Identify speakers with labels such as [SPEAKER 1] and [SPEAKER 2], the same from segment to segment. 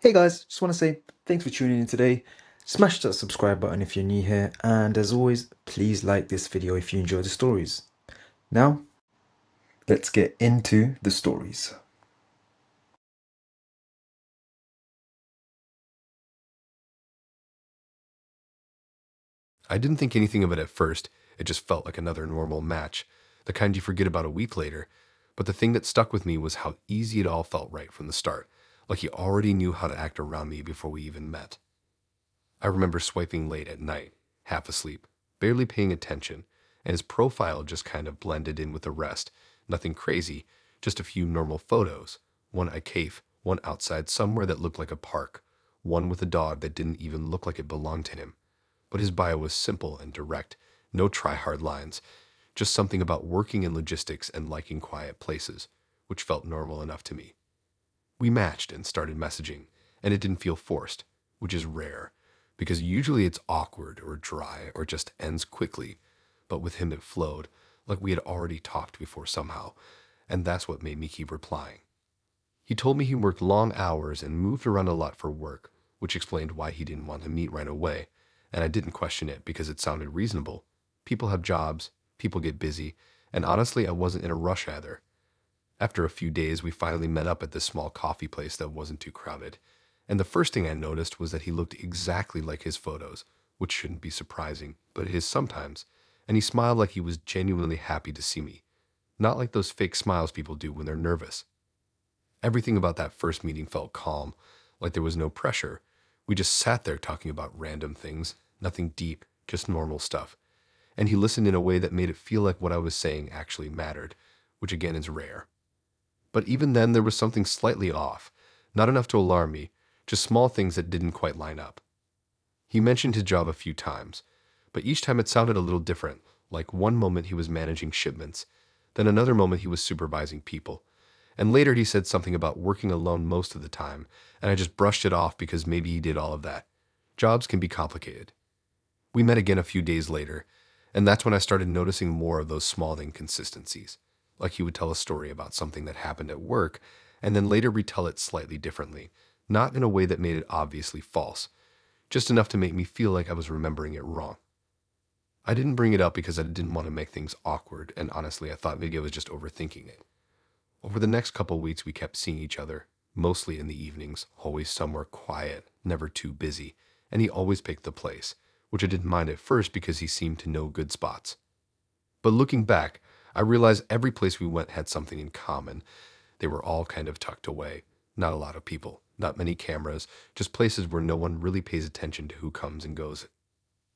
[SPEAKER 1] Hey guys, just want to say thanks for tuning in today. Smash that subscribe button if you're new here, and as always, please like this video if you enjoy the stories. Now, let's get into the stories.
[SPEAKER 2] I didn't think anything of it at first. It just felt like another normal match, the kind you forget about a week later. But the thing that stuck with me was how easy it all felt right from the start, like he already knew how to act around me before we even met. I remember swiping late at night, half asleep, barely paying attention, and his profile just kind of blended in with the rest. Nothing crazy, just a few normal photos. One at cave, one outside somewhere that looked like a park, one with a dog that didn't even look like it belonged to him. But his bio was simple and direct, no try-hard lines, just something about working in logistics and liking quiet places, which felt normal enough to me. We matched and started messaging, and it didn't feel forced, which is rare, because usually it's awkward or dry or just ends quickly. But with him it flowed, like we had already talked before somehow, and that's what made me keep replying. He told me he worked long hours and moved around a lot for work, which explained why he didn't want to meet right away, and I didn't question it because it sounded reasonable. People have jobs, people get busy, and honestly, I wasn't in a rush either. After a few days, we finally met up at this small coffee place that wasn't too crowded, and the first thing I noticed was that he looked exactly like his photos, which shouldn't be surprising, but it is sometimes, and he smiled like he was genuinely happy to see me, not like those fake smiles people do when they're nervous. Everything about that first meeting felt calm, like there was no pressure. We just sat there talking about random things, nothing deep, just normal stuff. And he listened in a way that made it feel like what I was saying actually mattered, which again is rare. But even then, there was something slightly off. Not enough to alarm me, just small things that didn't quite line up. He mentioned his job a few times, but each time it sounded a little different. Like one moment he was managing shipments, then another moment he was supervising people. And later he said something about working alone most of the time, and I just brushed it off because maybe he did all of that. Jobs can be complicated. We met again a few days later, and that's when I started noticing more of those small inconsistencies. Like he would tell a story about something that happened at work, and then later retell it slightly differently, not in a way that made it obviously false, just enough to make me feel like I was remembering it wrong. I didn't bring it up because I didn't want to make things awkward, and honestly, I thought maybe I was just overthinking it. Over the next couple weeks, we kept seeing each other, mostly in the evenings, always somewhere quiet, never too busy, and he always picked the place, which I didn't mind at first because he seemed to know good spots. But looking back, I realized every place we went had something in common. They were all kind of tucked away, not a lot of people, not many cameras, just places where no one really pays attention to who comes and goes.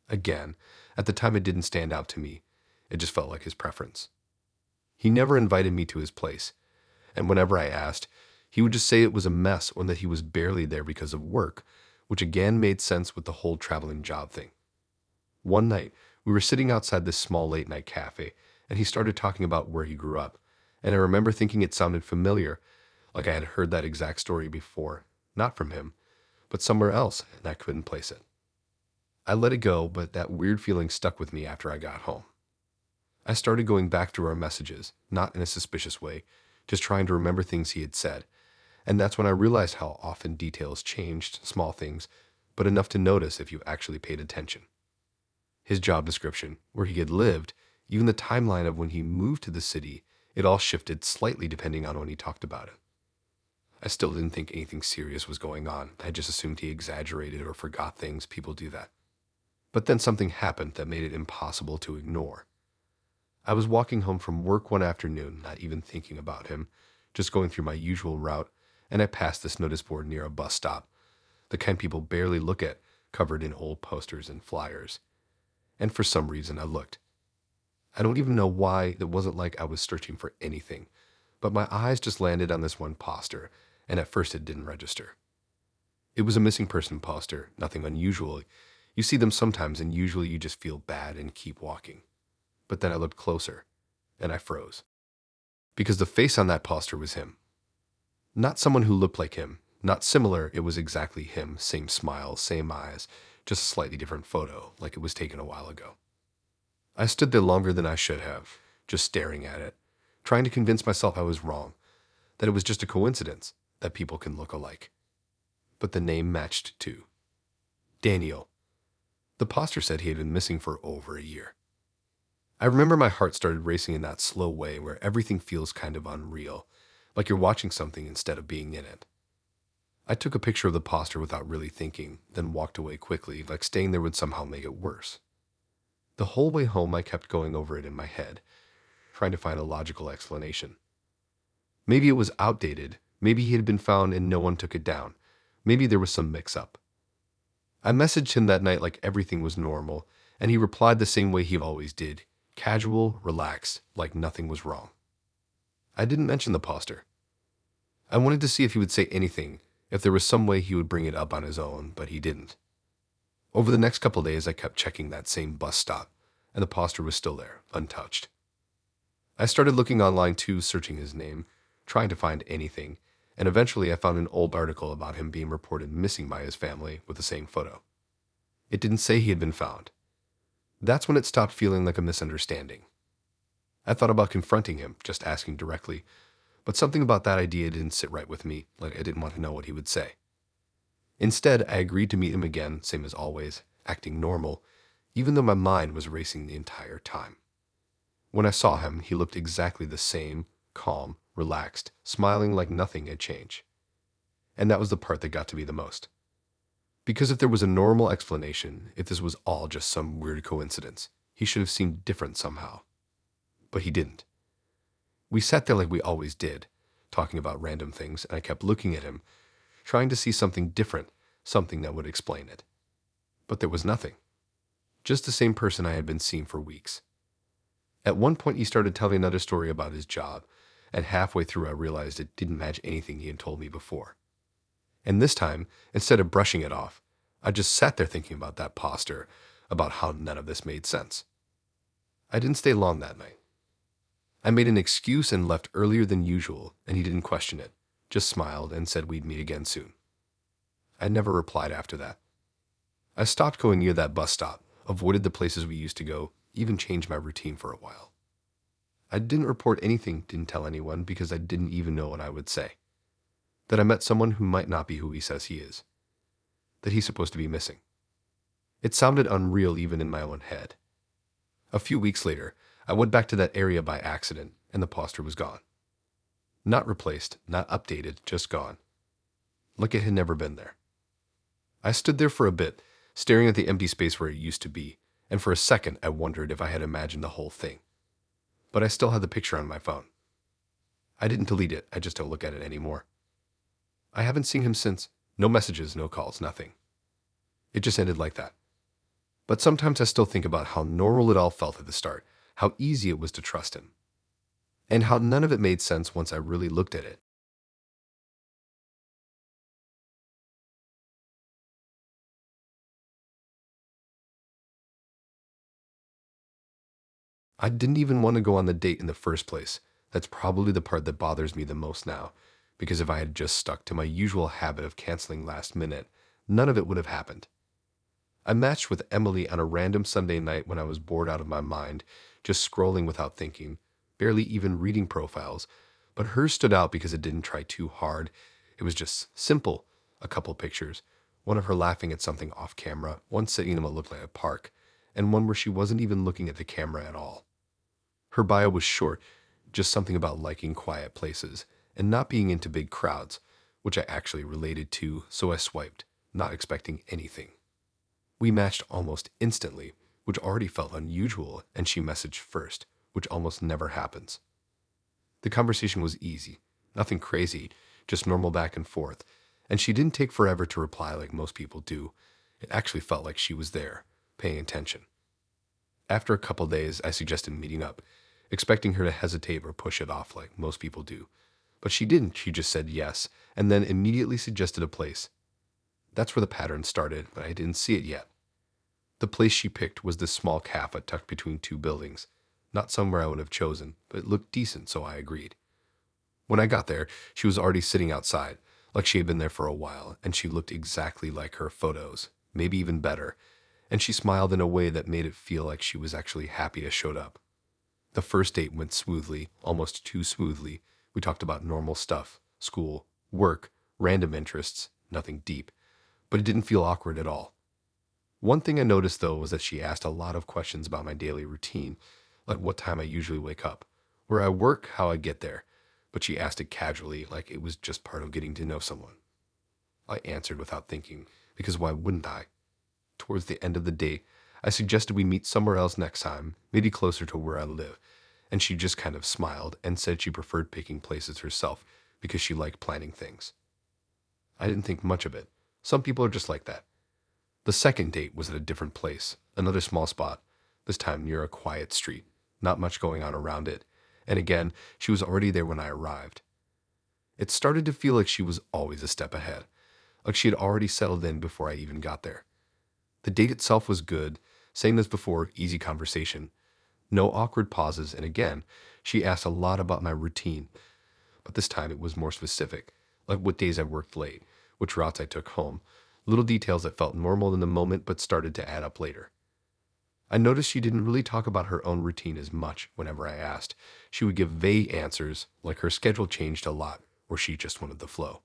[SPEAKER 2] Again, at the time it didn't stand out to me. It just felt like his preference. He never invited me to his place, and whenever I asked, he would just say it was a mess or that he was barely there because of work, which again made sense with the whole traveling job thing. One night, we were sitting outside this small late night cafe, and he started talking about where he grew up. And I remember thinking it sounded familiar, like I had heard that exact story before, not from him, but somewhere else, and I couldn't place it. I let it go, but that weird feeling stuck with me after I got home. I started going back through our messages, not in a suspicious way, just trying to remember things he had said. And that's when I realized how often details changed, small things, but enough to notice if you actually paid attention. His job description, where he had lived, even the timeline of when he moved to the city, it all shifted slightly depending on when he talked about it. I still didn't think anything serious was going on. I just assumed he exaggerated or forgot things. People do that. But then something happened that made it impossible to ignore. I was walking home from work one afternoon, not even thinking about him, just going through my usual route, and I passed this notice board near a bus stop, the kind people barely look at, covered in old posters and flyers. And for some reason, I looked. I don't even know why. It wasn't like I was searching for anything, but my eyes just landed on this one poster, and at first it didn't register. It was a missing person poster, nothing unusual. You see them sometimes, and usually you just feel bad and keep walking. But then I looked closer, and I froze. Because the face on that poster was him. Not someone who looked like him, not similar, it was exactly him, same smile, same eyes, just a slightly different photo, like it was taken a while ago. I stood there longer than I should have, just staring at it, trying to convince myself I was wrong, that it was just a coincidence, that people can look alike. but the name matched too. Daniel. The poster said he had been missing for over a year. I remember my heart started racing in that slow way where everything feels kind of unreal, like you're watching something instead of being in it. I took a picture of the poster without really thinking, then walked away quickly, like staying there would somehow make it worse. The whole way home I kept going over it in my head, trying to find a logical explanation. Maybe it was outdated, maybe he had been found and no one took it down, maybe there was some mix-up. I messaged him that night like everything was normal, and he replied the same way he always did, casual, relaxed, like nothing was wrong. I didn't mention the poster. I wanted to see if he would say anything, if there was some way he would bring it up on his own, but he didn't. Over the next couple days, I kept checking that same bus stop, and the poster was still there, untouched. I started looking online too, searching his name, trying to find anything, and eventually I found an old article about him being reported missing by his family with the same photo. It didn't say he had been found. That's when it stopped feeling like a misunderstanding. I thought about confronting him, just asking directly, but something about that idea didn't sit right with me, like I didn't want to know what he would say. Instead, I agreed to meet him again, same as always, acting normal, even though my mind was racing the entire time. When I saw him, he looked exactly the same, calm, relaxed, smiling like nothing had changed. And that was the part that got to me the most. Because if there was a normal explanation, if this was all just some weird coincidence, he should have seemed different somehow. But he didn't. We sat there like we always did, talking about random things, and I kept looking at him, trying to see something different, something that would explain it. But there was nothing. Just the same person I had been seeing for weeks. At one point, he started telling another story about his job, and halfway through I realized it didn't match anything he had told me before. And this time, instead of brushing it off, I just sat there thinking about that poster, about how none of this made sense. I didn't stay long that night. I made an excuse and left earlier than usual, and he didn't question it, just smiled and said we'd meet again soon. I never replied after that. I stopped going near that bus stop, avoided the places we used to go, even changed my routine for a while. I didn't report anything, didn't tell anyone, because I didn't even know what I would say. That I met someone who might not be who he says he is. That he's supposed to be missing. It sounded unreal even in my own head. A few weeks later, I went back to that area by accident, and the poster was gone. Not replaced, not updated, just gone. Like it had never been there. I stood there for a bit, staring at the empty space where it used to be, and for a second I wondered if I had imagined the whole thing. But I still had the picture on my phone. I didn't delete it, I just don't look at it anymore. I haven't seen him since. No messages, no calls, nothing. It just ended like that. But sometimes I still think about how normal it all felt at the start, how easy it was to trust him, and how none of it made sense once I really looked at it. I didn't even want to go on the date in the first place. That's probably the part that bothers me the most now, because if I had just stuck to my usual habit of canceling last minute, none of it would have happened. I matched with Emily on a random Sunday night when I was bored out of my mind, just scrolling without thinking, barely even reading profiles, but hers stood out because it didn't try too hard. It was just simple. A couple pictures, one of her laughing at something off camera, one sitting in what looked like a park, and one where she wasn't even looking at the camera at all. Her bio was short, just something about liking quiet places and not being into big crowds, which I actually related to, so I swiped, not expecting anything. We matched almost instantly, which already felt unusual, and she messaged first, which almost never happens. The conversation was easy, nothing crazy, just normal back and forth, and she didn't take forever to reply like most people do. It actually felt like she was there, paying attention. After a couple days, I suggested meeting up, expecting her to hesitate or push it off like most people do. But she didn't, she just said yes, and then immediately suggested a place. That's where the pattern started, but I didn't see it yet. The place she picked was this small cafe tucked between two buildings. Not somewhere I would have chosen, but it looked decent, so I agreed. When I got there, she was already sitting outside, like she had been there for a while, and she looked exactly like her photos, maybe even better, and she smiled in a way that made it feel like she was actually happy I showed up. The first date went smoothly, almost too smoothly. We talked about normal stuff, school, work, random interests, nothing deep. but it didn't feel awkward at all. One thing I noticed though was that she asked a lot of questions about my daily routine, like what time I usually wake up, where I work, how I get there, but she asked it casually, like it was just part of getting to know someone. I answered without thinking, because why wouldn't I? Towards the end of the day, I suggested we meet somewhere else next time, maybe closer to where I live, and she just kind of smiled and said she preferred picking places herself because she liked planning things. I didn't think much of it. Some people are just like that. The second date was at a different place, another small spot, this time near a quiet street, not much going on around it, and again, she was already there when I arrived. It started to feel like she was always a step ahead, like she had already settled in before I even got there. The date itself was good, same as before, easy conversation, no awkward pauses, and again, she asked a lot about my routine, but this time it was more specific, like what days I worked late, which routes I took home, little details that felt normal in the moment but started to add up later. I noticed she didn't really talk about her own routine as much whenever I asked. She would give vague answers, like her schedule changed a lot, or she just wanted the flow.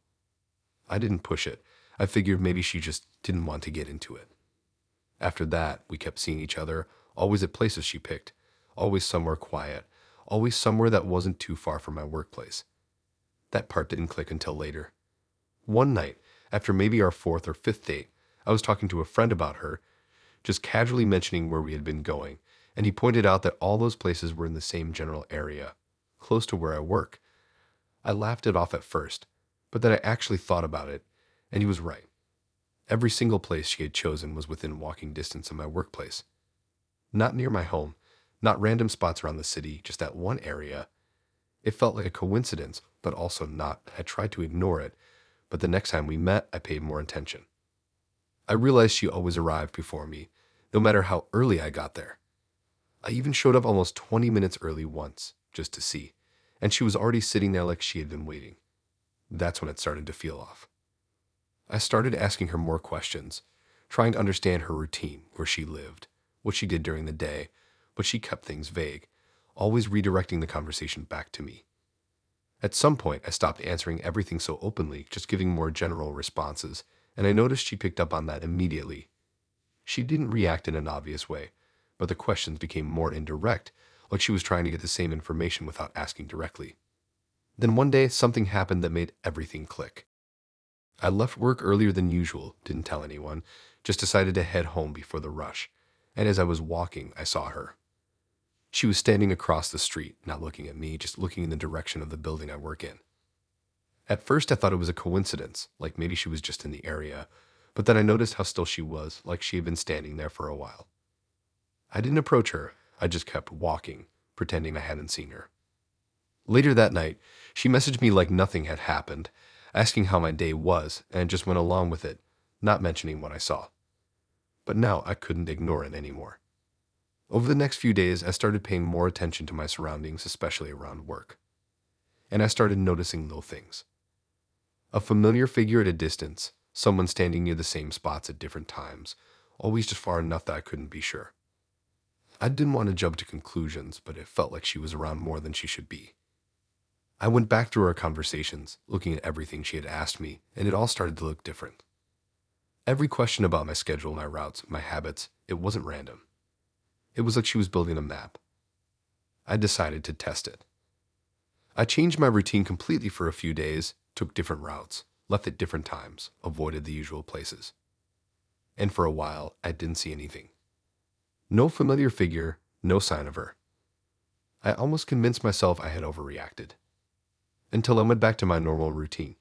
[SPEAKER 2] I didn't push it. I figured maybe she just didn't want to get into it. After that, we kept seeing each other, always at places she picked, always somewhere quiet, always somewhere that wasn't too far from my workplace. That part didn't click until later. One night, after maybe our fourth or fifth date, I was talking to a friend about her, just casually mentioning where we had been going, and he pointed out that all those places were in the same general area, close to where I work. I laughed it off at first, but then I actually thought about it, and he was right. Every single place she had chosen was within walking distance of my workplace. Not near my home, not random spots around the city, just that one area. It felt like a coincidence, but also not. I tried to ignore it, but the next time we met, I paid more attention. I realized she always arrived before me, no matter how early I got there. I even showed up almost 20 minutes early once, just to see, and she was already sitting there like she had been waiting. That's when it started to feel off. I started asking her more questions, trying to understand her routine, where she lived, what she did during the day, but she kept things vague, always redirecting the conversation back to me. At some point, I stopped answering everything so openly, just giving more general responses, and I noticed she picked up on that immediately. She didn't react in an obvious way, but the questions became more indirect, like she was trying to get the same information without asking directly. Then one day, something happened that made everything click. I left work earlier than usual, didn't tell anyone, just decided to head home before the rush, and as I was walking, I saw her. She was standing across the street, not looking at me, just looking in the direction of the building I work in. At first, I thought it was a coincidence, like maybe she was just in the area, but then I noticed how still she was, like she had been standing there for a while. I didn't approach her, I just kept walking, pretending I hadn't seen her. Later that night, she messaged me like nothing had happened, asking how my day was, and just went along with it, not mentioning what I saw. But now I couldn't ignore it anymore. Over the next few days, I started paying more attention to my surroundings, especially around work. And I started noticing little things. A familiar figure at a distance, someone standing near the same spots at different times, always just far enough that I couldn't be sure. I didn't want to jump to conclusions, but it felt like she was around more than she should be. I went back through our conversations, looking at everything she had asked me, and it all started to look different. Every question about my schedule, my routes, my habits, it wasn't random. It was like she was building a map. I decided to test it. I changed my routine completely for a few days, took different routes, left at different times, avoided the usual places. And for a while, I didn't see anything. No familiar figure, no sign of her. I almost convinced myself I had overreacted. Until I went back to my normal routine.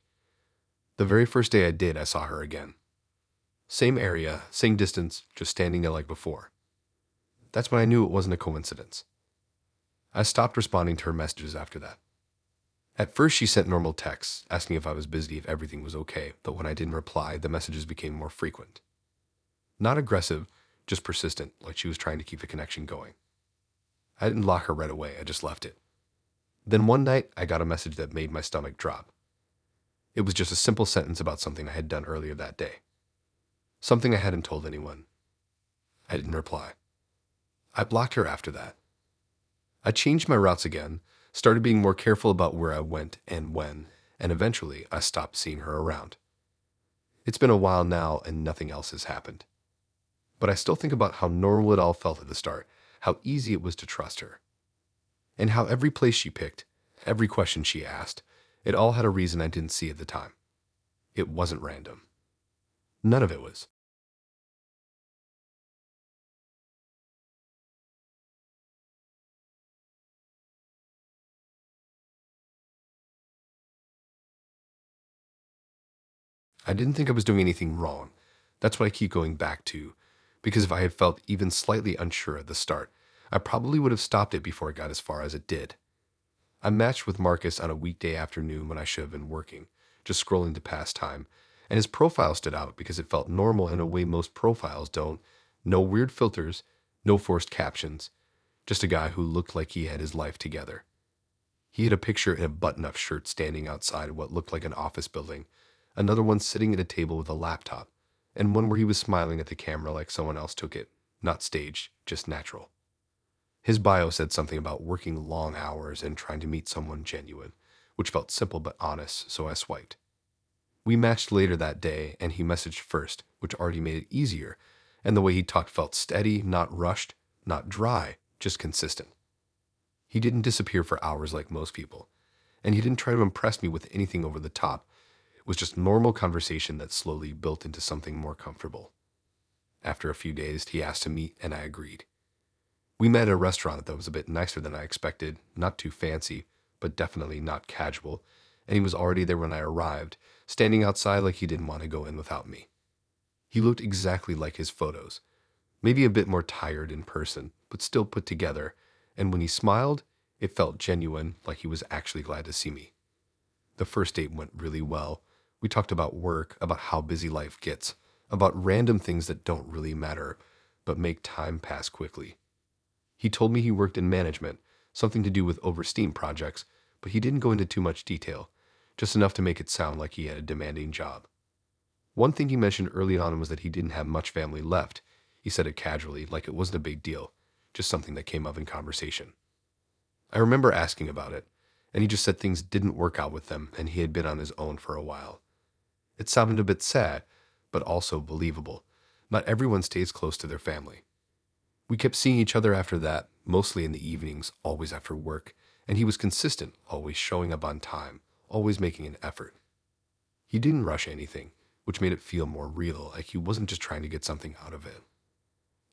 [SPEAKER 2] The very first day I did, I saw her again. Same area, same distance, just standing there like before. That's when I knew it wasn't a coincidence. I stopped responding to her messages after that. At first, she sent normal texts, asking if I was busy, if everything was okay, but when I didn't reply, the messages became more frequent. Not aggressive, just persistent, like she was trying to keep the connection going. I didn't block her right away, I just left it. Then one night, I got a message that made my stomach drop. It was just a simple sentence about something I had done earlier that day. Something I hadn't told anyone. I didn't reply. I blocked her after that. I changed my routes again, started being more careful about where I went and when, and eventually I stopped seeing her around. It's been a while now and nothing else has happened. But I still think about how normal it all felt at the start, how easy it was to trust her, and how every place she picked, every question she asked, it all had a reason I didn't see at the time. It wasn't random. None of it was. I didn't think I was doing anything wrong. That's what I keep going back to, because if I had felt even slightly unsure at the start, I probably would have stopped it before it got as far as it did. I matched with Marcus on a weekday afternoon when I should have been working, just scrolling to pass time, and his profile stood out because it felt normal in a way most profiles don't. No weird filters, no forced captions, just a guy who looked like he had his life together. He had a picture in a button-up shirt standing outside what looked like an office building, another one sitting at a table with a laptop, and one where he was smiling at the camera like someone else took it, not staged, just natural. His bio said something about working long hours and trying to meet someone genuine, which felt simple but honest, so I swiped. We matched later that day, and he messaged first, which already made it easier, and the way he talked felt steady, not rushed, not dry, just consistent. He didn't disappear for hours like most people, and he didn't try to impress me with anything over the top. It was just normal conversation that slowly built into something more comfortable. After a few days, he asked to meet, and I agreed. We met at a restaurant that was a bit nicer than I expected, not too fancy, but definitely not casual, and he was already there when I arrived, standing outside like he didn't want to go in without me. He looked exactly like his photos, maybe a bit more tired in person, but still put together, and when he smiled, it felt genuine, like he was actually glad to see me. The first date went really well. We talked about work, about how busy life gets, about random things that don't really matter, but make time pass quickly. He told me he worked in management, something to do with oversteam projects, but he didn't go into too much detail, just enough to make it sound like he had a demanding job. One thing he mentioned early on was that he didn't have much family left. He said it casually, like it wasn't a big deal, just something that came up in conversation. I remember asking about it, and he just said things didn't work out with them and he had been on his own for a while. It sounded a bit sad, but also believable. Not everyone stays close to their family. We kept seeing each other after that, mostly in the evenings, always after work, and he was consistent, always showing up on time, always making an effort. He didn't rush anything, which made it feel more real, like he wasn't just trying to get something out of it.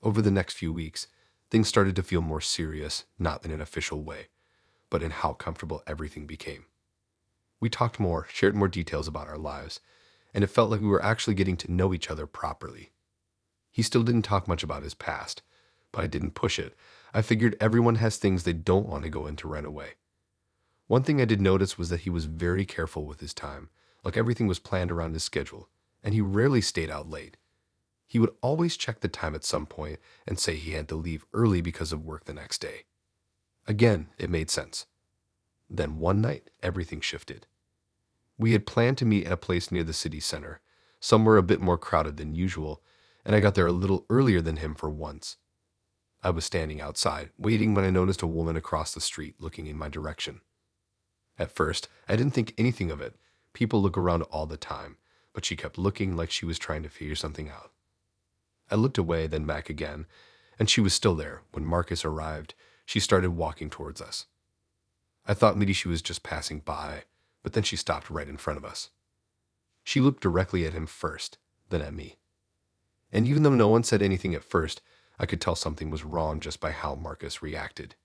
[SPEAKER 2] Over the next few weeks, things started to feel more serious, not in an official way, but in how comfortable everything became. We talked more, shared more details about our lives, and it felt like we were actually getting to know each other properly. He still didn't talk much about his past, but I didn't push it. I figured everyone has things they don't want to go into right away. One thing I did notice was that he was very careful with his time, like everything was planned around his schedule, and he rarely stayed out late. He would always check the time at some point and say he had to leave early because of work the next day. Again, it made sense. Then one night, everything shifted. We had planned to meet at a place near the city center, somewhere a bit more crowded than usual, and I got there a little earlier than him for once. I was standing outside, waiting when I noticed a woman across the street looking in my direction. At first, I didn't think anything of it. People look around all the time, but she kept looking like she was trying to figure something out. I looked away, then back again, and she was still there. When Marcus arrived, she started walking towards us. I thought maybe she was just passing by, but then she stopped right in front of us. She looked directly at him first, then at me. And even though no one said anything at first, I could tell something was wrong just by how Marcus reacted.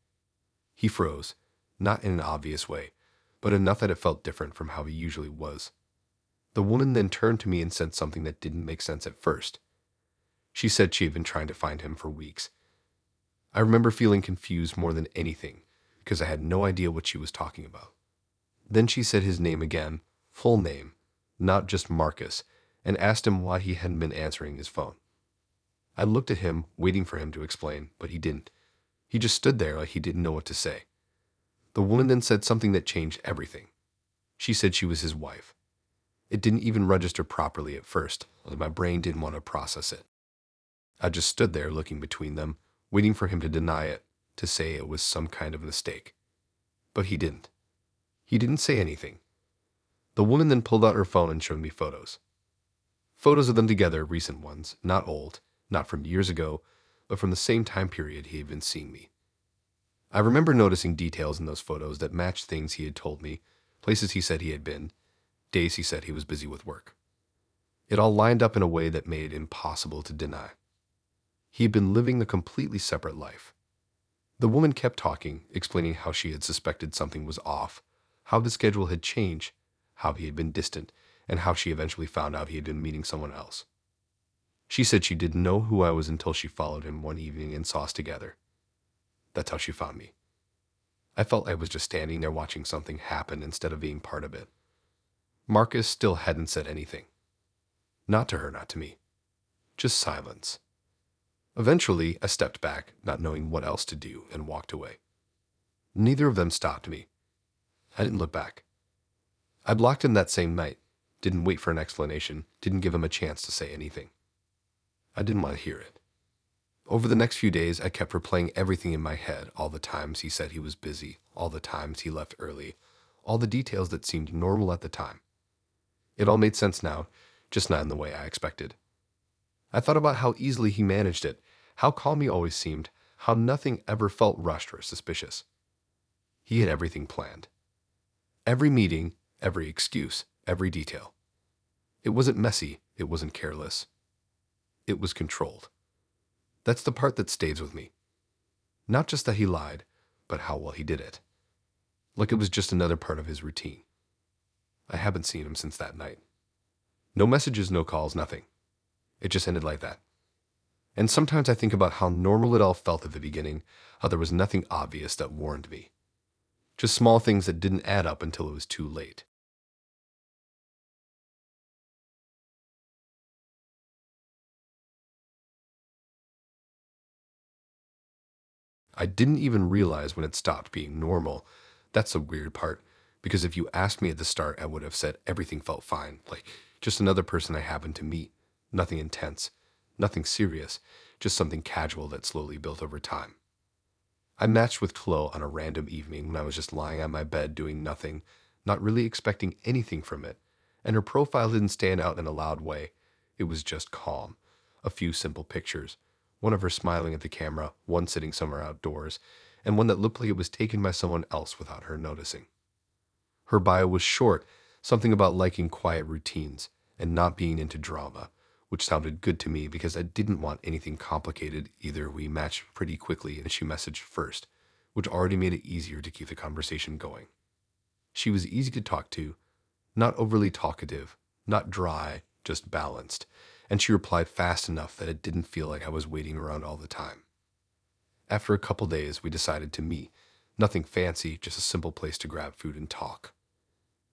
[SPEAKER 2] He froze, not in an obvious way, but enough that it felt different from how he usually was. The woman then turned to me and said something that didn't make sense at first. She said she had been trying to find him for weeks. I remember feeling confused more than anything, because I had no idea what she was talking about. Then she said his name again, full name, not just Marcus, and asked him why he hadn't been answering his phone. I looked at him, waiting for him to explain, but he didn't. He just stood there like he didn't know what to say. The woman then said something that changed everything. She said she was his wife. It didn't even register properly at first, like my brain didn't want to process it. I just stood there looking between them, waiting for him to deny it, to say it was some kind of mistake. But he didn't. He didn't say anything. The woman then pulled out her phone and showed me photos. Photos of them together, recent ones, not old, not from years ago, but from the same time period he had been seeing me. I remember noticing details in those photos that matched things he had told me, places he said he had been, days he said he was busy with work. It all lined up in a way that made it impossible to deny. He had been living a completely separate life. The woman kept talking, explaining how she had suspected something was off, how the schedule had changed, how he had been distant, and how she eventually found out he had been meeting someone else. She said she didn't know who I was until she followed him one evening and saw us together. That's how she found me. I felt I was just standing there watching something happen instead of being part of it. Marcus still hadn't said anything. Not to her, not to me. Just silence. Eventually, I stepped back, not knowing what else to do, and walked away. Neither of them stopped me. I didn't look back. I blocked him that same night, didn't wait for an explanation, didn't give him a chance to say anything. I didn't want to hear it. Over the next few days, I kept replaying everything in my head, all the times he said he was busy, all the times he left early, all the details that seemed normal at the time. It all made sense now, just not in the way I expected. I thought about how easily he managed it, how calm he always seemed, how nothing ever felt rushed or suspicious. He had everything planned. Every meeting, every excuse, every detail. It wasn't messy, it wasn't careless. It was controlled. That's the part that stays with me. Not just that he lied, but how well he did it. Like it was just another part of his routine. I haven't seen him since that night. No messages, no calls, nothing. It just ended like that. And sometimes I think about how normal it all felt at the beginning, how there was nothing obvious that warned me. Just small things that didn't add up until it was too late. I didn't even realize when it stopped being normal. That's the weird part, because if you asked me at the start, I would have said everything felt fine, like just another person I happened to meet. Nothing intense, nothing serious, just something casual that slowly built over time. I matched with Chloe on a random evening when I was just lying on my bed doing nothing, not really expecting anything from it, and her profile didn't stand out in a loud way. It was just calm. A few simple pictures, one of her smiling at the camera, one sitting somewhere outdoors, and one that looked like it was taken by someone else without her noticing. Her bio was short, something about liking quiet routines and not being into drama, which sounded good to me because I didn't want anything complicated. Either we matched pretty quickly and she messaged first, which already made it easier to keep the conversation going. She was easy to talk to, not overly talkative, not dry, just balanced, and she replied fast enough that it didn't feel like I was waiting around all the time. After a couple days, we decided to meet. Nothing fancy, just a simple place to grab food and talk.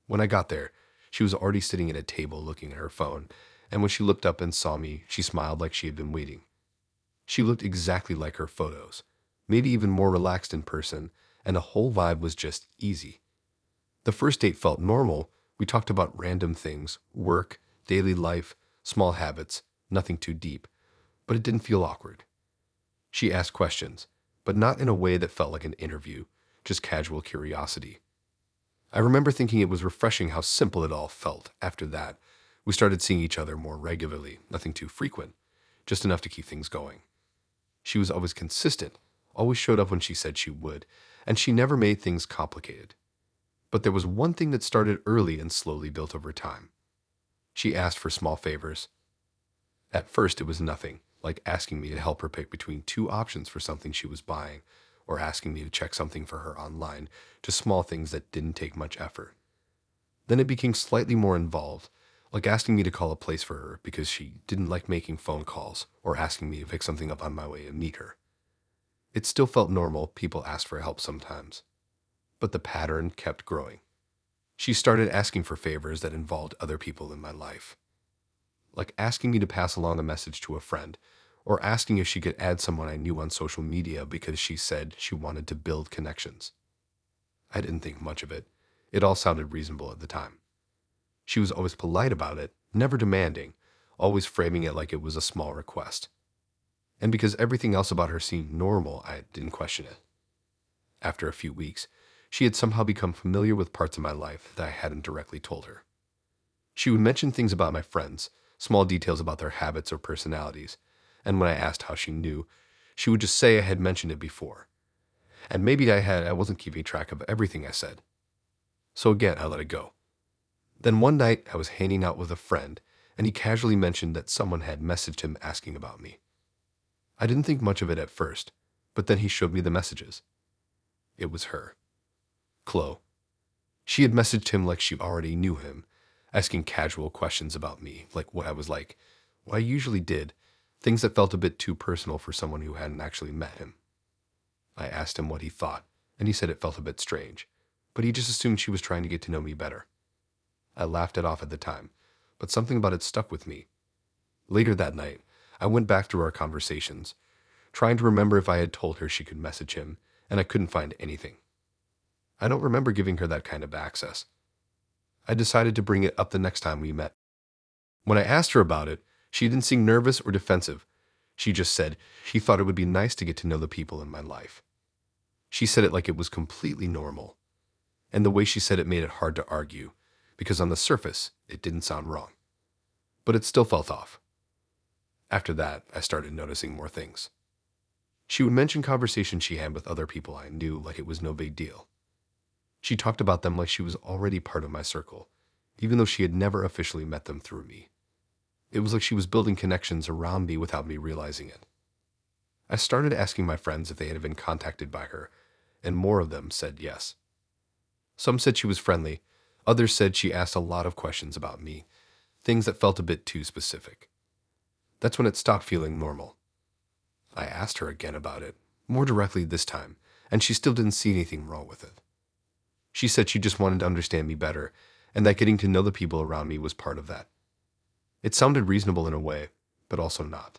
[SPEAKER 2] When I got there, she was already sitting at a table looking at her phone, and when she looked up and saw me, she smiled like she had been waiting. She looked exactly like her photos, maybe even more relaxed in person, and the whole vibe was just easy. The first date felt normal. We talked about random things, work, daily life, small habits, nothing too deep, but it didn't feel awkward. She asked questions, but not in a way that felt like an interview, just casual curiosity. I remember thinking it was refreshing how simple it all felt. After that, we started seeing each other more regularly, nothing too frequent, just enough to keep things going. She was always consistent, always showed up when she said she would, and she never made things complicated. But there was one thing that started early and slowly built over time. She asked for small favors. At first, it was nothing, like asking me to help her pick between two options for something she was buying, or asking me to check something for her online, just small things that didn't take much effort. Then it became slightly more involved, like asking me to call a place for her because she didn't like making phone calls, or asking me to pick something up on my way to meet her. It still felt normal, people asked for help sometimes. But the pattern kept growing. She started asking for favors that involved other people in my life, like asking me to pass along a message to a friend, or asking if she could add someone I knew on social media because she said she wanted to build connections. I didn't think much of it. It all sounded reasonable at the time. She was always polite about it, never demanding, always framing it like it was a small request. And because everything else about her seemed normal, I didn't question it. After a few weeks, she had somehow become familiar with parts of my life that I hadn't directly told her. She would mention things about my friends, small details about their habits or personalities, and when I asked how she knew, she would just say I had mentioned it before. And maybe I wasn't keeping track of everything I said. So again, I let it go. Then one night, I was hanging out with a friend, and he casually mentioned that someone had messaged him asking about me. I didn't think much of it at first, but then he showed me the messages. It was her, Chloe. She had messaged him like she already knew him, asking casual questions about me, like what I was like, what I usually did, things that felt a bit too personal for someone who hadn't actually met him. I asked him what he thought, and he said it felt a bit strange, but he just assumed she was trying to get to know me better. I laughed it off at the time, but something about it stuck with me. Later that night, I went back through our conversations, trying to remember if I had told her she could message him, and I couldn't find anything. I don't remember giving her that kind of access. I decided to bring it up the next time we met. When I asked her about it, she didn't seem nervous or defensive. She just said she thought it would be nice to get to know the people in my life. She said it like it was completely normal, and the way she said it made it hard to argue, because on the surface, it didn't sound wrong. But it still felt off. After that, I started noticing more things. She would mention conversations she had with other people I knew like it was no big deal. She talked about them like she was already part of my circle, even though she had never officially met them through me. It was like she was building connections around me without me realizing it. I started asking my friends if they had been contacted by her, and more of them said yes. Some said she was friendly, others said she asked a lot of questions about me, things that felt a bit too specific. That's when it stopped feeling normal. I asked her again about it, more directly this time, and she still didn't see anything wrong with it. She said she just wanted to understand me better, and that getting to know the people around me was part of that. It sounded reasonable in a way, but also not.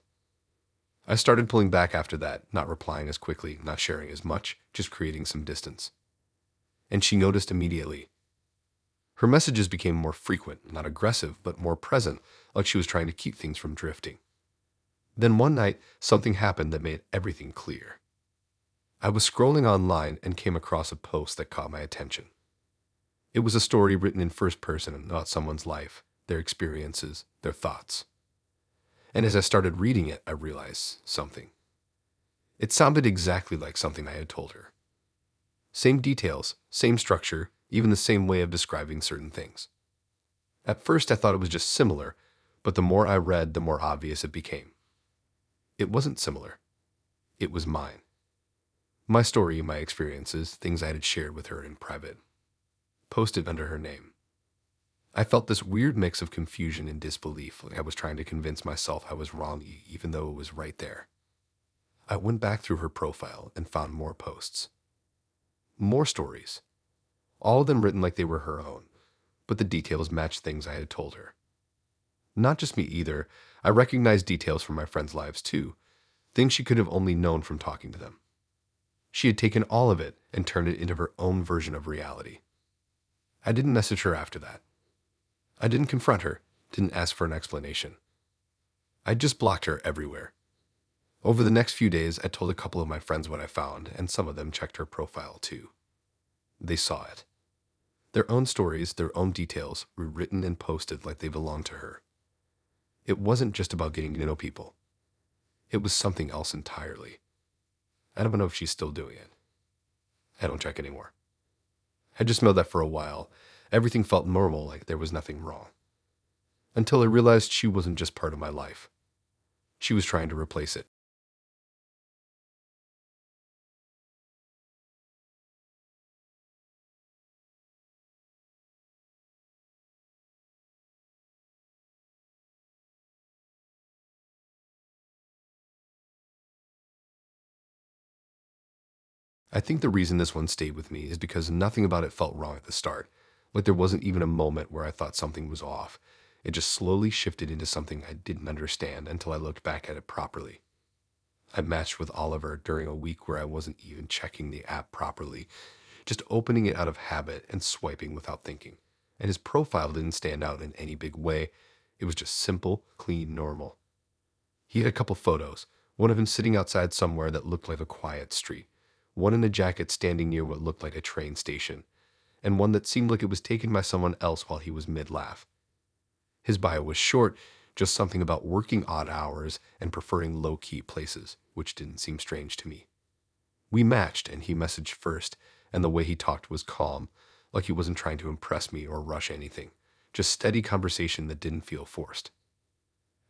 [SPEAKER 2] I started pulling back after that, not replying as quickly, not sharing as much, just creating some distance. And she noticed immediately. Her messages became more frequent, not aggressive, but more present, like she was trying to keep things from drifting. Then one night, something happened that made everything clear. I was scrolling online and came across a post that caught my attention. It was a story written in first person about someone's life, their experiences, their thoughts. And as I started reading it, I realized something. It sounded exactly like something I had told her. Same details, same structure, even the same way of describing certain things. At first, I thought it was just similar, but the more I read, the more obvious it became. It wasn't similar. It was mine. My story, my experiences, things I had shared with her in private, posted under her name. I felt this weird mix of confusion and disbelief, like I was trying to convince myself I was wrong even though it was right there. I went back through her profile and found more posts. More stories. All of them written like they were her own, but the details matched things I had told her. Not just me either, I recognized details from my friends' lives too, things she could have only known from talking to them. She had taken all of it and turned it into her own version of reality. I didn't message her after that. I didn't confront her, didn't ask for an explanation. I just blocked her everywhere. Over the next few days, I told a couple of my friends what I found, and some of them checked her profile too. They saw it. Their own stories, their own details, were written and posted like they belonged to her. It wasn't just about getting to know people. It was something else entirely. I don't know if she's still doing it. I don't check anymore. I just know that for a while, everything felt normal, like there was nothing wrong. Until I realized she wasn't just part of my life. She was trying to replace it. I think the reason this one stayed with me is because nothing about it felt wrong at the start. Like there wasn't even a moment where I thought something was off. It just slowly shifted into something I didn't understand until I looked back at it properly. I matched with Oliver during a week where I wasn't even checking the app properly, just opening it out of habit and swiping without thinking. And his profile didn't stand out in any big way. It was just simple, clean, normal. He had a couple photos, one of him sitting outside somewhere that looked like a quiet street, one in a jacket standing near what looked like a train station, and one that seemed like it was taken by someone else while he was mid-laugh. His bio was short, just something about working odd hours and preferring low-key places, which didn't seem strange to me. We matched, and he messaged first, and the way he talked was calm, like he wasn't trying to impress me or rush anything, just steady conversation that didn't feel forced.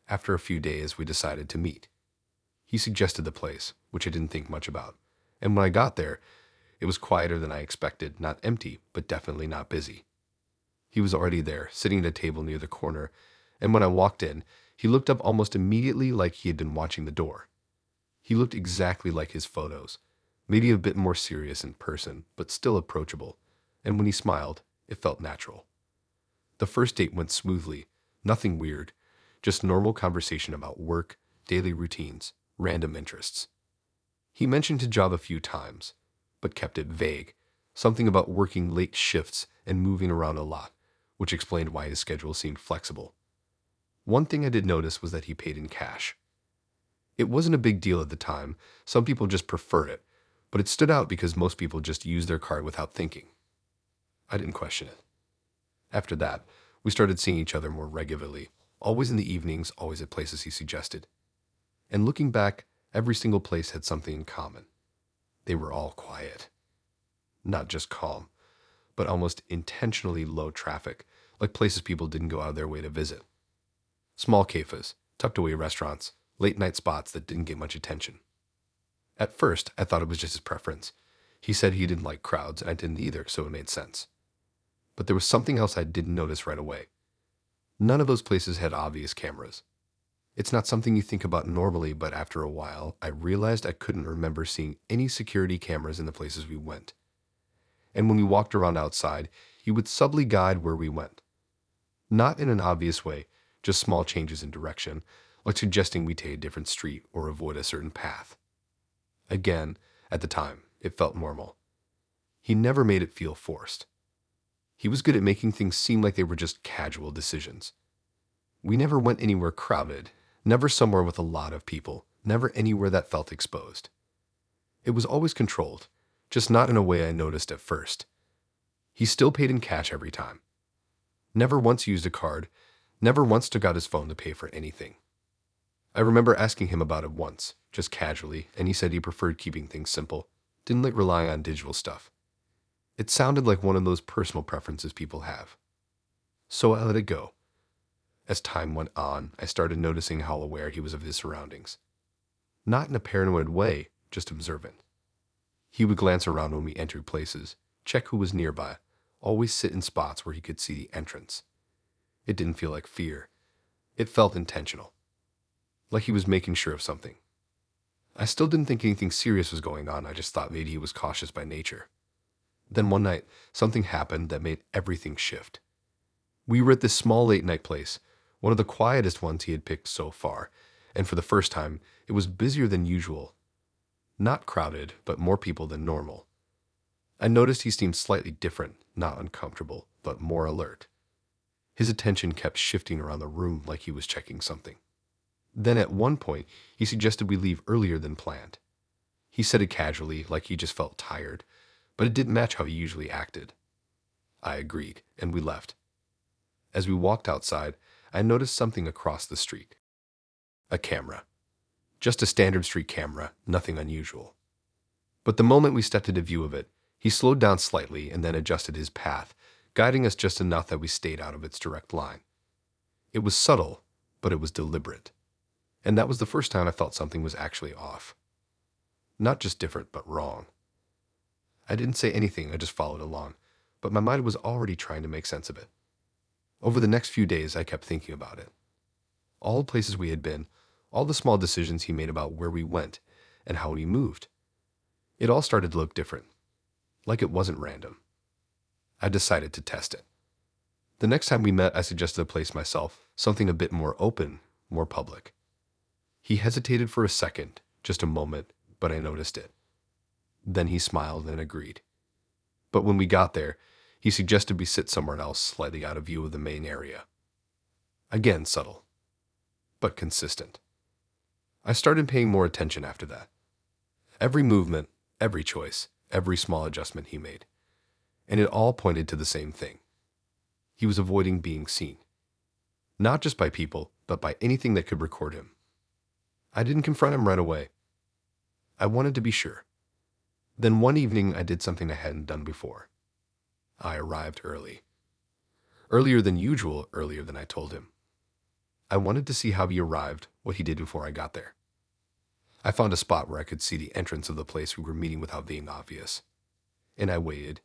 [SPEAKER 2] After a few days, we decided to meet. He suggested the place, which I didn't think much about, and when I got there, it was quieter than I expected, not empty, but definitely not busy. He was already there, sitting at a table near the corner, and when I walked in, he looked up almost immediately like he had been watching the door. He looked exactly like his photos, maybe a bit more serious in person, but still approachable, and when he smiled, it felt natural. The first date went smoothly, nothing weird, just normal conversation about work, daily routines, random interests. He mentioned his job a few times, but kept it vague, something about working late shifts and moving around a lot, which explained why his schedule seemed flexible. One thing I did notice was that he paid in cash. It wasn't a big deal at the time, some people just preferred it, but it stood out because most people just used their card without thinking. I didn't question it. After that, we started seeing each other more regularly, always in the evenings, always at places he suggested. And looking back, every single place had something in common. They were all quiet. Not just calm, but almost intentionally low traffic, like places people didn't go out of their way to visit. Small cafes, tucked away restaurants, late night spots that didn't get much attention. At first, I thought it was just his preference. He said he didn't like crowds, and I didn't either, so it made sense. But there was something else I didn't notice right away. None of those places had obvious cameras. It's not something you think about normally, but after a while, I realized I couldn't remember seeing any security cameras in the places we went. And when we walked around outside, he would subtly guide where we went. Not in an obvious way, just small changes in direction, like suggesting we take a different street or avoid a certain path. Again, at the time, it felt normal. He never made it feel forced. He was good at making things seem like they were just casual decisions. We never went anywhere crowded, never somewhere with a lot of people, never anywhere that felt exposed. It was always controlled, just not in a way I noticed at first. He still paid in cash every time. Never once used a card, never once took out his phone to pay for anything. I remember asking him about it once, just casually, and he said he preferred keeping things simple, didn't like relying on digital stuff. It sounded like one of those personal preferences people have. So I let it go. As time went on, I started noticing how aware he was of his surroundings. Not in a paranoid way, just observant. He would glance around when we entered places, check who was nearby, always sit in spots where he could see the entrance. It didn't feel like fear. It felt intentional. Like he was making sure of something. I still didn't think anything serious was going on, I just thought maybe he was cautious by nature. Then one night, something happened that made everything shift. We were at this small late-night place, one of the quietest ones he had picked so far, and for the first time, it was busier than usual. Not crowded, but more people than normal. I noticed he seemed slightly different, not uncomfortable, but more alert. His attention kept shifting around the room like he was checking something. Then at one point, he suggested we leave earlier than planned. He said it casually, like he just felt tired, but it didn't match how he usually acted. I agreed, and we left. As we walked outside, I noticed something across the street. A camera. Just a standard street camera, nothing unusual. But the moment we stepped into view of it, he slowed down slightly and then adjusted his path, guiding us just enough that we stayed out of its direct line. It was subtle, but it was deliberate. And that was the first time I felt something was actually off. Not just different, but wrong. I didn't say anything, I just followed along, but my mind was already trying to make sense of it. Over the next few days, I kept thinking about it. All the places we had been, all the small decisions he made about where we went and how we moved. It all started to look different, like it wasn't random. I decided to test it. The next time we met, I suggested a place myself, something a bit more open, more public. He hesitated for a second, just a moment, but I noticed it. Then he smiled and agreed. But when we got there, he suggested we sit somewhere else slightly out of view of the main area. Again, subtle, but consistent. I started paying more attention after that. Every movement, every choice, every small adjustment he made. And it all pointed to the same thing. He was avoiding being seen. Not just by people, but by anything that could record him. I didn't confront him right away. I wanted to be sure. Then one evening, I did something I hadn't done before. I arrived early. Earlier than usual, earlier than I told him. I wanted to see how he arrived, what he did before I got there. I found a spot where I could see the entrance of the place we were meeting without being obvious. And I waited.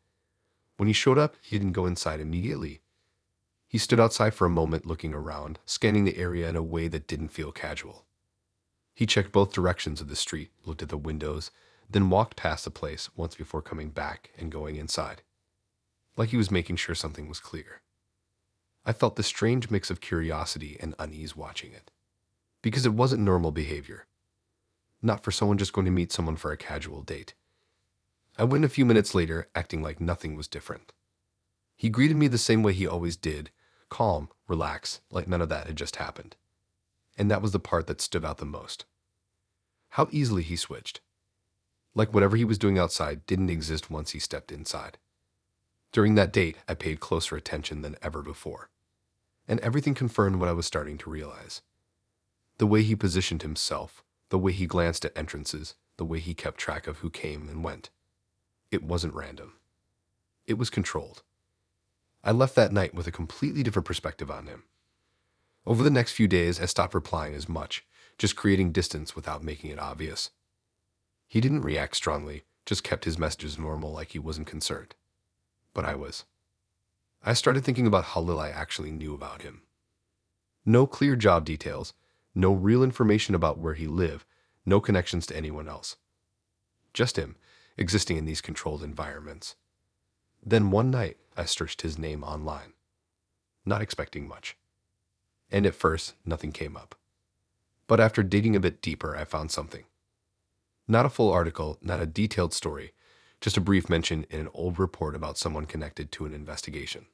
[SPEAKER 2] When he showed up, he didn't go inside immediately. He stood outside for a moment looking around, scanning the area in a way that didn't feel casual. He checked both directions of the street, looked at the windows, then walked past the place once before coming back and going inside. Like he was making sure something was clear. I felt this strange mix of curiosity and unease watching it. Because it wasn't normal behavior. Not for someone just going to meet someone for a casual date. I went a few minutes later, acting like nothing was different. He greeted me the same way he always did, calm, relaxed, like none of that had just happened. And that was the part that stood out the most. How easily he switched. Like whatever he was doing outside didn't exist once he stepped inside. During that date, I paid closer attention than ever before. And everything confirmed what I was starting to realize. The way he positioned himself, the way he glanced at entrances, the way he kept track of who came and went. It wasn't random. It was controlled. I left that night with a completely different perspective on him. Over the next few days, I stopped replying as much, just creating distance without making it obvious. He didn't react strongly, just kept his messages normal like he wasn't concerned. But I was. I started thinking about how little I actually knew about him. No clear job details, no real information about where he lived, no connections to anyone else. Just him, existing in these controlled environments. Then one night, I searched his name online, not expecting much. And at first, nothing came up. But after digging a bit deeper, I found something. Not a full article, not a detailed story, just a brief mention in an old report about someone connected to an investigation.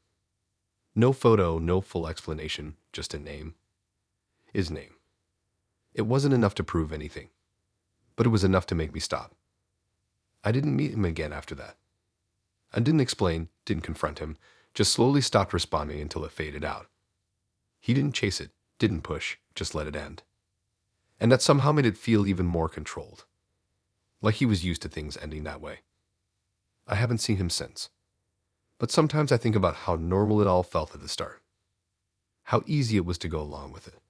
[SPEAKER 2] No photo, no full explanation, just a name. His name. It wasn't enough to prove anything, but it was enough to make me stop. I didn't meet him again after that. I didn't explain, didn't confront him, just slowly stopped responding until it faded out. He didn't chase it, didn't push, just let it end. And that somehow made it feel even more controlled. Like he was used to things ending that way. I haven't seen him since. But sometimes I think about how normal it all felt at the start. How easy it was to go along with it.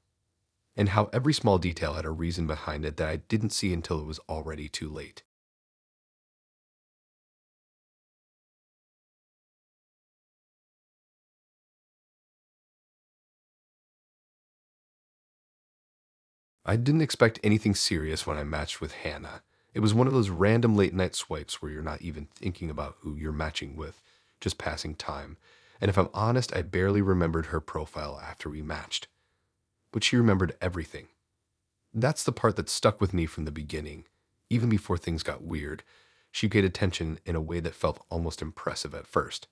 [SPEAKER 2] And how every small detail had a reason behind it that I didn't see until it was already too late. I didn't expect anything serious when I matched with Hannah. It was one of those random late-night swipes where you're not even thinking about who you're matching with, just passing time. And if I'm honest, I barely remembered her profile after we matched. But she remembered everything. That's the part that stuck with me from the beginning. Even before things got weird, she paid attention in a way that felt almost impressive at first.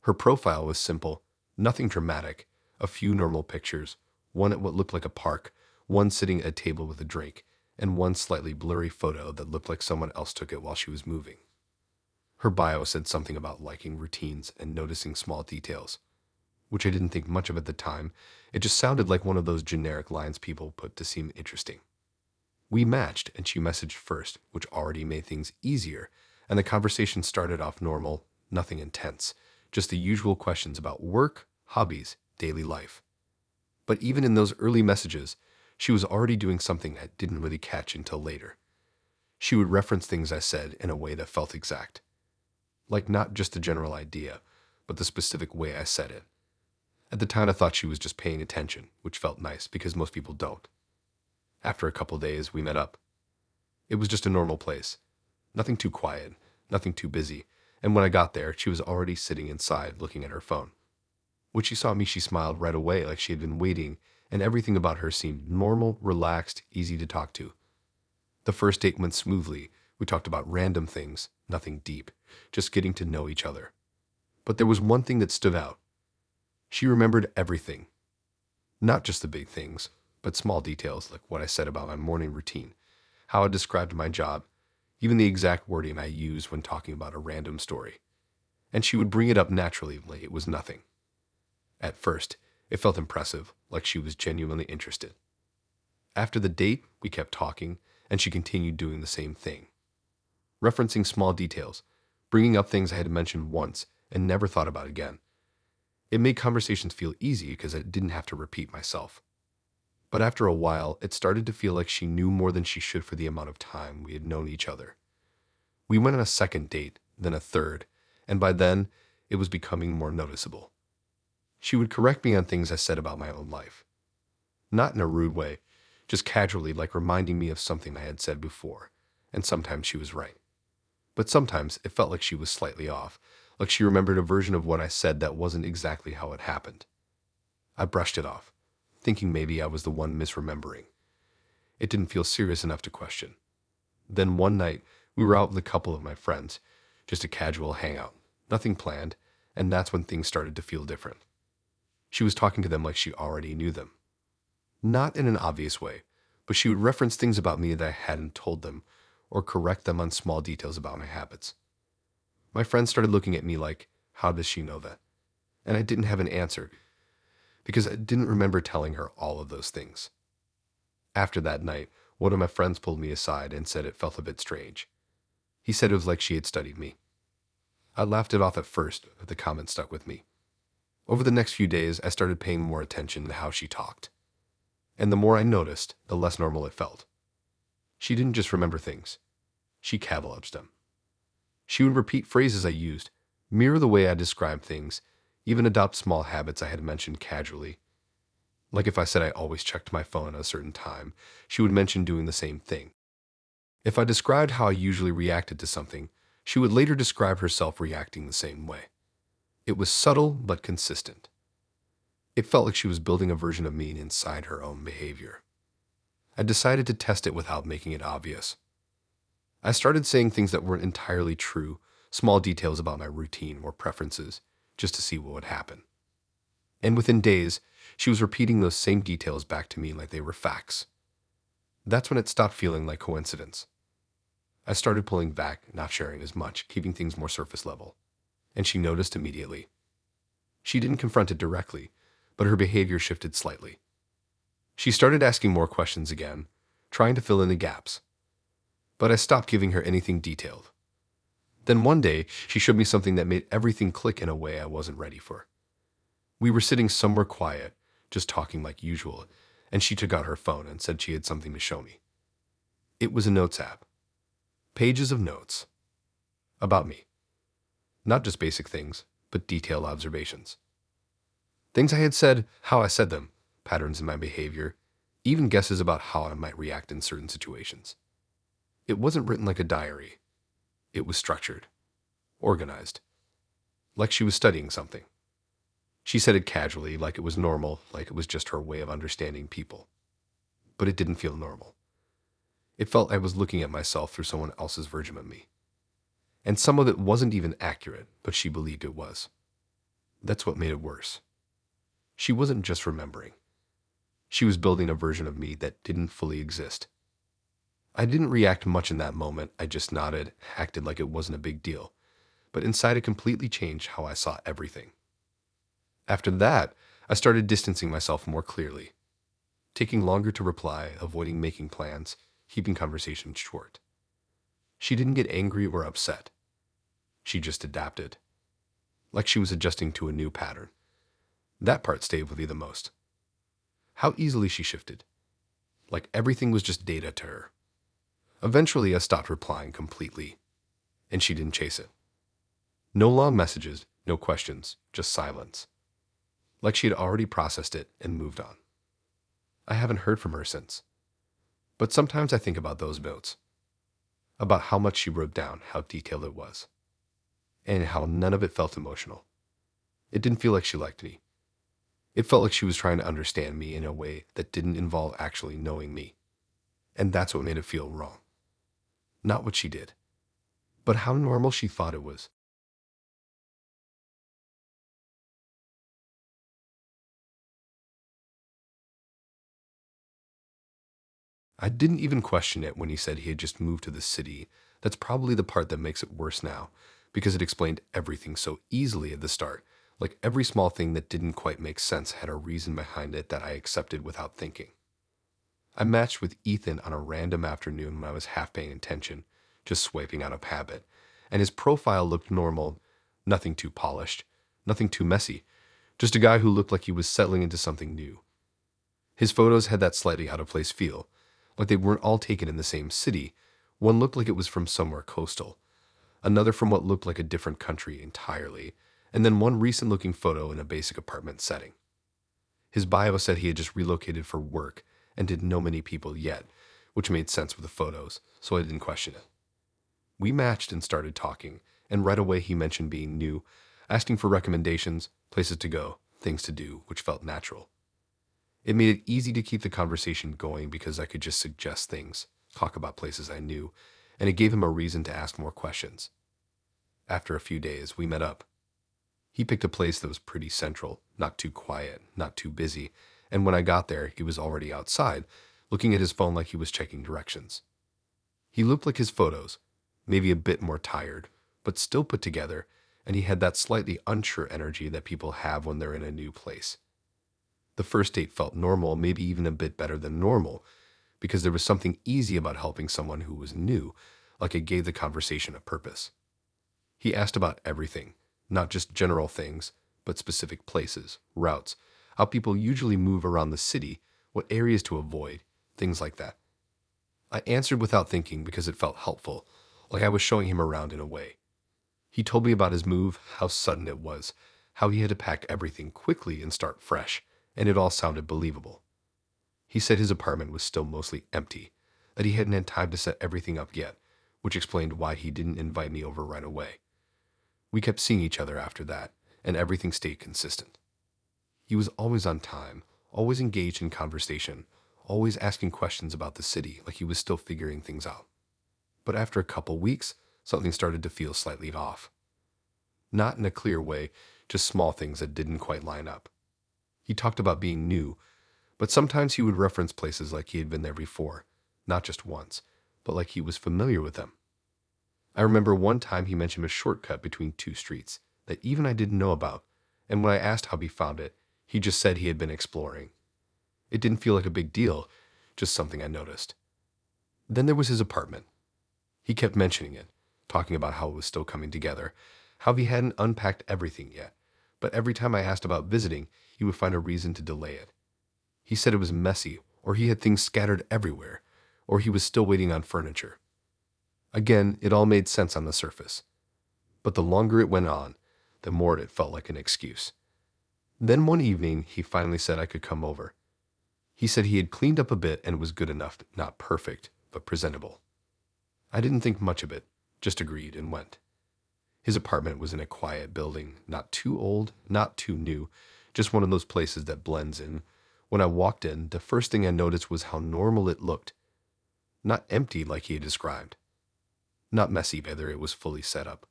[SPEAKER 2] Her profile was simple, nothing dramatic, a few normal pictures, one at what looked like a park, one sitting at a table with a drink, and one slightly blurry photo that looked like someone else took it while she was moving. Her bio said something about liking routines and noticing small details, which I didn't think much of at the time. It just sounded like one of those generic lines people put to seem interesting. We matched, and she messaged first, which already made things easier, and the conversation started off normal, nothing intense, just the usual questions about work, hobbies, daily life. But even in those early messages, she was already doing something I didn't really catch until later. She would reference things I said in a way that felt exact. Like not just a general idea, but the specific way I said it. At the time, I thought she was just paying attention, which felt nice because most people don't. After a couple days, we met up. It was just a normal place. Nothing too quiet, nothing too busy, and when I got there, she was already sitting inside looking at her phone. When she saw me, she smiled right away like she had been waiting, and everything about her seemed normal, relaxed, easy to talk to. The first date went smoothly. We talked about random things, nothing deep, just getting to know each other. But there was one thing that stood out. She remembered everything. Not just the big things, but small details like what I said about my morning routine, how I described my job, even the exact wording I used when talking about a random story. And she would bring it up naturally like it was nothing. At first, It felt impressive, like she was genuinely interested. After the date, we kept talking, and she continued doing the same thing, referencing small details, bringing up things I had mentioned once and never thought about again. It made conversations feel easy because I didn't have to repeat myself. But after a while, it started to feel like she knew more than she should for the amount of time we had known each other. We went on a second date, then a third, and by then, it was becoming more noticeable. She would correct me on things I said about my own life. Not in a rude way, just casually, like reminding me of something I had said before, and sometimes she was right. But sometimes it felt like she was slightly off, like she remembered a version of what I said that wasn't exactly how it happened. I brushed it off, thinking maybe I was the one misremembering. It didn't feel serious enough to question. Then one night, we were out with a couple of my friends, just a casual hangout, nothing planned, and that's when things started to feel different. She was talking to them like she already knew them. Not in an obvious way, but she would reference things about me that I hadn't told them, or correct them on small details about my habits. My friends started looking at me like, how does she know that? And I didn't have an answer, because I didn't remember telling her all of those things. After that night, one of my friends pulled me aside and said it felt a bit strange. He said it was like she had studied me. I laughed it off at first, but the comment stuck with me. Over the next few days, I started paying more attention to how she talked. And the more I noticed, the less normal it felt. She didn't just remember things. She cataloged them. She would repeat phrases I used, mirror the way I described things, even adopt small habits I had mentioned casually. Like if I said I always checked my phone at a certain time, she would mention doing the same thing. If I described how I usually reacted to something, she would later describe herself reacting the same way. It was subtle but consistent. It felt like she was building a version of me inside her own behavior. I decided to test it without making it obvious. I started saying things that weren't entirely true, small details about my routine or preferences, just to see what would happen. And within days, she was repeating those same details back to me like they were facts. That's when it stopped feeling like coincidence. I started pulling back, not sharing as much, keeping things more surface level. And she noticed immediately. She didn't confront it directly, but her behavior shifted slightly. She started asking more questions again, trying to fill in the gaps. But I stopped giving her anything detailed. Then one day, she showed me something that made everything click in a way I wasn't ready for. We were sitting somewhere quiet, just talking like usual, and she took out her phone and said she had something to show me. It was a notes app. Pages of notes. About me. Not just basic things, but detailed observations. Things I had said, how I said them, patterns in my behavior, even guesses about how I might react in certain situations. It wasn't written like a diary. It was structured, organized, like she was studying something. She said it casually, like it was normal, like it was just her way of understanding people. But it didn't feel normal. It felt I was looking at myself through someone else's version of me. And some of it wasn't even accurate, but she believed it was. That's what made it worse. She wasn't just remembering. She was building a version of me that didn't fully exist. I didn't react much in that moment. I just nodded, acted like it wasn't a big deal. But inside it completely changed how I saw everything. After that, I started distancing myself more clearly, taking longer to reply, avoiding making plans, keeping conversations short. She didn't get angry or upset. She just adapted, like she was adjusting to a new pattern. That part stayed with me the most. How easily she shifted, like everything was just data to her. Eventually, I stopped replying completely, and she didn't chase it. No long messages, no questions, just silence. Like she had already processed it and moved on. I haven't heard from her since. But sometimes I think about those notes, about how much she wrote down, how detailed it was, and how none of it felt emotional. It didn't feel like she liked me. It felt like she was trying to understand me in a way that didn't involve actually knowing me. And that's what made it feel wrong. Not what she did, but how normal she thought it was. I didn't even question it when he said he had just moved to the city. That's probably the part that makes it worse now, because it explained everything so easily at the start, Like every small thing that didn't quite make sense had a reason behind it that I accepted without thinking. I matched with Ethan on a random afternoon when I was half paying attention, just swiping out of habit, and his profile looked normal, nothing too polished, nothing too messy, just a guy who looked like he was settling into something new. His photos had that slightly out of place feel, like they weren't all taken in the same city. One looked like it was from somewhere coastal, another from what looked like a different country entirely, and then one recent looking photo in a basic apartment setting. His bio said he had just relocated for work and didn't know many people yet, which made sense with the photos, so I didn't question it. We matched and started talking, and right away he mentioned being new, asking for recommendations, places to go, things to do, which felt natural. It made it easy to keep the conversation going because I could just suggest things, talk about places I knew, and it gave him a reason to ask more questions. After a few days, we met up. He picked a place that was pretty central, not too quiet, not too busy, and when I got there, he was already outside, looking at his phone like he was checking directions. He looked like his photos, maybe a bit more tired, but still put together, and he had that slightly unsure energy that people have when they're in a new place. The first date felt normal, maybe even a bit better than normal, because there was something easy about helping someone who was new, like it gave the conversation a purpose. He asked about everything, not just general things, but specific places, routes, how people usually move around the city, what areas to avoid, things like that. I answered without thinking because it felt helpful, like I was showing him around in a way. He told me about his move, how sudden it was, how he had to pack everything quickly and start fresh, and it all sounded believable. He said his apartment was still mostly empty, that he hadn't had time to set everything up yet, which explained why he didn't invite me over right away. We kept seeing each other after that, and everything stayed consistent. He was always on time, always engaged in conversation, always asking questions about the city like he was still figuring things out. But after a couple weeks, something started to feel slightly off. Not in a clear way, just small things that didn't quite line up. He talked about being new, but sometimes he would reference places like he had been there before, not just once, but like he was familiar with them. I remember one time he mentioned a shortcut between two streets that even I didn't know about, and when I asked how he found it, he just said he had been exploring. It didn't feel like a big deal, just something I noticed. Then there was his apartment. He kept mentioning it, talking about how it was still coming together, how he hadn't unpacked everything yet, but every time I asked about visiting, he would find a reason to delay it. He said it was messy, or he had things scattered everywhere, or he was still waiting on furniture. Again, it all made sense on the surface. But the longer it went on, the more it felt like an excuse. Then one evening, he finally said I could come over. He said he had cleaned up a bit and was good enough, not perfect, but presentable. I didn't think much of it, just agreed and went. His apartment was in a quiet building, not too old, not too new, just one of those places that blends in. When I walked in, the first thing I noticed was how normal it looked. Not empty like he had described. Not messy either, it was fully set up.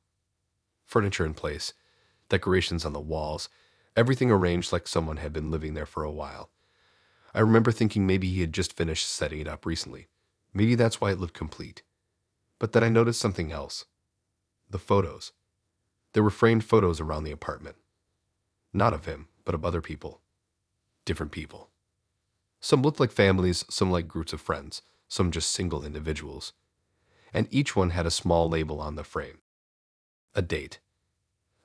[SPEAKER 2] Furniture in place, decorations on the walls, everything arranged like someone had been living there for a while. I remember thinking maybe he had just finished setting it up recently. Maybe that's why it looked complete. But then I noticed something else. The photos. There were framed photos around the apartment. Not of him, but of other people. Different people. Some looked like families, some like groups of friends, some just single individuals. And each one had a small label on the frame. A date.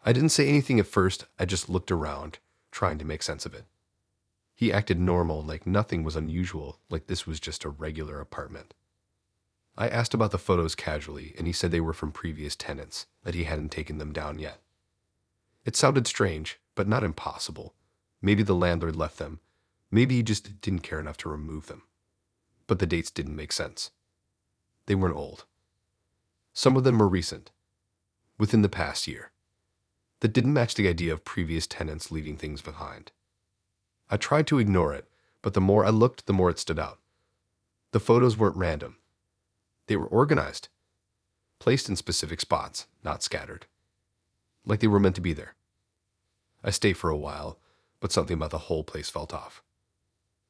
[SPEAKER 2] I didn't say anything at first, I just looked around, trying to make sense of it. He acted normal, like nothing was unusual, like this was just a regular apartment. I asked about the photos casually, and he said they were from previous tenants, that he hadn't taken them down yet. It sounded strange, but not impossible. Maybe the landlord left them. Maybe he just didn't care enough to remove them. But the dates didn't make sense. They weren't old. Some of them were recent, within the past year. That didn't match the idea of previous tenants leaving things behind. I tried to ignore it, but the more I looked, the more it stood out. The photos weren't random. They were organized, placed in specific spots, not scattered. Like they were meant to be there. I stayed for a while, but something about the whole place felt off.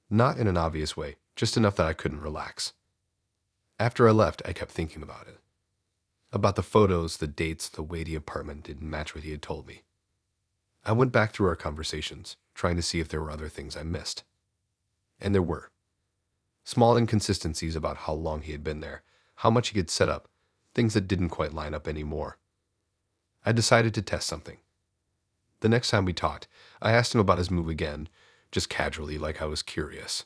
[SPEAKER 2] Not in an obvious way, just enough that I couldn't relax. After I left, I kept thinking about it. About the photos, the dates, the way the apartment didn't match what he had told me. I went back through our conversations, trying to see if there were other things I missed. And there were. Small inconsistencies about how long he had been there, how much he had set up, things that didn't quite line up anymore. I decided to test something. The next time we talked, I asked him about his move again, just casually, like I was curious.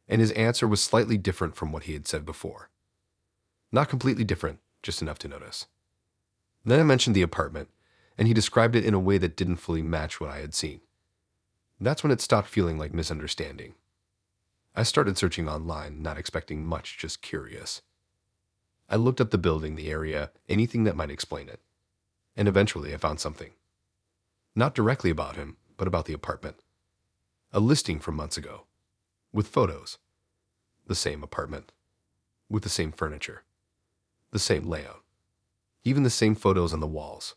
[SPEAKER 2] And his answer was slightly different from what he had said before. Not completely different, just enough to notice. Then I mentioned the apartment, and he described it in a way that didn't fully match what I had seen. That's when it stopped feeling like misunderstanding. I started searching online, not expecting much, just curious. I looked up the building, the area, anything that might explain it. And eventually I found something. Not directly about him, but about the apartment. A listing from months ago. With photos. The same apartment. With the same furniture. The same layout. Even the same photos on the walls.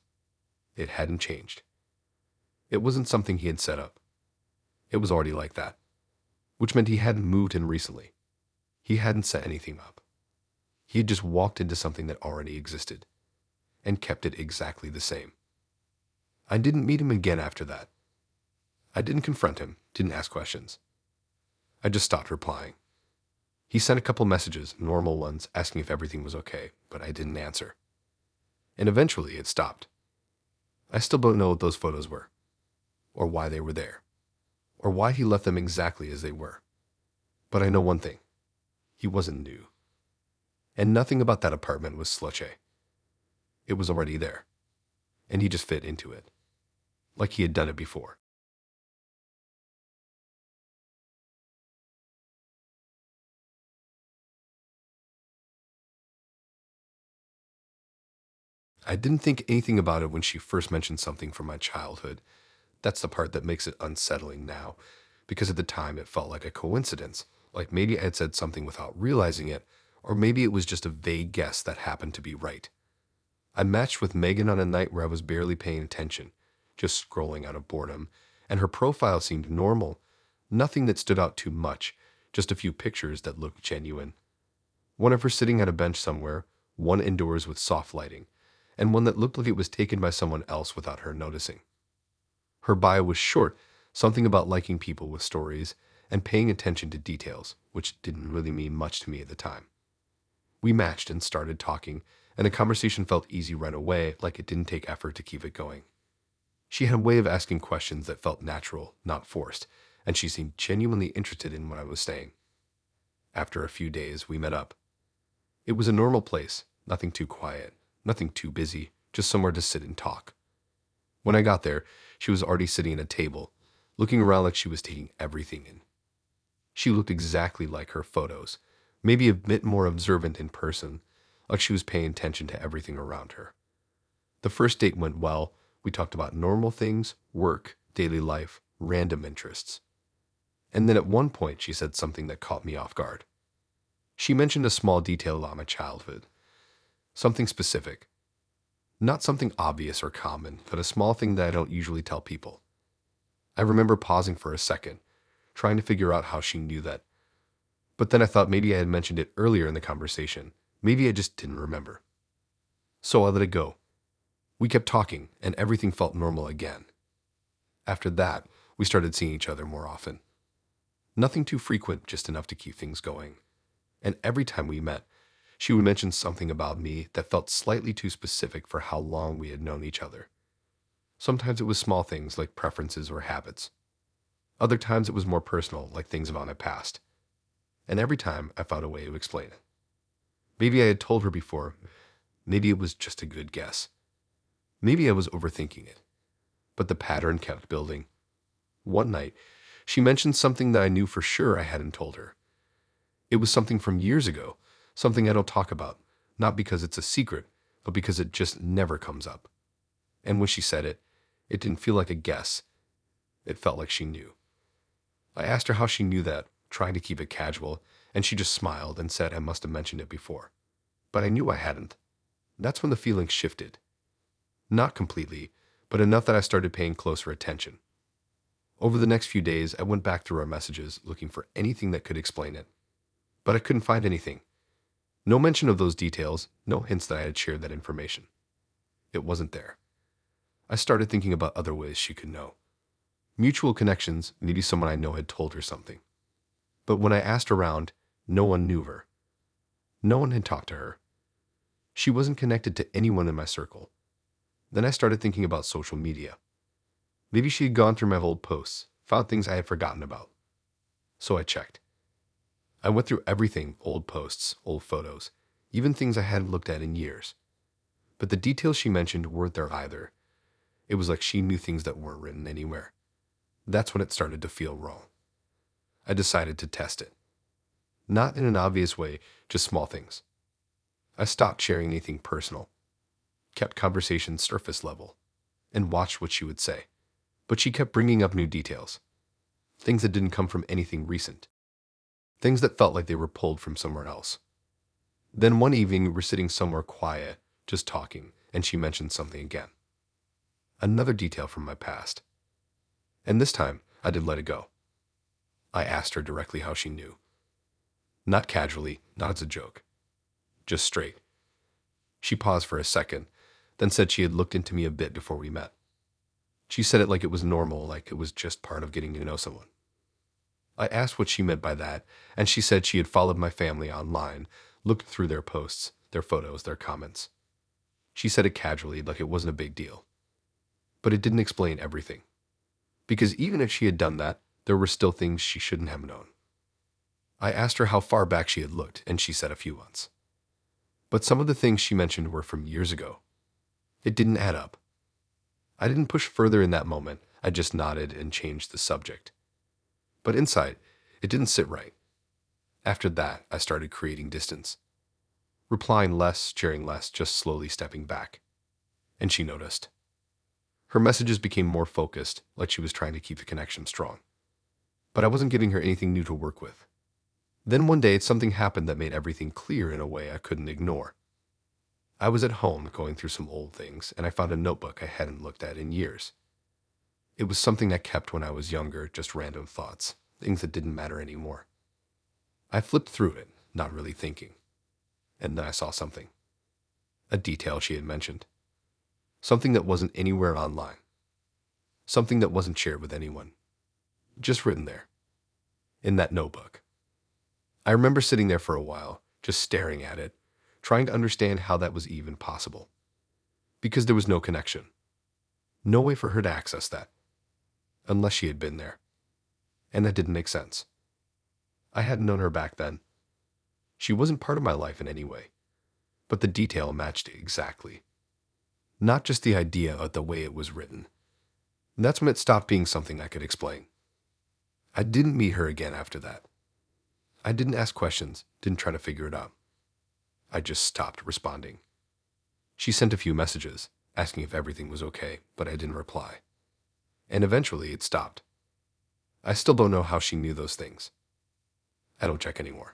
[SPEAKER 2] It hadn't changed. It wasn't something he had set up. It was already like that. Which meant he hadn't moved in recently. He hadn't set anything up. He had just walked into something that already existed. And kept it exactly the same. I didn't meet him again after that. I didn't confront him, didn't ask questions. I just stopped replying. He sent a couple messages, normal ones, asking if everything was okay, but I didn't answer. And eventually it stopped. I still don't know what those photos were, or why they were there, or why he left them exactly as they were. But I know one thing. He wasn't new. And nothing about that apartment was slouchy. It was already there. And he just fit into it. Like he had done it before. I didn't think anything about it when she first mentioned something from my childhood. That's the part that makes it unsettling now, because at the time it felt like a coincidence, like maybe I had said something without realizing it, or maybe it was just a vague guess that happened to be right. I matched with Megan on a night where I was barely paying attention, just scrolling out of boredom, and her profile seemed normal, nothing that stood out too much, just a few pictures that looked genuine. One of her sitting at a bench somewhere, one indoors with soft lighting, and one that looked like it was taken by someone else without her noticing. Her bio was short, something about liking people with stories and paying attention to details, which didn't really mean much to me at the time. We matched and started talking, and the conversation felt easy right away, like it didn't take effort to keep it going. She had a way of asking questions that felt natural, not forced, and she seemed genuinely interested in what I was saying. After a few days, we met up. It was a normal place, nothing too quiet, nothing too busy, just somewhere to sit and talk. When I got there, she was already sitting at a table, looking around like she was taking everything in. She looked exactly like her photos, maybe a bit more observant in person, like she was paying attention to everything around her. The first date went well. We talked about normal things, work, daily life, random interests. And then at one point she said something that caught me off guard. She mentioned a small detail about my childhood. Something specific. Not something obvious or common, but a small thing that I don't usually tell people. I remember pausing for a second, trying to figure out how she knew that. But then I thought maybe I had mentioned it earlier in the conversation. Maybe I just didn't remember. So I let it go. We kept talking, and everything felt normal again. After that, we started seeing each other more often. Nothing too frequent, just enough to keep things going. And every time we met, she would mention something about me that felt slightly too specific for how long we had known each other. Sometimes it was small things like preferences or habits. Other times it was more personal, like things about my past. And every time I found a way to explain it. Maybe I had told her before. Maybe it was just a good guess. Maybe I was overthinking it. But the pattern kept building. One night, she mentioned something that I knew for sure I hadn't told her. It was something from years ago, something I don't talk about, not because it's a secret, but because it just never comes up. And when she said it, it didn't feel like a guess. It felt like she knew. I asked her how she knew that, trying to keep it casual, and she just smiled and said I must have mentioned it before. But I knew I hadn't. That's when the feeling shifted. Not completely, but enough that I started paying closer attention. Over the next few days, I went back through our messages looking for anything that could explain it. But I couldn't find anything. No mention of those details, no hints that I had shared that information. It wasn't there. I started thinking about other ways she could know. Mutual connections, maybe someone I know had told her something. But when I asked around, no one knew her. No one had talked to her. She wasn't connected to anyone in my circle. Then I started thinking about social media. Maybe she had gone through my old posts, found things I had forgotten about. So I checked. I went through everything, old posts, old photos, even things I hadn't looked at in years. But the details she mentioned weren't there either. It was like she knew things that weren't written anywhere. That's when it started to feel wrong. I decided to test it. Not in an obvious way, just small things. I stopped sharing anything personal, kept conversations surface level, and watched what she would say. But she kept bringing up new details, things that didn't come from anything recent, things that felt like they were pulled from somewhere else. Then one evening we were sitting somewhere quiet, just talking, and she mentioned something again. Another detail from my past. And this time, I didn't let it go. I asked her directly how she knew. Not casually, not as a joke. Just straight. She paused for a second, then said she had looked into me a bit before we met. She said it like it was normal, like it was just part of getting to know someone. I asked what she meant by that, and she said she had followed my family online, looked through their posts, their photos, their comments. She said it casually, like it wasn't a big deal. But it didn't explain everything. Because even if she had done that, there were still things she shouldn't have known. I asked her how far back she had looked, and she said a few months. But some of the things she mentioned were from years ago. It didn't add up. I didn't push further in that moment. I just nodded and changed the subject. But inside, it didn't sit right. After that, I started creating distance. Replying less, sharing less, just slowly stepping back. And she noticed. Her messages became more focused, like she was trying to keep the connection strong. But I wasn't giving her anything new to work with. Then one day, something happened that made everything clear in a way I couldn't ignore. I was at home going through some old things, and I found a notebook I hadn't looked at in years. It was something I kept when I was younger, just random thoughts, things that didn't matter anymore. I flipped through it, not really thinking. And then I saw something. A detail she had mentioned. Something that wasn't anywhere online. Something that wasn't shared with anyone. Just written there. In that notebook. I remember sitting there for a while, just staring at it, trying to understand how that was even possible. Because there was no connection. No way for her to access that. Unless she had been there. And that didn't make sense. I hadn't known her back then. She wasn't part of my life in any way. But the detail matched exactly. Not just the idea of the way it was written. And that's when it stopped being something I could explain. I didn't meet her again after that. I didn't ask questions, didn't try to figure it out. I just stopped responding. She sent a few messages, asking if everything was okay, but I didn't reply. And eventually it stopped. I still don't know how she knew those things. I don't check anymore.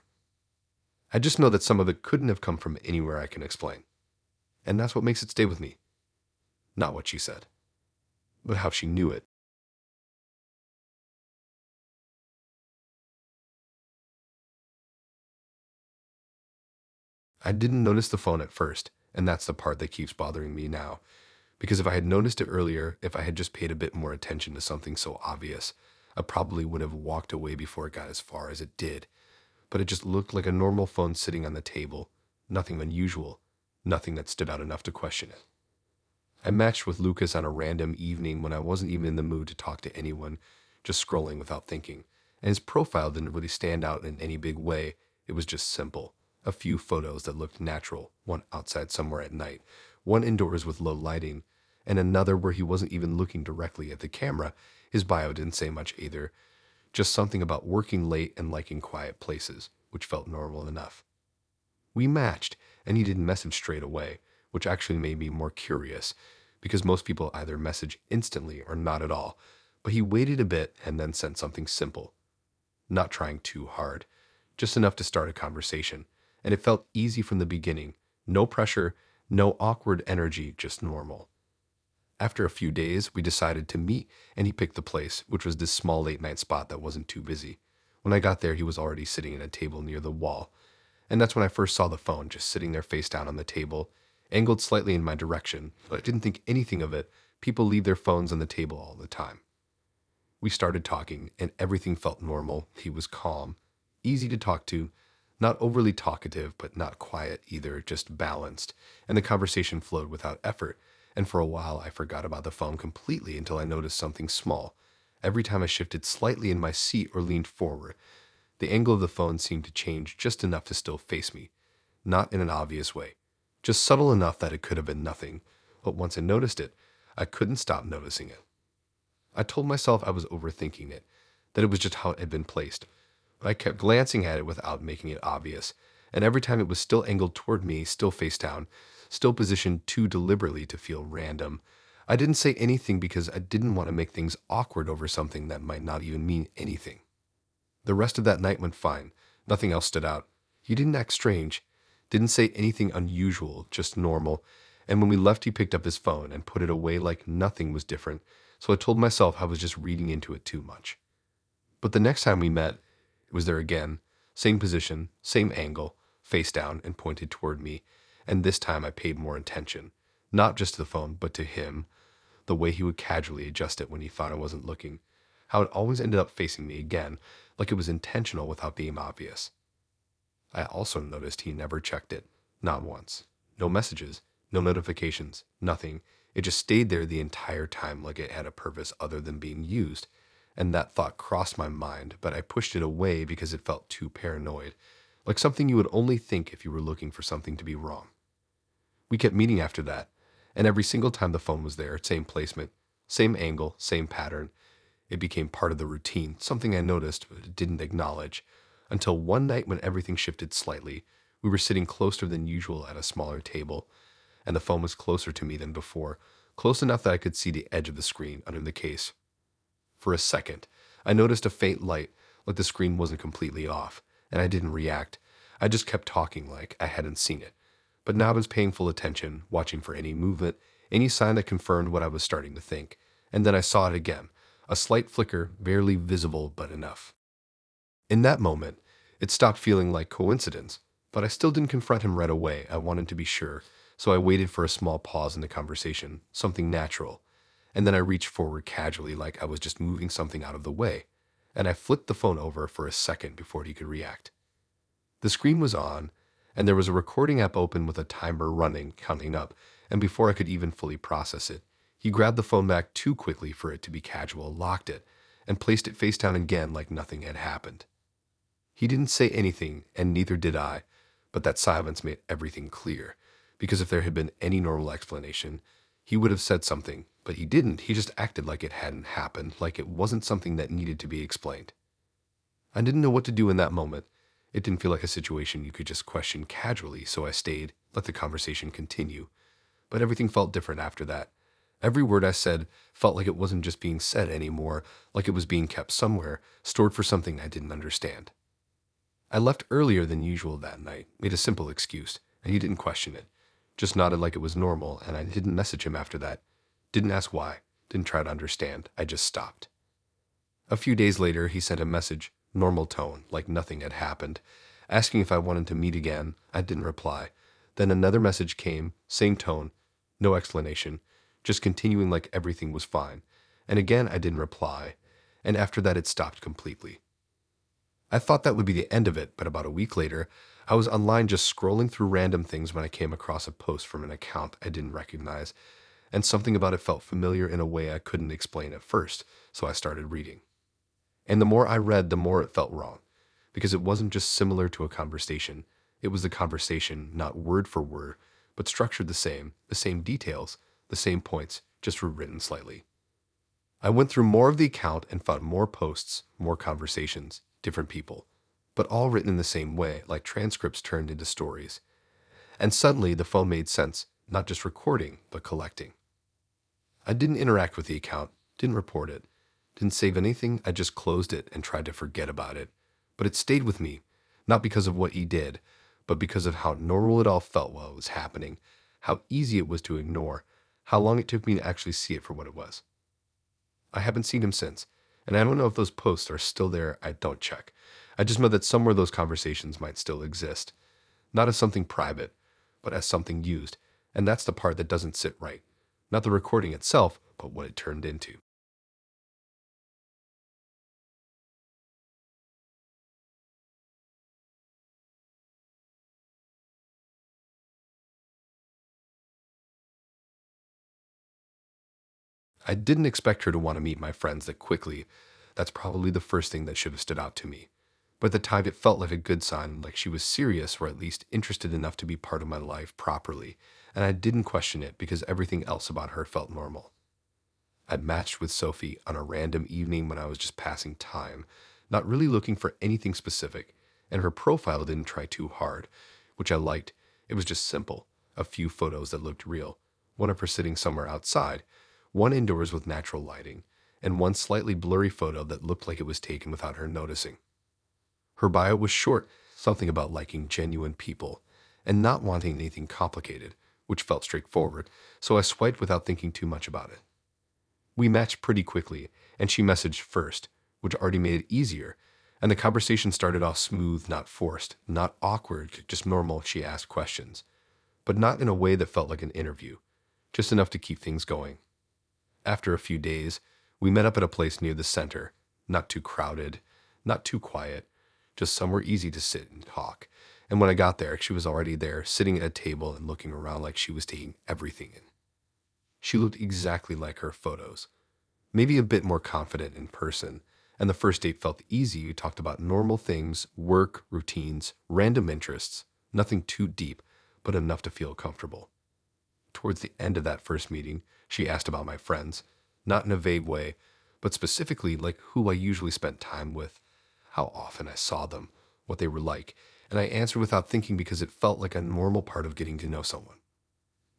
[SPEAKER 2] I just know that some of it couldn't have come from anywhere I can explain. And that's what makes it stay with me. Not what she said, but how she knew it. I didn't notice the phone at first, and that's the part that keeps bothering me now. Because if I had noticed it earlier, if I had just paid a bit more attention to something so obvious, I probably would have walked away before it got as far as it did. But it just looked like a normal phone sitting on the table. Nothing unusual. Nothing that stood out enough to question it. I matched with Lucas on a random evening when I wasn't even in the mood to talk to anyone, just scrolling without thinking. And his profile didn't really stand out in any big way. It was just simple. A few photos that looked natural, one outside somewhere at night, one indoors with low lighting, and another where he wasn't even looking directly at the camera. His bio didn't say much either. Just something about working late and liking quiet places, which felt normal enough. We matched, and he didn't message straight away, which actually made me more curious, because most people either message instantly or not at all. But he waited a bit and then sent something simple. Not trying too hard, just enough to start a conversation. And it felt easy from the beginning. No pressure, no awkward energy, just normal. After a few days, we decided to meet, and he picked the place, which was this small late-night spot that wasn't too busy. When I got there, he was already sitting at a table near the wall. And that's when I first saw the phone, just sitting there face down on the table, angled slightly in my direction, but I didn't think anything of it, People leave their phones on the table all the time. We started talking, and everything felt normal. He was calm, easy to talk to, not overly talkative, but not quiet either, just balanced. And the conversation flowed without effort. And for a while, I forgot about the phone completely until I noticed something small. Every time I shifted slightly in my seat or leaned forward, the angle of the phone seemed to change just enough to still face me, not in an obvious way, just subtle enough that it could have been nothing. But once I noticed it, I couldn't stop noticing it. I told myself I was overthinking it, that it was just how it had been placed. But I kept glancing at it without making it obvious, and every time it was still angled toward me, still face down, still positioned too deliberately to feel random. I didn't say anything because I didn't want to make things awkward over something that might not even mean anything. The rest of that night went fine. Nothing else stood out. He didn't act strange, didn't say anything unusual, just normal. And when we left, he picked up his phone and put it away like nothing was different. So I told myself I was just reading into it too much. But the next time we met, it was there again. Same position, same angle, face down and pointed toward me. And this time I paid more attention. Not just to the phone, but to him. The way he would casually adjust it when he thought I wasn't looking. How it always ended up facing me again, like it was intentional without being obvious. I also noticed he never checked it. Not once. No messages, no notifications, nothing. It just stayed there the entire time like it had a purpose other than being used. And that thought crossed my mind, but I pushed it away because it felt too paranoid, like something you would only think if you were looking for something to be wrong. We kept meeting after that, and every single time the phone was there, same placement, same angle, same pattern. It became part of the routine, something I noticed but didn't acknowledge, until one night when everything shifted slightly. We were sitting closer than usual at a smaller table, and the phone was closer to me than before, close enough that I could see the edge of the screen under the case. For a second, I noticed a faint light, like the screen wasn't completely off, and I didn't react. I just kept talking like I hadn't seen it. But now I was paying full attention, watching for any movement, any sign that confirmed what I was starting to think. And then I saw it again, a slight flicker, barely visible but enough. In that moment, it stopped feeling like coincidence, but I still didn't confront him right away. I wanted to be sure, so I waited for a small pause in the conversation, something natural. And then I reached forward casually like I was just moving something out of the way, and I flipped the phone over for a second before he could react. The screen was on, and there was a recording app open with a timer running, counting up, and before I could even fully process it, he grabbed the phone back too quickly for it to be casual, locked it, and placed it face down again like nothing had happened. He didn't say anything, and neither did I, but that silence made everything clear, because if there had been any normal explanation, he would have said something, but he didn't. He just acted like it hadn't happened, like it wasn't something that needed to be explained. I didn't know what to do in that moment. It didn't feel like a situation you could just question casually, so I stayed, let the conversation continue. But everything felt different after that. Every word I said felt like it wasn't just being said anymore, like it was being kept somewhere, stored for something I didn't understand. I left earlier than usual that night, made a simple excuse, and he didn't question it. Just nodded like it was normal, and I didn't message him after that. Didn't ask why, didn't try to understand. I just stopped. A few days later, he sent a message, normal tone, like nothing had happened, asking if I wanted to meet again. I didn't reply. Then another message came, same tone, no explanation, just continuing like everything was fine. And again, I didn't reply, and after that, it stopped completely. I thought that would be the end of it, but about a week later, I was online just scrolling through random things when I came across a post from an account I didn't recognize, and something about it felt familiar in a way I couldn't explain at first, so I started reading. And the more I read, the more it felt wrong, because it wasn't just similar to a conversation. It was the conversation, not word for word, but structured the same details, the same points, just rewritten slightly. I went through more of the account and found more posts, more conversations, different people, but all written in the same way, like transcripts turned into stories. And suddenly the phone made sense, not just recording, but collecting. I didn't interact with the account, didn't report it, didn't save anything. I just closed it and tried to forget about it. But it stayed with me, not because of what he did, but because of how normal it all felt while it was happening, how easy it was to ignore, how long it took me to actually see it for what it was. I haven't seen him since, and I don't know if those posts are still there. I don't check. I just know that somewhere those conversations might still exist, not as something private, but as something used, and that's the part that doesn't sit right. Not the recording itself, but what it turned into. I didn't expect her to want to meet my friends that quickly. That's probably the first thing that should have stood out to me. But at the time, it felt like a good sign, like she was serious or at least interested enough to be part of my life properly. And I didn't question it because everything else about her felt normal. I'd matched with Sophie on a random evening when I was just passing time, not really looking for anything specific, and her profile didn't try too hard, which I liked. It was just simple. A few photos that looked real. One of her sitting somewhere outside, one indoors with natural lighting, and one slightly blurry photo that looked like it was taken without her noticing. Her bio was short, something about liking genuine people and not wanting anything complicated, which felt straightforward, so I swiped without thinking too much about it. We matched pretty quickly, and she messaged first, which already made it easier, and the conversation started off smooth, not forced, not awkward, just normal. She asked questions, but not in a way that felt like an interview, just enough to keep things going. After a few days, we met up at a place near the center, not too crowded, not too quiet, just somewhere easy to sit and talk. And when I got there, she was already there, sitting at a table and looking around like she was taking everything in. She looked exactly like her photos, maybe a bit more confident in person, and the first date felt easy. We talked about normal things, work, routines, random interests, nothing too deep, but enough to feel comfortable. Towards the end of that first meeting, she asked about my friends, not in a vague way, but specifically like who I usually spent time with, how often I saw them, what they were like, and I answered without thinking because it felt like a normal part of getting to know someone.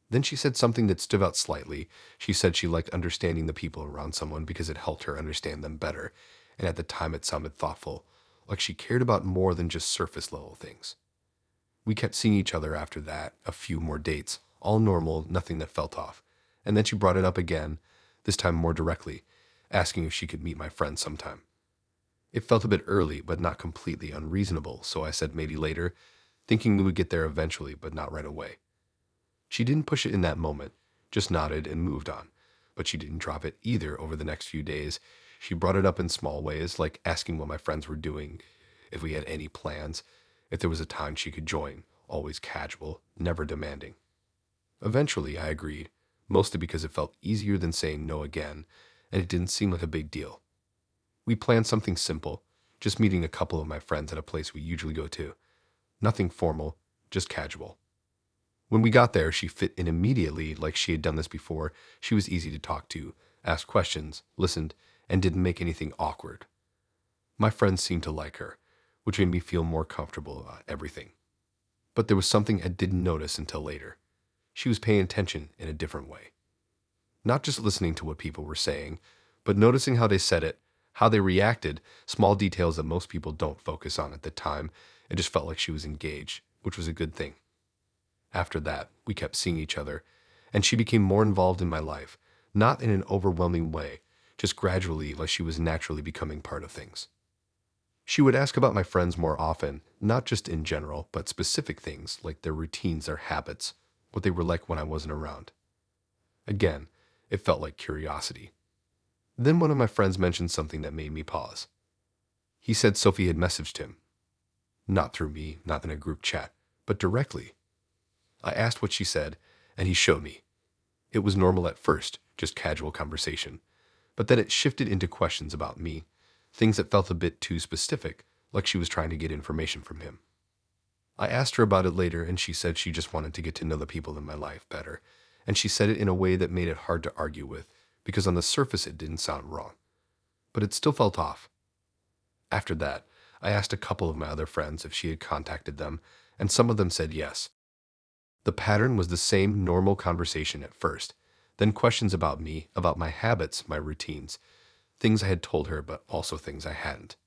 [SPEAKER 2] Then she said something that stood out slightly. She said she liked understanding the people around someone because it helped her understand them better, and at the time it sounded thoughtful, like she cared about more than just surface level things. We kept seeing each other after that, a few more dates, all normal, nothing that felt off. And then she brought it up again, this time more directly, asking if she could meet my friend sometime. It felt a bit early, but not completely unreasonable, so I said maybe later, thinking we would get there eventually, but not right away. She didn't push it in that moment, just nodded and moved on. But she didn't drop it either over the next few days. She brought it up in small ways, like asking what my friends were doing, if we had any plans, if there was a time she could join, always casual, never demanding. Eventually, I agreed, mostly because it felt easier than saying no again, and it didn't seem like a big deal. We planned something simple, just meeting a couple of my friends at a place we usually go to. Nothing formal, just casual. When we got there, she fit in immediately like she had done this before. She was easy to talk to, asked questions, listened, and didn't make anything awkward. My friends seemed to like her, which made me feel more comfortable about everything. But there was something I didn't notice until later. She was paying attention in a different way. Not just listening to what people were saying, but noticing how they said it, how they reacted, small details that most people don't focus on at the time. It just felt like she was engaged, which was a good thing. After that, we kept seeing each other, and she became more involved in my life, not in an overwhelming way, just gradually, like she was naturally becoming part of things. She would ask about my friends more often, not just in general, but specific things like their routines, their habits, what they were like when I wasn't around. Again, it felt like curiosity. Then one of my friends mentioned something that made me pause. He said Sophie had messaged him. Not through me, not in a group chat, but directly. I asked what she said, and he showed me. It was normal at first, just casual conversation, but then it shifted into questions about me, things that felt a bit too specific, like she was trying to get information from him. I asked her about it later, and she said she just wanted to get to know the people in my life better, and she said it in a way that made it hard to argue with, because on the surface it didn't sound wrong, but it still felt off. After that, I asked a couple of my other friends if she had contacted them, and some of them said yes. The pattern was the same normal conversation at first, then questions about me, about my habits, my routines, things I had told her, but also things I hadn't.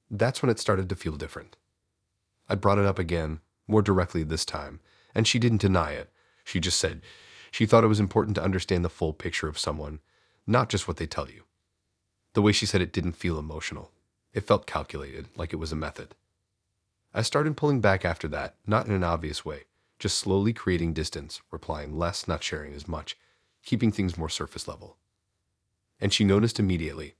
[SPEAKER 2] That's when it started to feel different. I brought it up again, more directly this time, and she didn't deny it. She just said she thought it was important to understand the full picture of someone, not just what they tell you. The way she said it didn't feel emotional. It felt calculated, like it was a method. I started pulling back after that, not in an obvious way, just slowly creating distance, replying less, not sharing as much, keeping things more surface level. And she noticed immediately.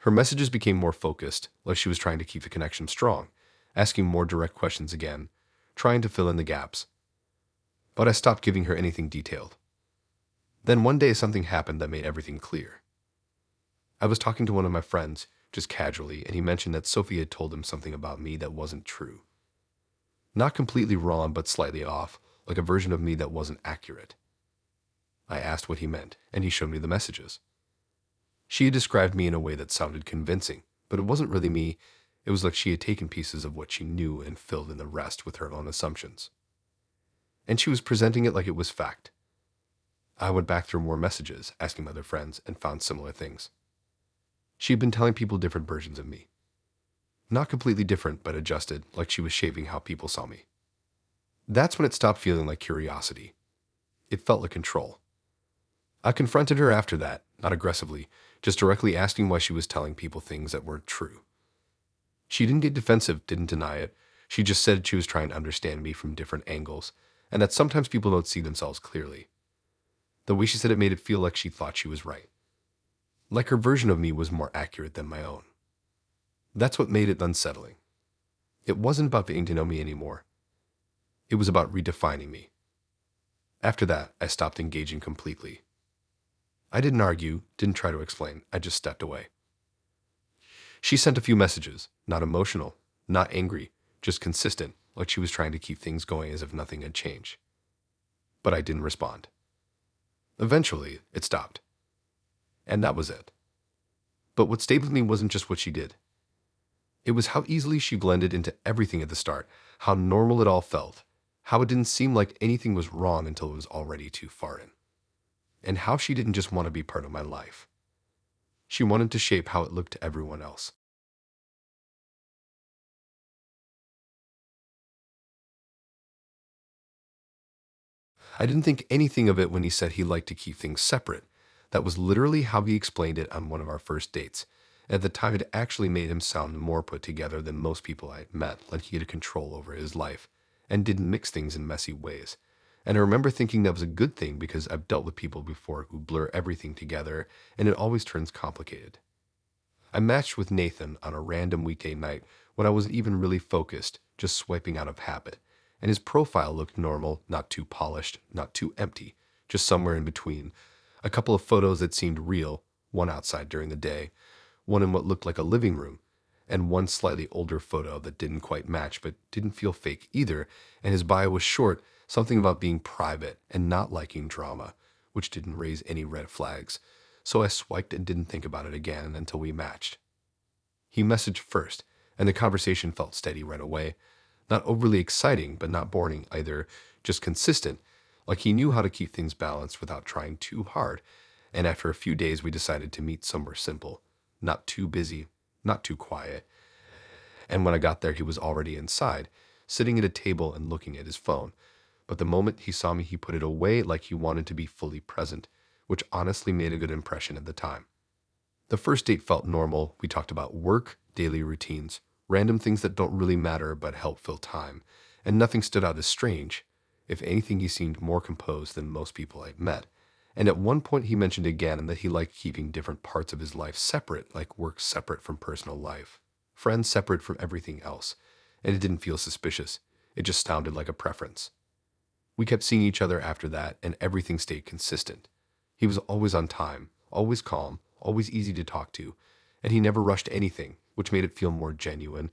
[SPEAKER 2] Her messages became more focused, like she was trying to keep the connection strong, asking more direct questions again, trying to fill in the gaps. But I stopped giving her anything detailed. Then one day something happened that made everything clear. I was talking to one of my friends, just casually, and he mentioned that Sophie had told him something about me that wasn't true. Not completely wrong, but slightly off, like a version of me that wasn't accurate. I asked what he meant, and he showed me the messages. She had described me in a way that sounded convincing, but it wasn't really me. It was like she had taken pieces of what she knew and filled in the rest with her own assumptions. And she was presenting it like it was fact. I went back through more messages, asking other friends, and found similar things. She had been telling people different versions of me. Not completely different, but adjusted, like she was shaping how people saw me. That's when it stopped feeling like curiosity. It felt like control. I confronted her after that, not aggressively, just directly asking why she was telling people things that weren't true. She didn't get defensive, didn't deny it. She just said she was trying to understand me from different angles, and that sometimes people don't see themselves clearly. The way she said it made it feel like she thought she was right. Like her version of me was more accurate than my own. That's what made it unsettling. It wasn't about getting to know me anymore. It was about redefining me. After that, I stopped engaging completely. I didn't argue, didn't try to explain, I just stepped away. She sent a few messages, not emotional, not angry, just consistent, like she was trying to keep things going as if nothing had changed. But I didn't respond. Eventually, it stopped. And that was it. But what stayed with me wasn't just what she did. It was how easily she blended into everything at the start, how normal it all felt, how it didn't seem like anything was wrong until it was already too far in. And how she didn't just want to be part of my life. She wanted to shape how it looked to everyone else. I didn't think anything of it when he said he liked to keep things separate. That was literally how he explained it on one of our first dates. At the time, it actually made him sound more put together than most people I had met, like he had control over his life, and didn't mix things in messy ways. And I remember thinking that was a good thing because I've dealt with people before who blur everything together, and it always turns complicated. I matched with Nathan on a random weekday night when I wasn't even really focused, just swiping out of habit. And his profile looked normal, not too polished, not too empty, just somewhere in between. A couple of photos that seemed real, one outside during the day, one in what looked like a living room, and one slightly older photo that didn't quite match but didn't feel fake either, and his bio was short, something about being private and not liking drama, which didn't raise any red flags. So I swiped and didn't think about it again until we matched. He messaged first, and the conversation felt steady right away. Not overly exciting, but not boring either, just consistent, like he knew how to keep things balanced without trying too hard. And after a few days, we decided to meet somewhere simple, not too busy, not too quiet. And when I got there, he was already inside, sitting at a table and looking at his phone. But the moment he saw me, he put it away like he wanted to be fully present, which honestly made a good impression at the time. The first date felt normal. We talked about work, daily routines, random things that don't really matter but help fill time, and nothing stood out as strange. If anything, he seemed more composed than most people I'd met. And at one point he mentioned again that he liked keeping different parts of his life separate, like work separate from personal life, friends separate from everything else. And it didn't feel suspicious. It just sounded like a preference. We kept seeing each other after that, and everything stayed consistent. He was always on time, always calm, always easy to talk to, and he never rushed anything, which made it feel more genuine.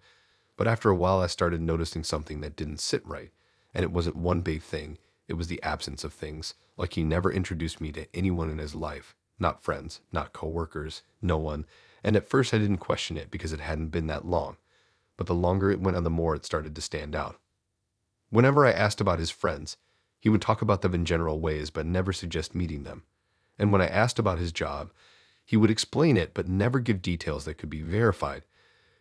[SPEAKER 2] But after a while, I started noticing something that didn't sit right, and it wasn't one big thing. It was the absence of things, like he never introduced me to anyone in his life, not friends, not coworkers, no one. And at first I didn't question it because it hadn't been that long, but the longer it went on, the more it started to stand out. Whenever I asked about his friends, he would talk about them in general ways, but never suggest meeting them. And when I asked about his job, he would explain it, but never give details that could be verified.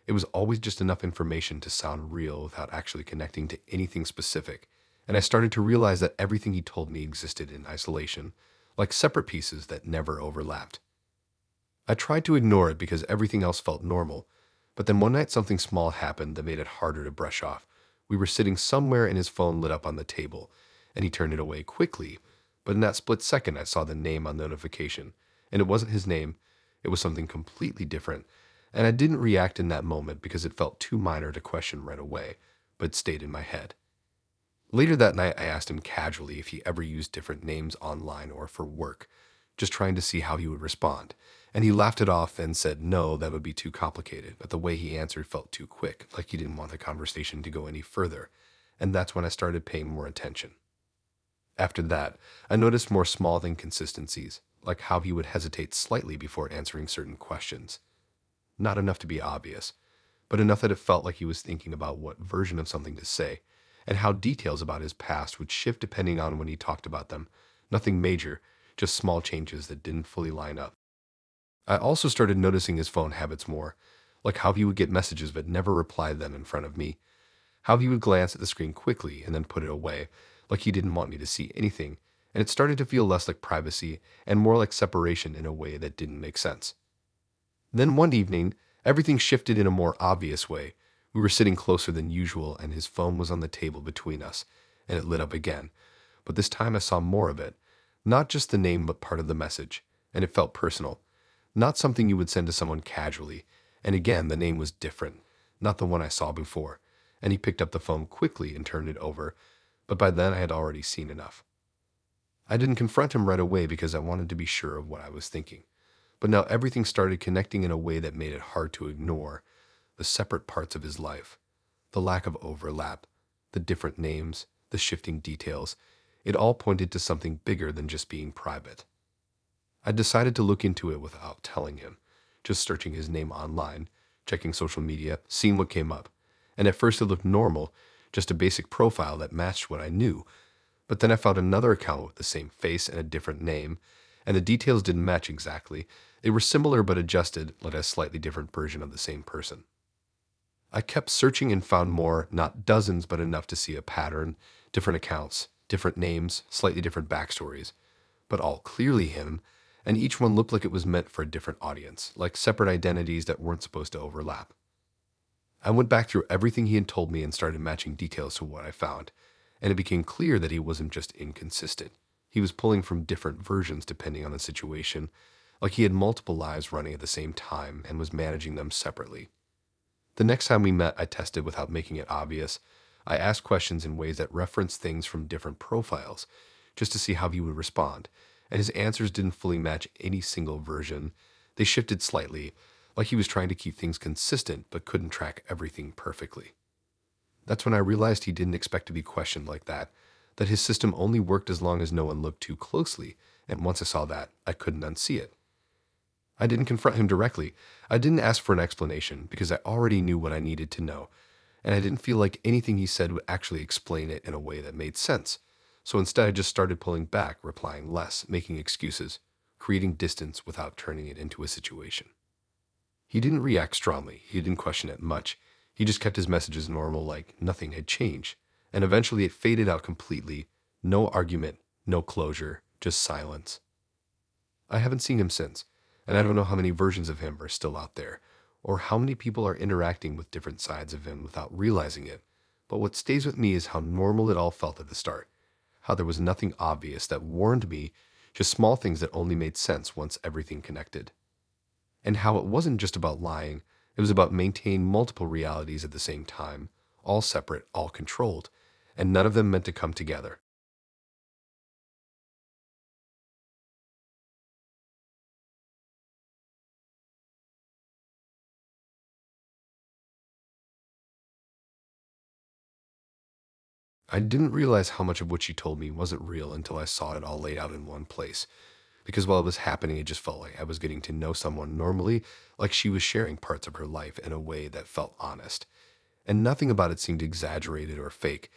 [SPEAKER 2] It was always just enough information to sound real without actually connecting to anything specific. And I started to realize that everything he told me existed in isolation, like separate pieces that never overlapped. I tried to ignore it because everything else felt normal, but then one night something small happened that made it harder to brush off. We were sitting somewhere and his phone lit up on the table, and he turned it away quickly, But in that split second, I saw the name on the notification, and it wasn't his name. It was something completely different. And I didn't react in that moment because it felt too minor to question right away, but it stayed in my head. Later that night, I asked him casually if he ever used different names online or for work, just trying to see how he would respond. And he laughed it off and said no, that would be too complicated, but the way he answered felt too quick, like he didn't want the conversation to go any further. And that's when I started paying more attention. After that, I noticed more small inconsistencies, like how he would hesitate slightly before answering certain questions. Not enough to be obvious, but enough that it felt like he was thinking about what version of something to say, and how details about his past would shift depending on when he talked about them. Nothing major, just small changes that didn't fully line up. I also started noticing his phone habits more, like how he would get messages but never reply them in front of me, how he would glance at the screen quickly and then put it away, like he didn't want me to see anything, and it started to feel less like privacy and more like separation in a way that didn't make sense. Then one evening, everything shifted in a more obvious way. We were sitting closer than usual, and his phone was on the table between us, and it lit up again. But this time I saw more of it. Not just the name, but part of the message, and it felt personal. Not something you would send to someone casually. And again, the name was different, not the one I saw before. And he picked up the phone quickly and turned it over, but by then I had already seen enough. I didn't confront him right away because I wanted to be sure of what I was thinking. But now everything started connecting in a way that made it hard to ignore the separate parts of his life, the lack of overlap, the different names, the shifting details. It all pointed to something bigger than just being private. I decided to look into it without telling him, just searching his name online, checking social media, seeing what came up. And at first it looked normal, just a basic profile that matched what I knew. But then I found another account with the same face and a different name, and the details didn't match exactly. They were similar but adjusted like a slightly different version of the same person. I kept searching and found more, not dozens, but enough to see a pattern, different accounts, different names, slightly different backstories, but all clearly him, and each one looked like it was meant for a different audience, like separate identities that weren't supposed to overlap. I went back through everything he had told me and started matching details to what I found, and it became clear that he wasn't just inconsistent. He was pulling from different versions depending on the situation, like he had multiple lives running at the same time and was managing them separately. The next time we met, I tested without making it obvious. I asked questions in ways that referenced things from different profiles, just to see how he would respond, and his answers didn't fully match any single version. They shifted slightly, like he was trying to keep things consistent but couldn't track everything perfectly. That's when I realized he didn't expect to be questioned like that his system only worked as long as no one looked too closely, and once I saw that, I couldn't unsee it. I didn't confront him directly. I didn't ask for an explanation because I already knew what I needed to know, and I didn't feel like anything he said would actually explain it in a way that made sense. So instead, I just started pulling back, replying less, making excuses, creating distance without turning it into a situation. He didn't react strongly. He didn't question it much. He just kept his messages normal, like nothing had changed. And eventually it faded out completely. No argument, no closure, just silence. I haven't seen him since, and I don't know how many versions of him are still out there, or how many people are interacting with different sides of him without realizing it. But what stays with me is how normal it all felt at the start, how there was nothing obvious that warned me, just small things that only made sense once everything connected. And how it wasn't just about lying, it was about maintaining multiple realities at the same time, all separate, all controlled, and none of them meant to come together. I didn't realize how much of what she told me wasn't real until I saw it all laid out in one place. Because while it was happening, it just felt like I was getting to know someone normally, like she was sharing parts of her life in a way that felt honest. And nothing about it seemed exaggerated or fake.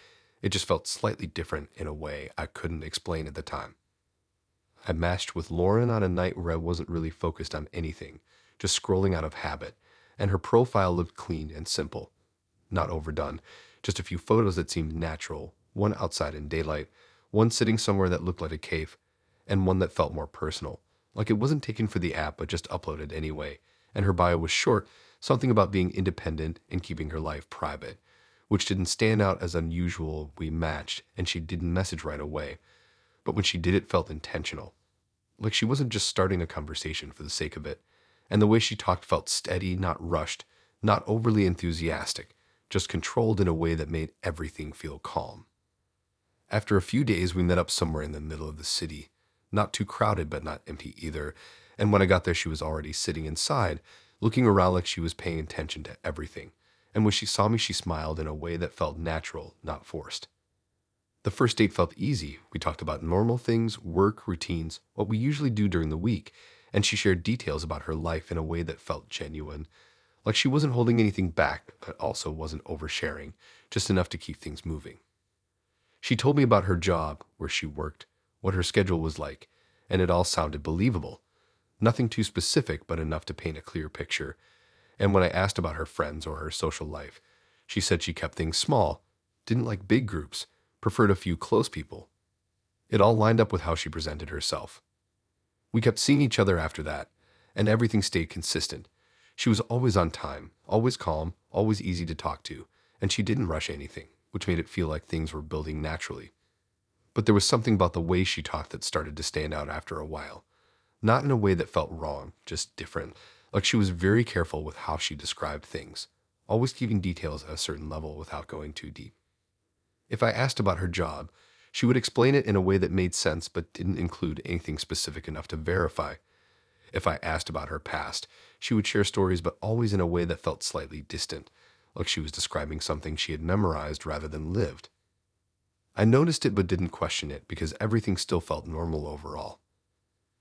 [SPEAKER 2] It just felt slightly different in a way I couldn't explain at the time. I matched with Lauren on a night where I wasn't really focused on anything, just scrolling out of habit, and her profile looked clean and simple, not overdone, just a few photos that seemed natural, one outside in daylight, one sitting somewhere that looked like a cave, and one that felt more personal, like it wasn't taken for the app but just uploaded anyway. And her bio was short, something about being independent and keeping her life private, which didn't stand out as unusual. We matched, and she didn't message right away. but when she did it felt intentional. Like she wasn't just starting a conversation for the sake of it. And the way she talked felt steady, not rushed, not overly enthusiastic, just controlled in a way that made everything feel calm. After a few days, we met up somewhere in the middle of the city, not too crowded but not empty either, and when I got there she was already sitting inside, looking around like she was paying attention to everything, and when she saw me she smiled in a way that felt natural, not forced. The first date felt easy. We talked about normal things, work, routines, what we usually do during the week, and she shared details about her life in a way that felt genuine, like she wasn't holding anything back but also wasn't oversharing, just enough to keep things moving. She told me about her job, where she worked, what her schedule was like, and it all sounded believable. Nothing too specific, but enough to paint a clear picture. And when I asked about her friends or her social life, she said she kept things small, didn't like big groups, preferred a few close people. It all lined up with how she presented herself. We kept seeing each other after that, and everything stayed consistent. She was always on time, always calm, always easy to talk to, and she didn't rush anything, which made it feel like things were building naturally. But there was something about the way she talked that started to stand out after a while. Not in a way that felt wrong, just different. Like she was very careful with how she described things, always keeping details at a certain level without going too deep. If I asked about her job, she would explain it in a way that made sense but didn't include anything specific enough to verify. If I asked about her past, she would share stories but always in a way that felt slightly distant, like she was describing something she had memorized rather than lived. I noticed it but didn't question it because everything still felt normal overall.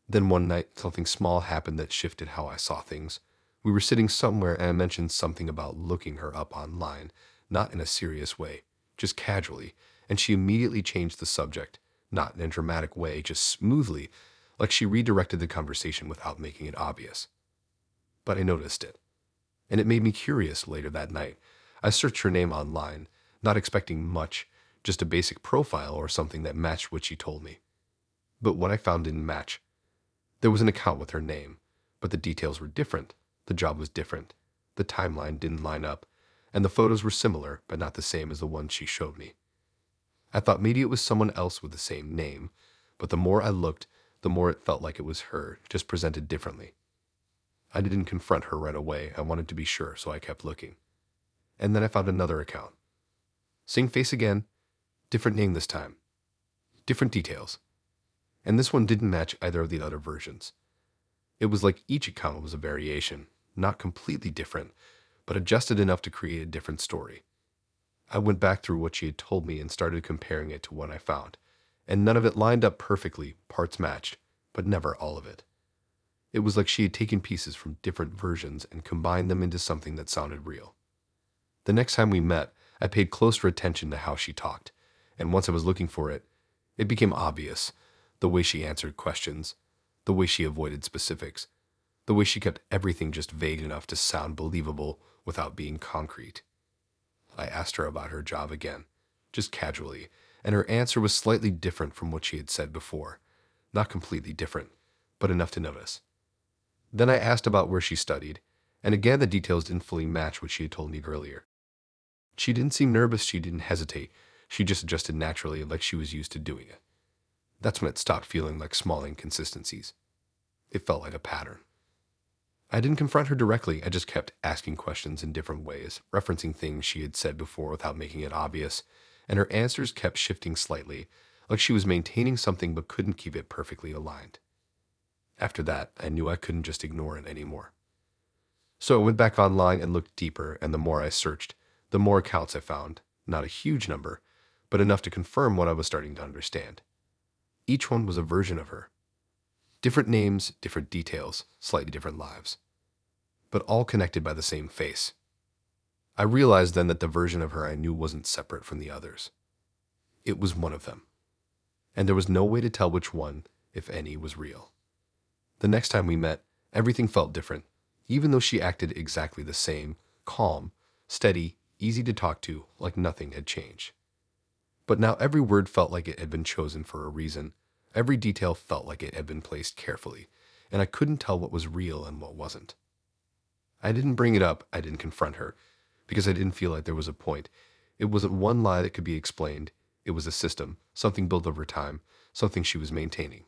[SPEAKER 2] Then one night, something small happened that shifted how I saw things. We were sitting somewhere and I mentioned something about looking her up online, not in a serious way, just casually, and she immediately changed the subject, not in a dramatic way, just smoothly, like she redirected the conversation without making it obvious. But I noticed it, and it made me curious later that night. I searched her name online, not expecting much, just a basic profile or something that matched what she told me. But what I found didn't match. There was an account with her name, but the details were different, the job was different, the timeline didn't line up, and the photos were similar but not the same as the ones she showed me. I thought maybe it was someone else with the same name, but the more I looked, the more it felt like it was her, just presented differently. I didn't confront her right away. I wanted to be sure, so I kept looking. And then I found another account. Same face again, different name this time, different details. And this one didn't match either of the other versions. It was like each account was a variation, not completely different, but adjusted enough to create a different story. I went back through what she had told me and started comparing it to what I found, and none of it lined up perfectly, parts matched, but never all of it. It was like she had taken pieces from different versions and combined them into something that sounded real. The next time we met, I paid closer attention to how she talked, and once I was looking for it, it became obvious. The way she answered questions, the way she avoided specifics, the way she kept everything just vague enough to sound believable without being concrete. I asked her about her job again, just casually, and her answer was slightly different from what she had said before. Not completely different, but enough to notice. Then I asked about where she studied, and again the details didn't fully match what she had told me earlier. She didn't seem nervous, she didn't hesitate, she just adjusted naturally like she was used to doing it. That's when it stopped feeling like small inconsistencies. It felt like a pattern. I didn't confront her directly, I just kept asking questions in different ways, referencing things she had said before without making it obvious, and her answers kept shifting slightly, like she was maintaining something but couldn't keep it perfectly aligned. After that, I knew I couldn't just ignore it anymore. So I went back online and looked deeper, and the more I searched, the more accounts I found. Not a huge number, but enough to confirm what I was starting to understand. Each one was a version of her. Different names, different details, slightly different lives, but all connected by the same face. I realized then that the version of her I knew wasn't separate from the others. It was one of them, and there was no way to tell which one, if any, was real. The next time we met, everything felt different, even though she acted exactly the same, calm, steady, easy to talk to, like nothing had changed. But now every word felt like it had been chosen for a reason. Every detail felt like it had been placed carefully, and I couldn't tell what was real and what wasn't. I didn't bring it up, I didn't confront her, because I didn't feel like there was a point. It wasn't one lie that could be explained. it was a system, something built over time, something she was maintaining.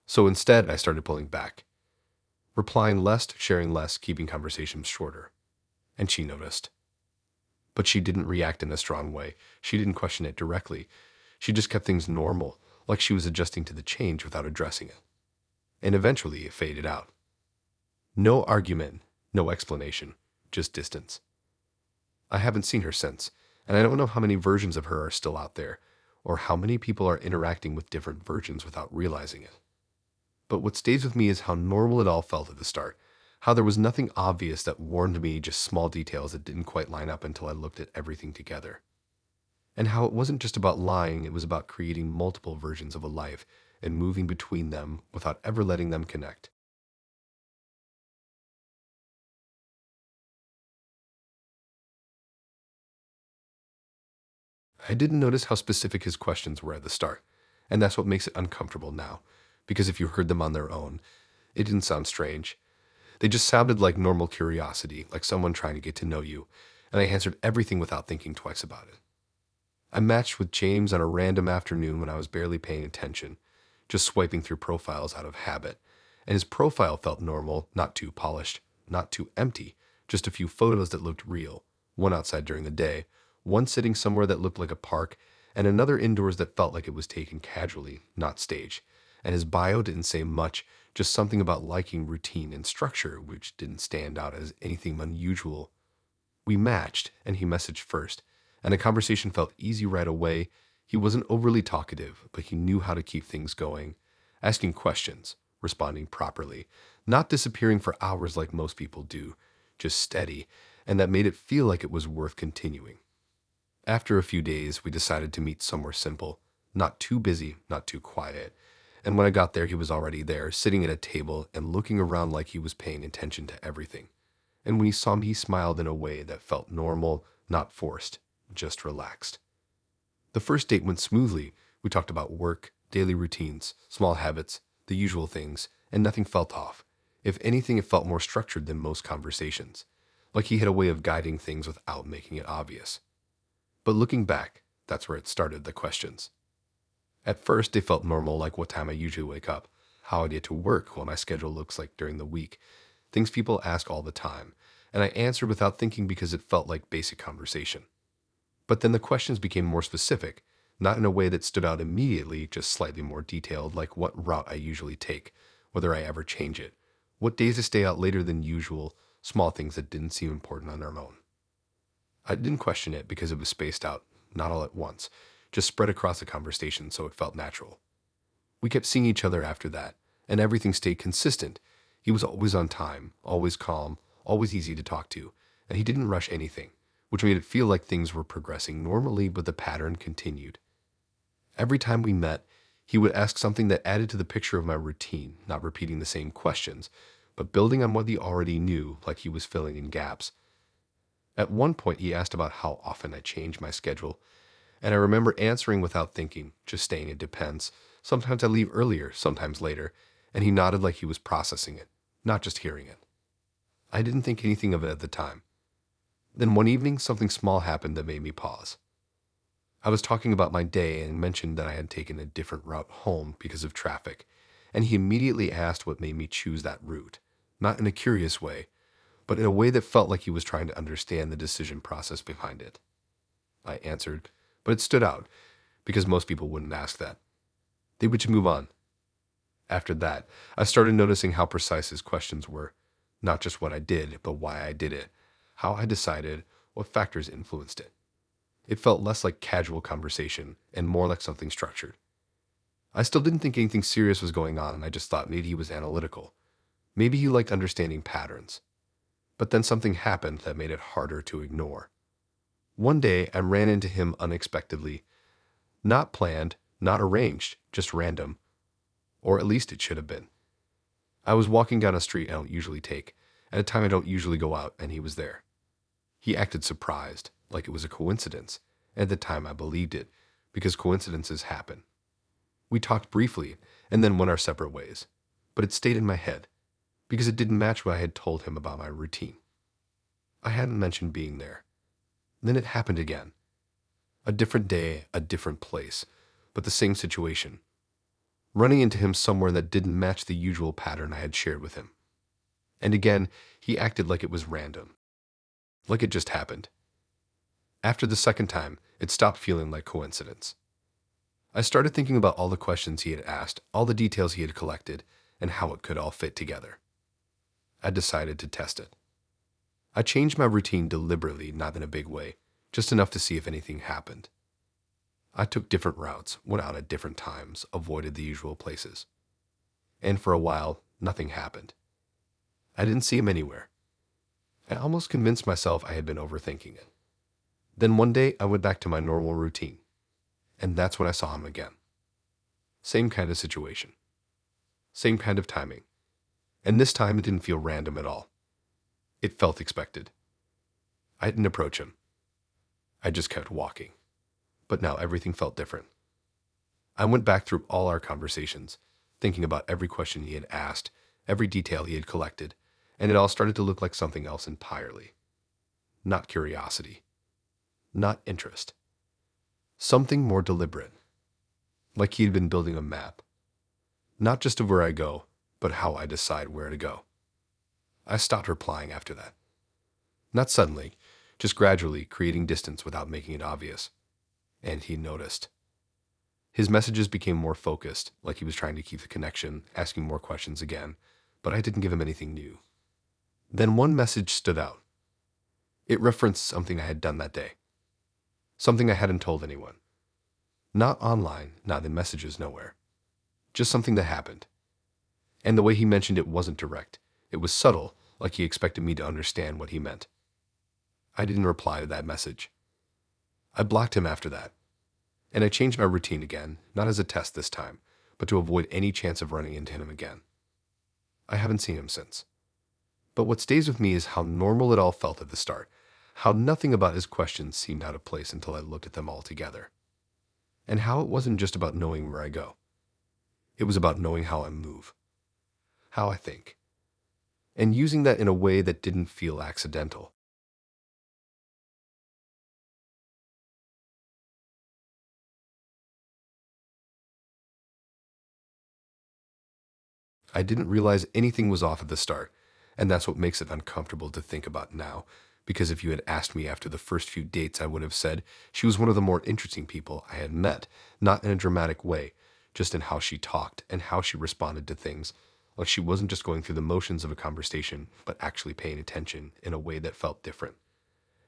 [SPEAKER 2] So instead, I started pulling back, replying less, sharing less, keeping conversations shorter. And she noticed. But she didn't react in a strong way. She didn't question it directly. She just kept things normal, like she was adjusting to the change without addressing it. And eventually, it faded out. No argument, no explanation, just distance. I haven't seen her since, and I don't know how many versions of her are still out there, or how many people are interacting with different versions without realizing it. But what stays with me is how normal it all felt at the start, how there was nothing obvious that warned me, just small details that didn't quite line up until I looked at everything together. And how it wasn't just about lying, it was about creating multiple versions of a life and moving between them without ever letting them connect. I didn't notice how specific his questions were at the start, and that's what makes it uncomfortable now, because if you heard them on their own, it didn't sound strange. They just sounded like normal curiosity, like someone trying to get to know you, and I answered everything without thinking twice about it. I matched with James on a random afternoon when I was barely paying attention, just swiping through profiles out of habit, and his profile felt normal, not too polished, not too empty, just a few photos that looked real, one outside during the day, one sitting somewhere that looked like a park, and another indoors that felt like it was taken casually, not staged. And his bio didn't say much, just something about liking routine and structure, which didn't stand out as anything unusual. We matched, and he messaged first, and the conversation felt easy right away. He wasn't overly talkative, but he knew how to keep things going, asking questions, responding properly, not disappearing for hours like most people do, just steady, and that made it feel like it was worth continuing. After a few days, we decided to meet somewhere simple, not too busy, not too quiet. And when I got there, he was already there, sitting at a table and looking around like he was paying attention to everything. And when he saw me, he smiled in a way that felt normal, not forced, just relaxed. The first date went smoothly. We talked about work, daily routines, small habits, the usual things, and nothing felt off. If anything, it felt more structured than most conversations, like he had a way of guiding things without making it obvious. But looking back, that's where it started, the questions. At first, they felt normal, like what time I usually wake up, how I get to work, what my schedule looks like during the week, things people ask all the time, and I answered without thinking because it felt like basic conversation. But then the questions became more specific, not in a way that stood out immediately, just slightly more detailed, like what route I usually take, whether I ever change it, what days I stay out later than usual, small things that didn't seem important on their own. I didn't question it because it was spaced out, not all at once, just spread across the conversation so it felt natural. We kept seeing each other after that, and everything stayed consistent. He was always on time, always calm, always easy to talk to, and he didn't rush anything, which made it feel like things were progressing normally, but the pattern continued. Every time we met, he would ask something that added to the picture of my routine, not repeating the same questions, but building on what he already knew, like he was filling in gaps. At one point, he asked about how often I change my schedule, and I remember answering without thinking, just saying it depends. Sometimes I leave earlier, sometimes later, and he nodded like he was processing it, not just hearing it. I didn't think anything of it at the time. Then one evening, something small happened that made me pause. I was talking about my day and mentioned that I had taken a different route home because of traffic, and he immediately asked what made me choose that route, not in a curious way, but in a way that felt like he was trying to understand the decision process behind it. I answered, but it stood out, because most people wouldn't ask that. They would just move on. After that, I started noticing how precise his questions were, not just what I did, but why I did it, how I decided, what factors influenced it. It felt less like casual conversation and more like something structured. I still didn't think anything serious was going on, and I just thought maybe he was analytical. Maybe he liked understanding patterns. But then something happened that made it harder to ignore. One day, I ran into him unexpectedly. Not planned, not arranged, just random. Or at least it should have been. I was walking down a street I don't usually take, at a time I don't usually go out, and he was there. He acted surprised, like it was a coincidence. At the time, I believed it, because coincidences happen. We talked briefly, and then went our separate ways. But it stayed in my head, because it didn't match what I had told him about my routine. I hadn't mentioned being there. Then it happened again. A different day, a different place, but the same situation. Running into him somewhere that didn't match the usual pattern I had shared with him. And again, he acted like it was random, like it just happened. After the second time, it stopped feeling like coincidence. I started thinking about all the questions he had asked, all the details he had collected, and how it could all fit together. I decided to test it. I changed my routine deliberately, not in a big way, just enough to see if anything happened. I took different routes, went out at different times, avoided the usual places. And for a while, nothing happened. I didn't see him anywhere. I almost convinced myself I had been overthinking it. Then one day, I went back to my normal routine. And that's when I saw him again. Same kind of situation. Same kind of timing. And this time it didn't feel random at all. It felt expected. I didn't approach him. I just kept walking. But now everything felt different. I went back through all our conversations, thinking about every question he had asked, every detail he had collected, and it all started to look like something else entirely. Not curiosity. Not interest. Something more deliberate. Like he had been building a map. Not just of where I go, but how I decide where to go. I stopped replying after that. Not suddenly, just gradually creating distance without making it obvious. And he noticed. His messages became more focused, like he was trying to keep the connection, asking more questions again, but I didn't give him anything new. Then one message stood out. It referenced something I had done that day. Something I hadn't told anyone. Not online, not in messages, nowhere. Just something that happened. And the way he mentioned it wasn't direct. It was subtle, like he expected me to understand what he meant. I didn't reply to that message. I blocked him after that. And I changed my routine again, not as a test this time, but to avoid any chance of running into him again. I haven't seen him since. But what stays with me is how normal it all felt at the start, how nothing about his questions seemed out of place until I looked at them all together. And how it wasn't just about knowing where I go. It was about knowing how I move, how I think, and using that in a way that didn't feel accidental. I didn't realize anything was off at the start, and that's what makes it uncomfortable to think about now, because if you had asked me after the first few dates, I would have said she was one of the more interesting people I had met, not in a dramatic way, just in how she talked and how she responded to things, like she wasn't just going through the motions of a conversation, but actually paying attention in a way that felt different.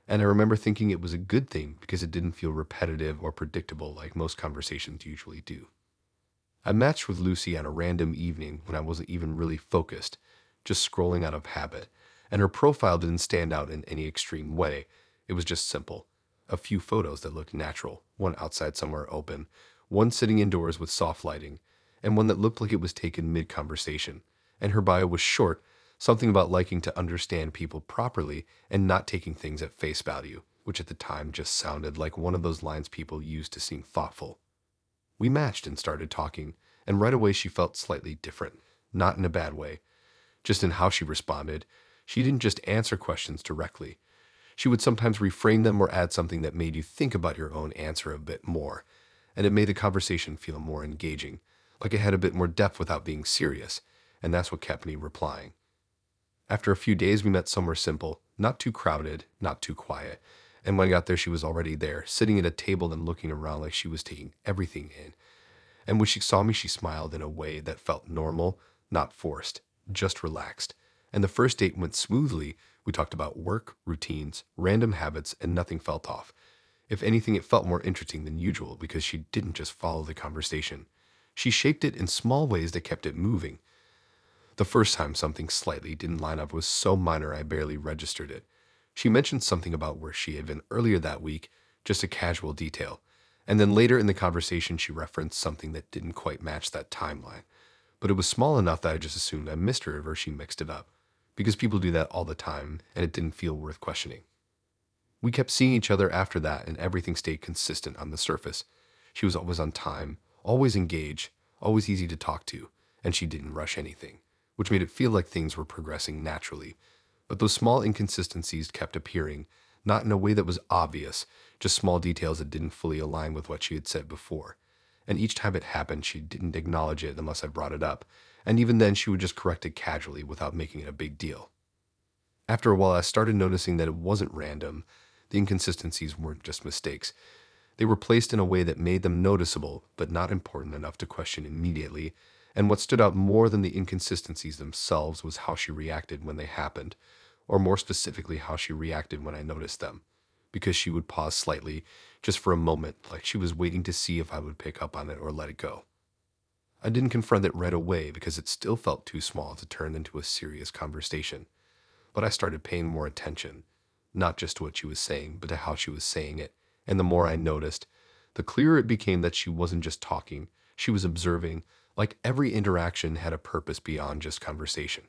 [SPEAKER 2] And I remember thinking it was a good thing because it didn't feel repetitive or predictable like most conversations usually do. I matched with Lucy on a random evening when I wasn't even really focused, just scrolling out of habit, and her profile didn't stand out in any extreme way. It was just simple. A few photos that looked natural, one outside somewhere open, one sitting indoors with soft lighting, and one that looked like it was taken mid-conversation. And her bio was short, something about liking to understand people properly and not taking things at face value, which at the time just sounded like one of those lines people use to seem thoughtful. We matched and started talking, and right away she felt slightly different, not in a bad way, just in how she responded. She didn't just answer questions directly. She would sometimes reframe them or add something that made you think about your own answer a bit more, and it made the conversation feel more engaging, like it had a bit more depth without being serious, and that's what kept me replying. After a few days, we met somewhere simple, not too crowded, not too quiet. And when I got there, she was already there, sitting at a table and looking around like she was taking everything in. And when she saw me, she smiled in a way that felt normal, not forced, just relaxed. And the first date went smoothly. We talked about work, routines, random habits, and nothing felt off. If anything, it felt more interesting than usual because she didn't just follow the conversation. She shaped it in small ways that kept it moving. The first time something slightly didn't line up was so minor I barely registered it. She mentioned something about where she had been earlier that week, just a casual detail. And then later in the conversation, she referenced something that didn't quite match that timeline. But it was small enough that I just assumed I missed her or she mixed it up. Because people do that all the time, and it didn't feel worth questioning. We kept seeing each other after that, and everything stayed consistent on the surface. She was always on time, always engaged, always easy to talk to, and she didn't rush anything, which made it feel like things were progressing naturally. But those small inconsistencies kept appearing, not in a way that was obvious, just small details that didn't fully align with what she had said before. And each time it happened, she didn't acknowledge it unless I brought it up, and even then she would just correct it casually without making it a big deal. After a while, I started noticing that it wasn't random. The inconsistencies weren't just mistakes. They were placed in a way that made them noticeable, but not important enough to question immediately. And what stood out more than the inconsistencies themselves was how she reacted when they happened, or more specifically, how she reacted when I noticed them. Because she would pause slightly, just for a moment, like she was waiting to see if I would pick up on it or let it go. I didn't confront it right away because it still felt too small to turn into a serious conversation. But I started paying more attention, not just to what she was saying, but to how she was saying it. And the more I noticed, the clearer it became that she wasn't just talking, she was observing, like every interaction had a purpose beyond just conversation.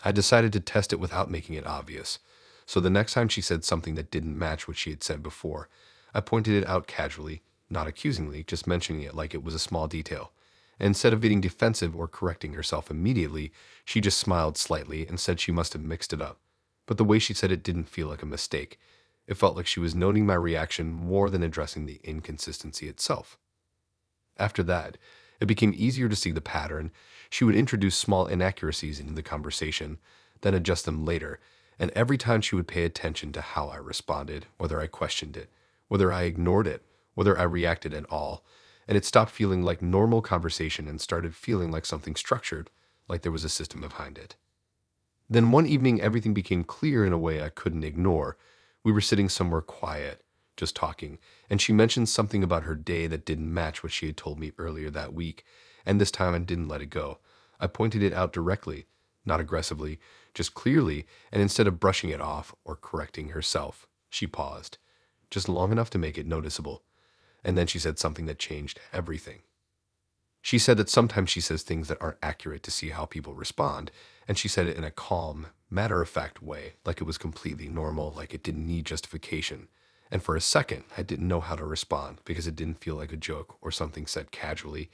[SPEAKER 2] I decided to test it without making it obvious. So the next time she said something that didn't match what she had said before, I pointed it out casually, not accusingly, just mentioning it like it was a small detail. And instead of getting defensive or correcting herself immediately, she just smiled slightly and said she must have mixed it up. But the way she said it didn't feel like a mistake. It felt like she was noting my reaction more than addressing the inconsistency itself. After that, it became easier to see the pattern. She would introduce small inaccuracies into the conversation, then adjust them later, and every time she would pay attention to how I responded, whether I questioned it, whether I ignored it, whether I reacted at all, and it stopped feeling like normal conversation and started feeling like something structured, like there was a system behind it. Then one evening, everything became clear in a way I couldn't ignore. We were sitting somewhere quiet, just talking, and she mentioned something about her day that didn't match what she had told me earlier that week, and this time I didn't let it go. I pointed it out directly, not aggressively, just clearly, and instead of brushing it off or correcting herself, she paused, just long enough to make it noticeable, and then she said something that changed everything. She said that sometimes she says things that aren't accurate to see how people respond, and she said it in a calm, matter-of-fact way, like it was completely normal, like it didn't need justification. And for a second, I didn't know how to respond because it didn't feel like a joke or something said casually.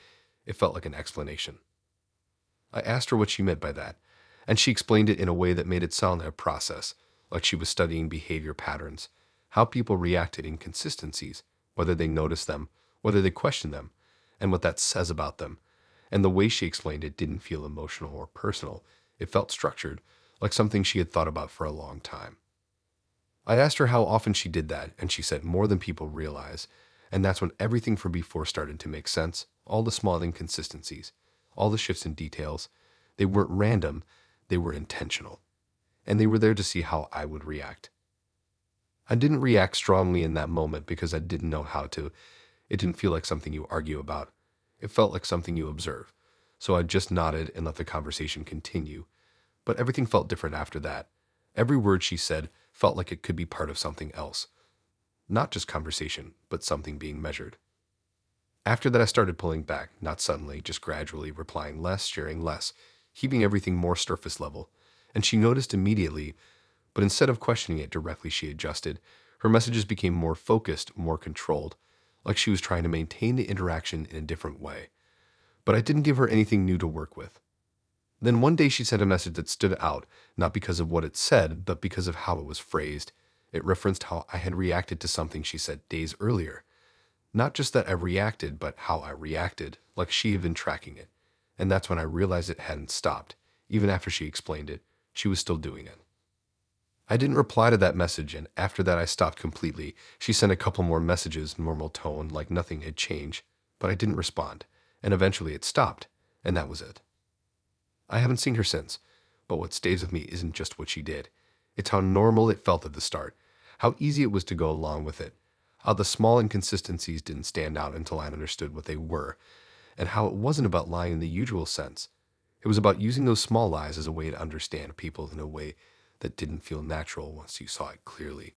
[SPEAKER 2] It felt like an explanation. I asked her what she meant by that, and she explained it in a way that made it sound like a process, like she was studying behavior patterns, how people react to inconsistencies, whether they notice them, whether they question them, and what that says about them. And the way she explained it didn't feel emotional or personal. It felt structured, like something she had thought about for a long time. I asked her how often she did that, and she said more than people realize. And that's when everything from before started to make sense. All the small inconsistencies, all the shifts in details. They weren't random, they were intentional. And they were there to see how I would react. I didn't react strongly in that moment because I didn't know how to. It didn't feel like something you argue about. It felt like something you observe. So I just nodded and let the conversation continue. But everything felt different after that. Every word she said felt like it could be part of something else. Not just conversation, but something being measured. After that, I started pulling back, not suddenly, just gradually, replying less, sharing less, keeping everything more surface level. And she noticed immediately, but instead of questioning it directly, she adjusted. Her messages became more focused, more controlled, like she was trying to maintain the interaction in a different way. But I didn't give her anything new to work with. Then one day she sent a message that stood out, not because of what it said, but because of how it was phrased. It referenced how I had reacted to something she said days earlier. Not just that I reacted, but how I reacted, like she had been tracking it. And that's when I realized it hadn't stopped. Even after she explained it, she was still doing it. I didn't reply to that message, and after that I stopped completely. She sent a couple more messages, normal tone, like nothing had changed, but I didn't respond. And eventually it stopped, and that was it. I haven't seen her since, but what stays with me isn't just what she did. It's how normal it felt at the start, how easy it was to go along with it, how the small inconsistencies didn't stand out until I understood what they were, and how it wasn't about lying in the usual sense. It was about using those small lies as a way to understand people in a way that didn't feel natural once you saw it clearly.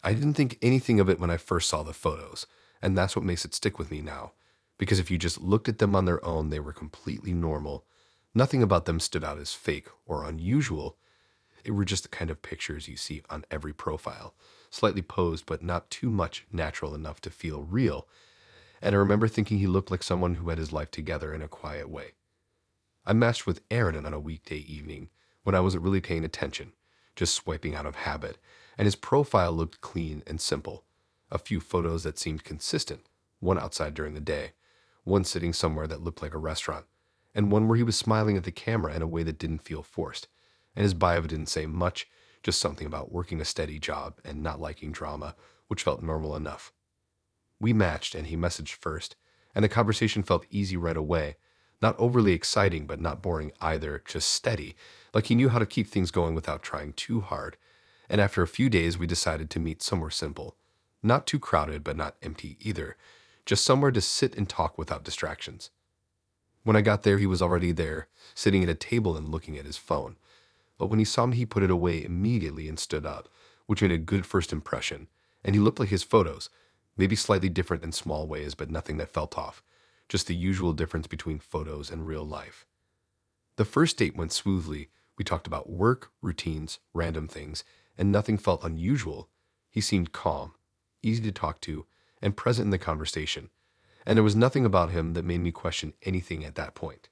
[SPEAKER 2] I didn't think anything of it when I first saw the photos, and that's what makes it stick with me now. Because if you just looked at them on their own, they were completely normal. Nothing about them stood out as fake or unusual. They were just the kind of pictures you see on every profile, slightly posed but not too much natural enough to feel real. and I remember thinking he looked like someone who had his life together in a quiet way. I matched with Aaron on a weekday evening when I wasn't really paying attention, just swiping out of habit, and his profile looked clean and simple. A few photos that seemed consistent, one outside during the day, one sitting somewhere that looked like a restaurant, and one where he was smiling at the camera in a way that didn't feel forced. And his bio didn't say much, just something about working a steady job and not liking drama, which felt normal enough. We matched and he messaged first, and the conversation felt easy right away. Not overly exciting, but not boring either, just steady, like he knew how to keep things going without trying too hard. And after a few days, we decided to meet somewhere simple. Not too crowded, but not empty either. Just somewhere to sit and talk without distractions. When I got there, he was already there, sitting at a table and looking at his phone. But when he saw me, he put it away immediately and stood up, which made a good first impression. And he looked like his photos, maybe slightly different in small ways, but nothing that felt off. Just the usual difference between photos and real life. The first date went smoothly. We talked about work, routines, random things, and nothing felt unusual. He seemed calm, easy to talk to, and present in the conversation. And there was nothing about him that made me question anything at that point.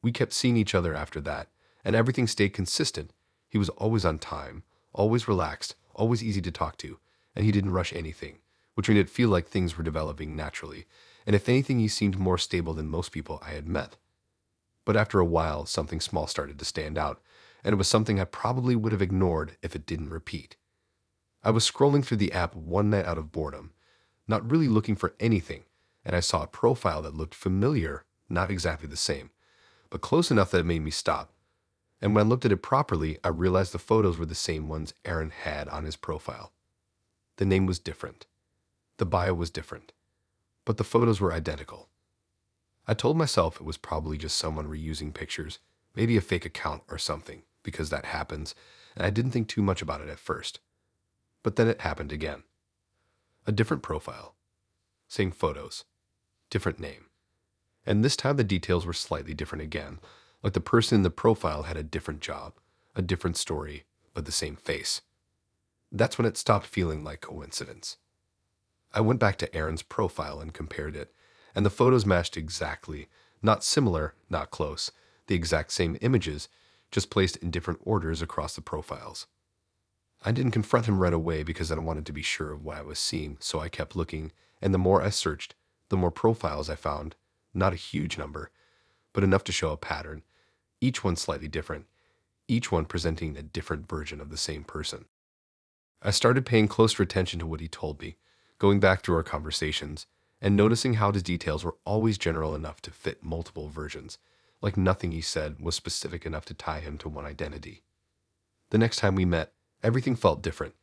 [SPEAKER 2] We kept seeing each other after that, and everything stayed consistent. He was always on time, always relaxed, always easy to talk to, and he didn't rush anything, which made it feel like things were developing naturally. And if anything, he seemed more stable than most people I had met. But after a while, something small started to stand out, and it was something I probably would have ignored if it didn't repeat. I was scrolling through the app one night out of boredom, not really looking for anything, and I saw a profile that looked familiar, not exactly the same, but close enough that it made me stop. And when I looked at it properly, I realized the photos were the same ones Aaron had on his profile. The name was different. The bio was different. But the photos were identical. I told myself it was probably just someone reusing pictures, maybe a fake account or something, because that happens, and I didn't think too much about it at first. But then it happened again. A different profile. Same photos. Different name. And this time the details were slightly different again, like the person in the profile had a different job, a different story, but the same face. That's when it stopped feeling like coincidence. I went back to Aaron's profile and compared it, and the photos matched exactly, not similar, not close, the exact same images, just placed in different orders across the profiles. I didn't confront him right away because I wanted to be sure of what I was seeing, so I kept looking, and the more I searched, the more profiles I found, not a huge number, but enough to show a pattern, each one slightly different, each one presenting a different version of the same person. I started paying closer attention to what he told me, going back through our conversations, and noticing how his details were always general enough to fit multiple versions, like nothing he said was specific enough to tie him to one identity. The next time we met, everything felt different,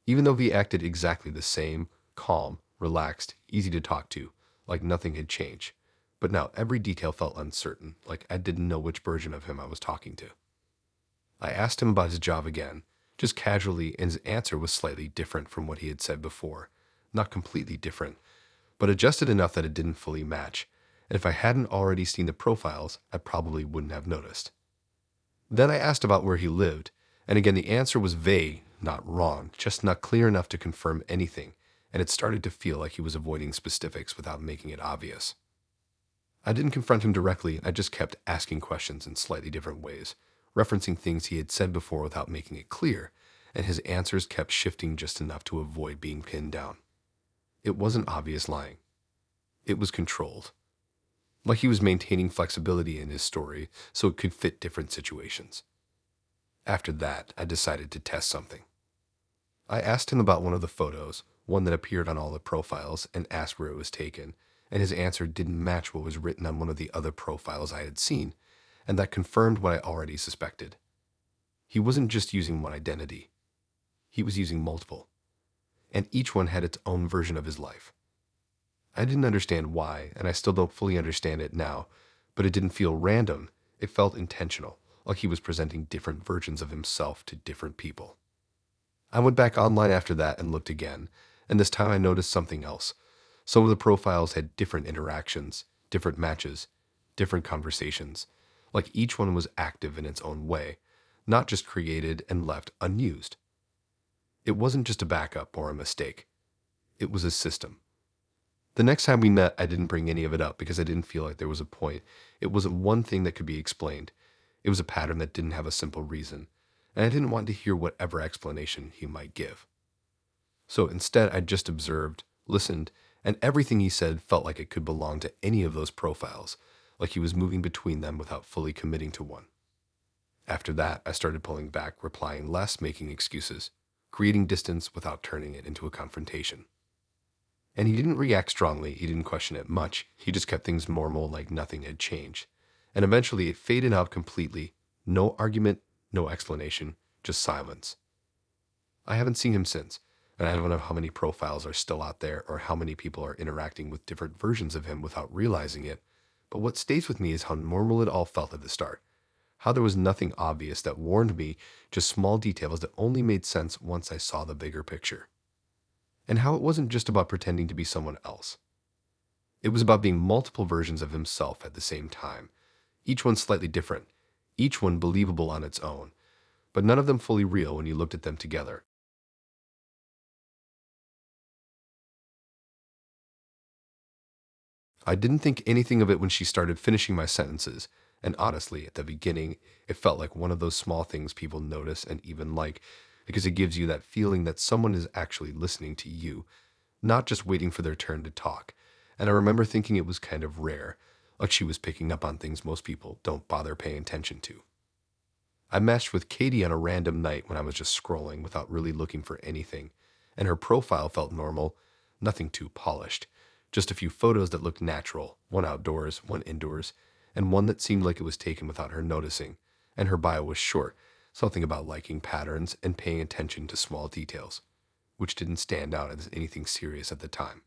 [SPEAKER 2] even though he acted exactly the same, calm, relaxed, easy to talk to, like nothing had changed. But now every detail felt uncertain, like I didn't know which version of him I was talking to. I asked him about his job again, just casually, and his answer was slightly different from what he had said before. Not completely different, but adjusted enough that it didn't fully match, and if I hadn't already seen the profiles, I probably wouldn't have noticed. Then I asked about where he lived, and again the answer was vague, not wrong, just not clear enough to confirm anything, and it started to feel like he was avoiding specifics without making it obvious. I didn't confront him directly, I just kept asking questions in slightly different ways, referencing things he had said before without making it clear, and his answers kept shifting just enough to avoid being pinned down. It wasn't obvious lying. It was controlled. Like he was maintaining flexibility in his story so it could fit different situations. After that, I decided to test something. I asked him about one of the photos, one that appeared on all the profiles, and asked where it was taken, and his answer didn't match what was written on one of the other profiles I had seen, and that confirmed what I already suspected. He wasn't just using one identity. He was using multiple, and each one had its own version of his life. I didn't understand why, and I still don't fully understand it now, but it didn't feel random. It felt intentional, like he was presenting different versions of himself to different people. I went back online after that and looked again, and this time I noticed something else. Some of the profiles had different interactions, different matches, different conversations, like each one was active in its own way, not just created and left unused. It wasn't just a backup or a mistake. It was a system. The next time we met, I didn't bring any of it up because I didn't feel like there was a point. It wasn't one thing that could be explained. It was a pattern that didn't have a simple reason, and I didn't want to hear whatever explanation he might give. So instead, I just observed, listened, and everything he said felt like it could belong to any of those profiles, like he was moving between them without fully committing to one. After that, I started pulling back, replying less, making excuses, creating distance without turning it into a confrontation. And he didn't react strongly, he didn't question it much, he just kept things normal like nothing had changed. And eventually it faded out completely. No argument, no explanation, just silence. I haven't seen him since, and I don't know how many profiles are still out there or how many people are interacting with different versions of him without realizing it. But what stays with me is how normal it all felt at the start. How there was nothing obvious that warned me, just small details that only made sense once I saw the bigger picture. And how it wasn't just about pretending to be someone else. It was about being multiple versions of himself at the same time, each one slightly different, each one believable on its own, but none of them fully real when you looked at them together. I didn't think anything of it when she started finishing my sentences, and honestly, at the beginning, it felt like one of those small things people notice and even like, because it gives you that feeling that someone is actually listening to you, not just waiting for their turn to talk. And I remember thinking it was kind of rare, like she was picking up on things most people don't bother paying attention to. I matched with Katie on a random night when I was just scrolling without really looking for anything, and her profile felt normal, nothing too polished. Just a few photos that looked natural, one outdoors, one indoors, and one that seemed like it was taken without her noticing. And her bio was short, something about liking patterns and paying attention to small details, which didn't stand out as anything serious at the time.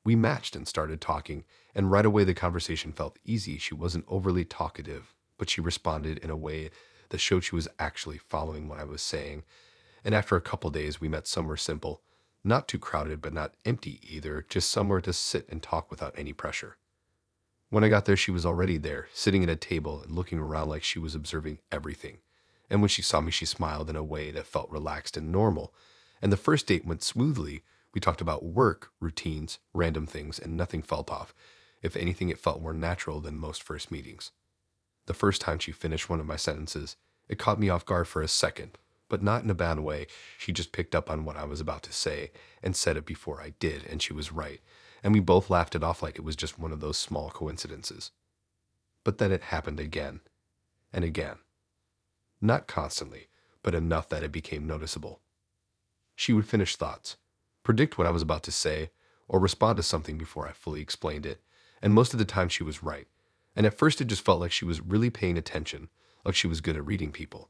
[SPEAKER 2] We matched and started talking, and right away the conversation felt easy. She wasn't overly talkative, but she responded in a way that showed she was actually following what I was saying. And after a couple days, we met somewhere simple, not too crowded, but not empty either, just somewhere to sit and talk without any pressure. When I got there, she was already there, sitting at a table and looking around like she was observing everything. And when she saw me, she smiled in a way that felt relaxed and normal. And the first date went smoothly. We talked about work, routines, random things, and nothing felt off. If anything, it felt more natural than most first meetings. The first time she finished one of my sentences, it caught me off guard for a second, but not in a bad way. She just picked up on what I was about to say and said it before I did, and she was right. And we both laughed it off like it was just one of those small coincidences. But then it happened again and again. Not constantly, but enough that it became noticeable. She would finish thoughts, predict what I was about to say, or respond to something before I fully explained it, and most of the time she was right. And at first it just felt like she was really paying attention, like she was good at reading people.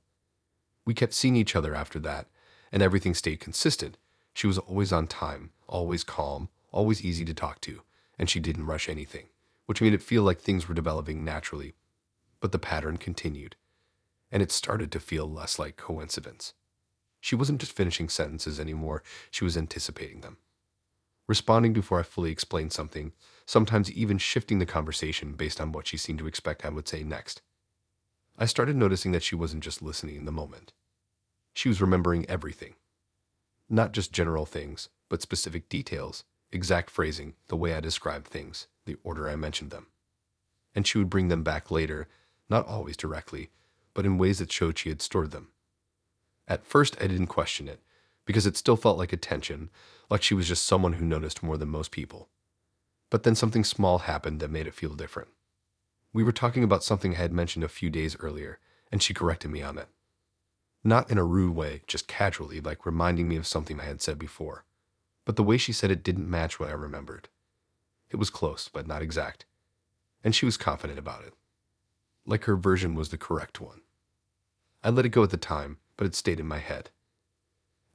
[SPEAKER 2] We kept seeing each other after that, and everything stayed consistent. She was always on time, always calm, always easy to talk to, and she didn't rush anything, which made it feel like things were developing naturally. But the pattern continued, and it started to feel less like coincidence. She wasn't just finishing sentences anymore, she was anticipating them, responding before I fully explained something, sometimes even shifting the conversation based on what she seemed to expect I would say next. I started noticing that she wasn't just listening in the moment. She was remembering everything. Not just general things, but specific details, exact phrasing, the way I described things, the order I mentioned them. And she would bring them back later, not always directly, but in ways that showed she had stored them. At first, I didn't question it, because it still felt like attention, like she was just someone who noticed more than most people. But then something small happened that made it feel different. We were talking about something I had mentioned a few days earlier, and she corrected me on it. Not in a rude way, just casually, like reminding me of something I had said before. But the way she said it didn't match what I remembered. It was close, but not exact. And she was confident about it. Like her version was the correct one. I let it go at the time, but it stayed in my head.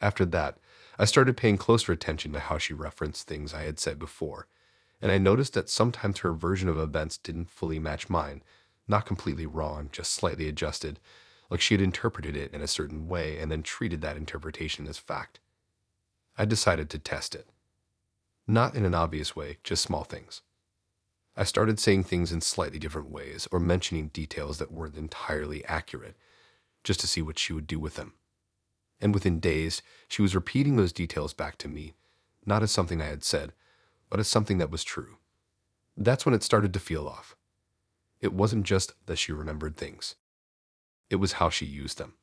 [SPEAKER 2] After that, I started paying closer attention to how she referenced things I had said before, and I noticed that sometimes her version of events didn't fully match mine, not completely wrong, just slightly adjusted, like she had interpreted it in a certain way and then treated that interpretation as fact. I decided to test it. Not in an obvious way, just small things. I started saying things in slightly different ways or mentioning details that weren't entirely accurate, just to see what she would do with them. And within days, she was repeating those details back to me, not as something I had said, but as something that was true. That's when it started to feel off. It wasn't just that she remembered things. It was how she used them.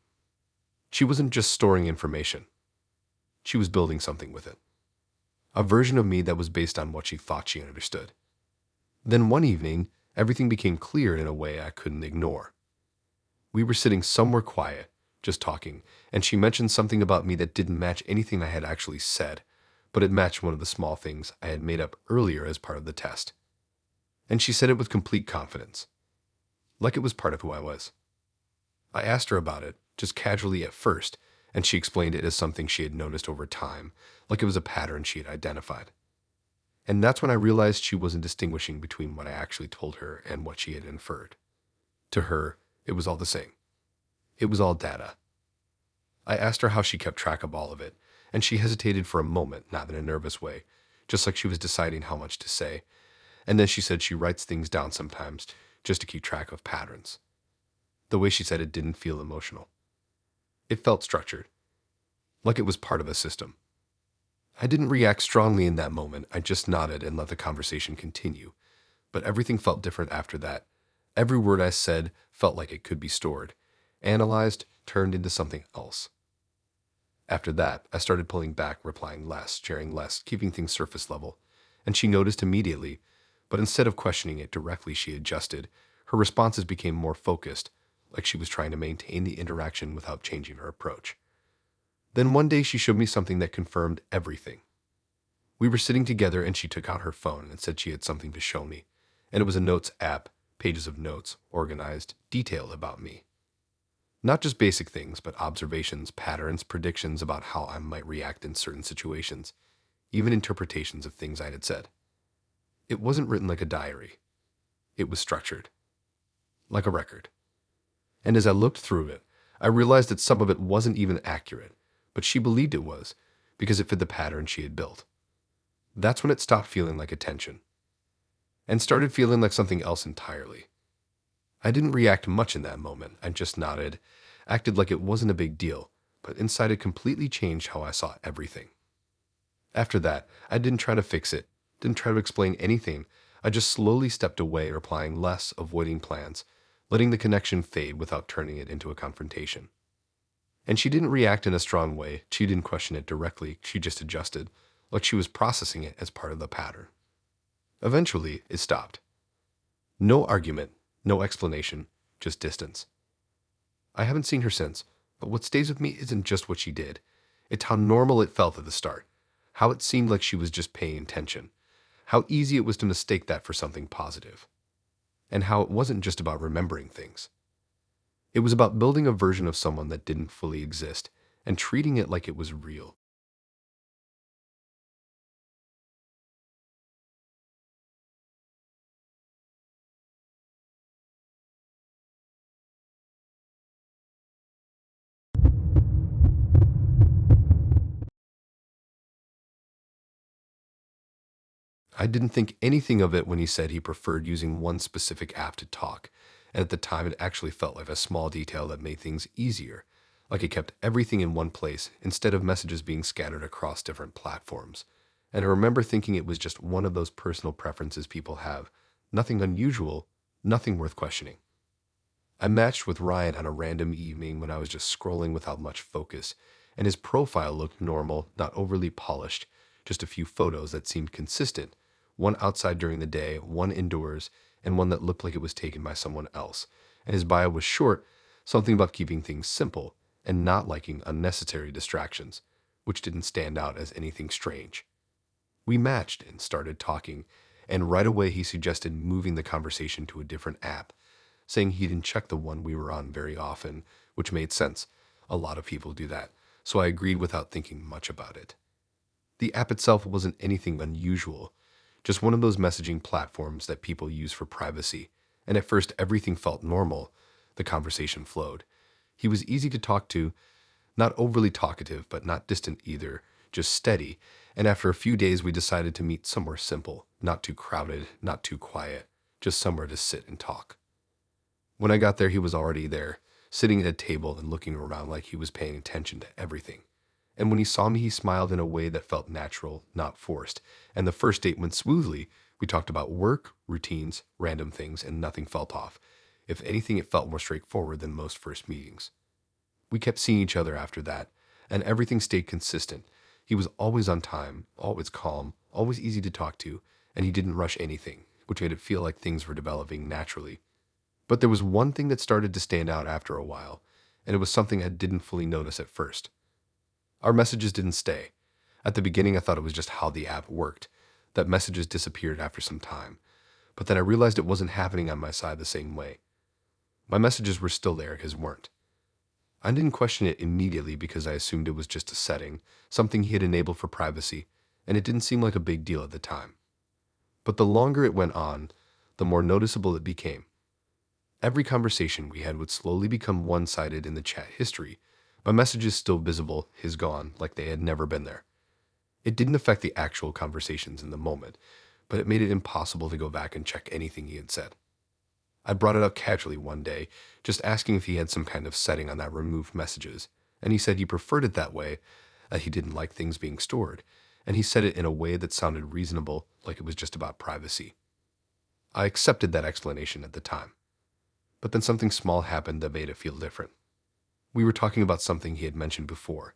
[SPEAKER 2] She wasn't just storing information. She was building something with it. A version of me that was based on what she thought she understood. Then one evening, everything became clear in a way I couldn't ignore. We were sitting somewhere quiet, just talking, and she mentioned something about me that didn't match anything I had actually said, but it matched one of the small things I had made up earlier as part of the test. And she said it with complete confidence, like it was part of who I was. I asked her about it, just casually at first, and she explained it as something she had noticed over time, like it was a pattern she had identified. And that's when I realized she wasn't distinguishing between what I actually told her and what she had inferred. To her, it was all the same. It was all data. I asked her how she kept track of all of it, and she hesitated for a moment, not in a nervous way, just like she was deciding how much to say. And then she said she writes things down sometimes just to keep track of patterns. The way she said it didn't feel emotional. It felt structured, like it was part of a system. I didn't react strongly in that moment. I just nodded and let the conversation continue. But everything felt different after that. Every word I said felt like it could be stored, analyzed, turned into something else. After that, I started pulling back, replying less, sharing less, keeping things surface level. And she noticed immediately, but instead of questioning it directly, she adjusted. Her responses became more focused, like she was trying to maintain the interaction without changing her approach. Then one day she showed me something that confirmed everything. We were sitting together and she took out her phone and said she had something to show me. And it was a notes app, pages of notes, organized, detailed about me. Not just basic things, but observations, patterns, predictions about how I might react in certain situations, even interpretations of things I had said. It wasn't written like a diary. It was structured, like a record. And as I looked through it, I realized that some of it wasn't even accurate, but she believed it was, because it fit the pattern she had built. That's when it stopped feeling like attention, and started feeling like something else entirely. I didn't react much in that moment. I just nodded, acted like it wasn't a big deal, but inside it completely changed how I saw everything. After that, I didn't try to fix it, didn't try to explain anything. I just slowly stepped away, replying less, avoiding plans, letting the connection fade without turning it into a confrontation. And she didn't react in a strong way. She didn't question it directly. She just adjusted, like she was processing it as part of the pattern. Eventually, it stopped. No argument, no explanation, just distance. I haven't seen her since, but what stays with me isn't just what she did. It's how normal it felt at the start, how it seemed like she was just paying attention, how easy it was to mistake that for something positive, and how it wasn't just about remembering things. It was about building a version of someone that didn't fully exist and treating it like it was real. I didn't think anything of it when he said he preferred using one specific app to talk, and at the time it actually felt like a small detail that made things easier, like it kept everything in one place instead of messages being scattered across different platforms. And I remember thinking it was just one of those personal preferences people have, nothing unusual, nothing worth questioning. I matched with Ryan on a random evening when I was just scrolling without much focus, and his profile looked normal, not overly polished, just a few photos that seemed consistent, one outside during the day, one indoors, and one that looked like it was taken by someone else. And his bio was short, something about keeping things simple and not liking unnecessary distractions, which didn't stand out as anything strange. We matched and started talking, and right away he suggested moving the conversation to a different app, saying he didn't check the one we were on very often, which made sense. A lot of people do that, so I agreed without thinking much about it. The app itself wasn't anything unusual, just one of those messaging platforms that people use for privacy, and at first everything felt normal. The conversation flowed. He was easy to talk to, not overly talkative, but not distant either, just steady, and after a few days we decided to meet somewhere simple, not too crowded, not too quiet, just somewhere to sit and talk. When I got there, he was already there, sitting at a table and looking around like he was paying attention to everything. And when he saw me, he smiled in a way that felt natural, not forced. And the first date went smoothly. We talked about work, routines, random things, and nothing felt off. If anything, it felt more straightforward than most first meetings. We kept seeing each other after that, and everything stayed consistent. He was always on time, always calm, always easy to talk to, and he didn't rush anything, which made it feel like things were developing naturally. But there was one thing that started to stand out after a while, and it was something I didn't fully notice at first. Our messages didn't stay. At the beginning, I thought it was just how the app worked, that messages disappeared after some time. But then I realized it wasn't happening on my side the same way. My messages were still there, his weren't. I didn't question it immediately because I assumed it was just a setting, something he had enabled for privacy, and it didn't seem like a big deal at the time. But the longer it went on, the more noticeable it became. Every conversation we had would slowly become one-sided in the chat history. My messages still visible, his gone, like they had never been there. It didn't affect the actual conversations in the moment, but it made it impossible to go back and check anything he had said. I brought it up casually one day, just asking if he had some kind of setting on that removed messages, and he said he preferred it that way, that he didn't like things being stored, and he said it in a way that sounded reasonable, like it was just about privacy. I accepted that explanation at the time. But then something small happened that made it feel different. We were talking about something he had mentioned before,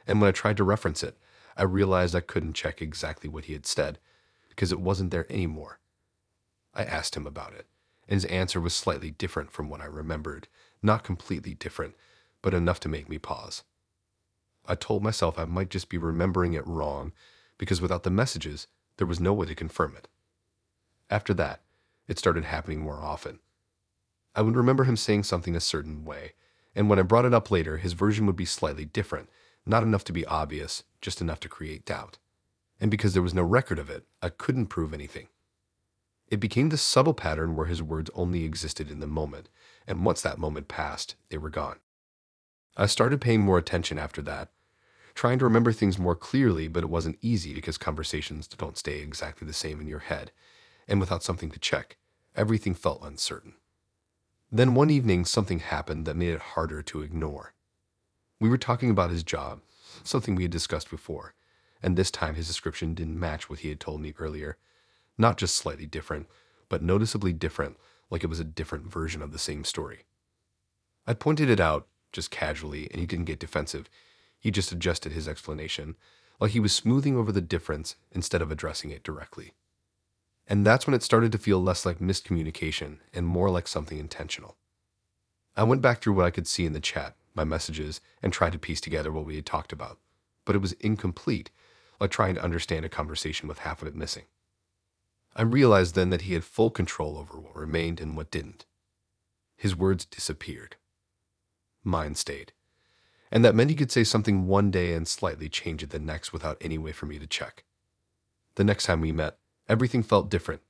[SPEAKER 2] and when I tried to reference it, I realized I couldn't check exactly what he had said, because it wasn't there anymore. I asked him about it, and his answer was slightly different from what I remembered. Not completely different, but enough to make me pause. I told myself I might just be remembering it wrong, because without the messages, there was no way to confirm it. After that, it started happening more often. I would remember him saying something a certain way, and when I brought it up later, his version would be slightly different, not enough to be obvious, just enough to create doubt. And because there was no record of it, I couldn't prove anything. It became this subtle pattern where his words only existed in the moment, and once that moment passed, they were gone. I started paying more attention after that, trying to remember things more clearly, but it wasn't easy because conversations don't stay exactly the same in your head, and without something to check, everything felt uncertain. Then one evening, something happened that made it harder to ignore. We were talking about his job, something we had discussed before, and this time his description didn't match what he had told me earlier. Not just slightly different, but noticeably different, like it was a different version of the same story. I pointed it out, just casually, and he didn't get defensive. He just adjusted his explanation, like he was smoothing over the difference instead of addressing it directly. And that's when it started to feel less like miscommunication and more like something intentional. I went back through what I could see in the chat, my messages, and tried to piece together what we had talked about. But it was incomplete, like trying to understand a conversation with half of it missing. I realized then that he had full control over what remained and what didn't. His words disappeared. Mine stayed. And that meant he could say something one day and slightly change it the next without any way for me to check. The next time we met, everything felt different.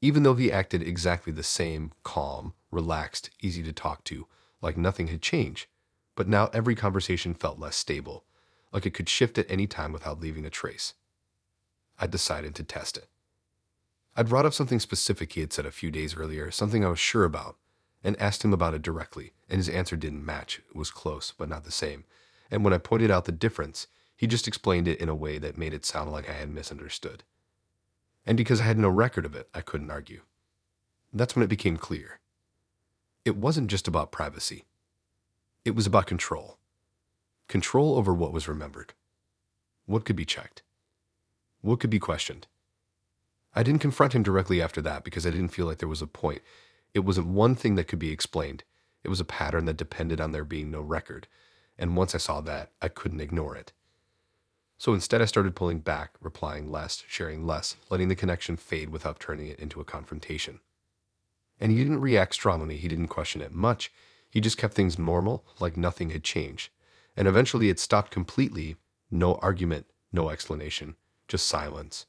[SPEAKER 2] Even though he acted exactly the same, calm, relaxed, easy to talk to, like nothing had changed. But now every conversation felt less stable, like it could shift at any time without leaving a trace. I decided to test it. I brought up something specific he had said a few days earlier, something I was sure about, and asked him about it directly, and his answer didn't match. It was close, but not the same. And when I pointed out the difference, he just explained it in a way that made it sound like I had misunderstood. And because I had no record of it, I couldn't argue. That's when it became clear. It wasn't just about privacy. It was about control. Control over what was remembered. What could be checked. What could be questioned. I didn't confront him directly after that because I didn't feel like there was a point. It wasn't one thing that could be explained. It was a pattern that depended on there being no record. And once I saw that, I couldn't ignore it. So instead I started pulling back, replying less, sharing less, letting the connection fade without turning it into a confrontation. And he didn't react strongly, he didn't question it much. He just kept things normal, like nothing had changed. And eventually it stopped completely. No argument, no explanation, just silence.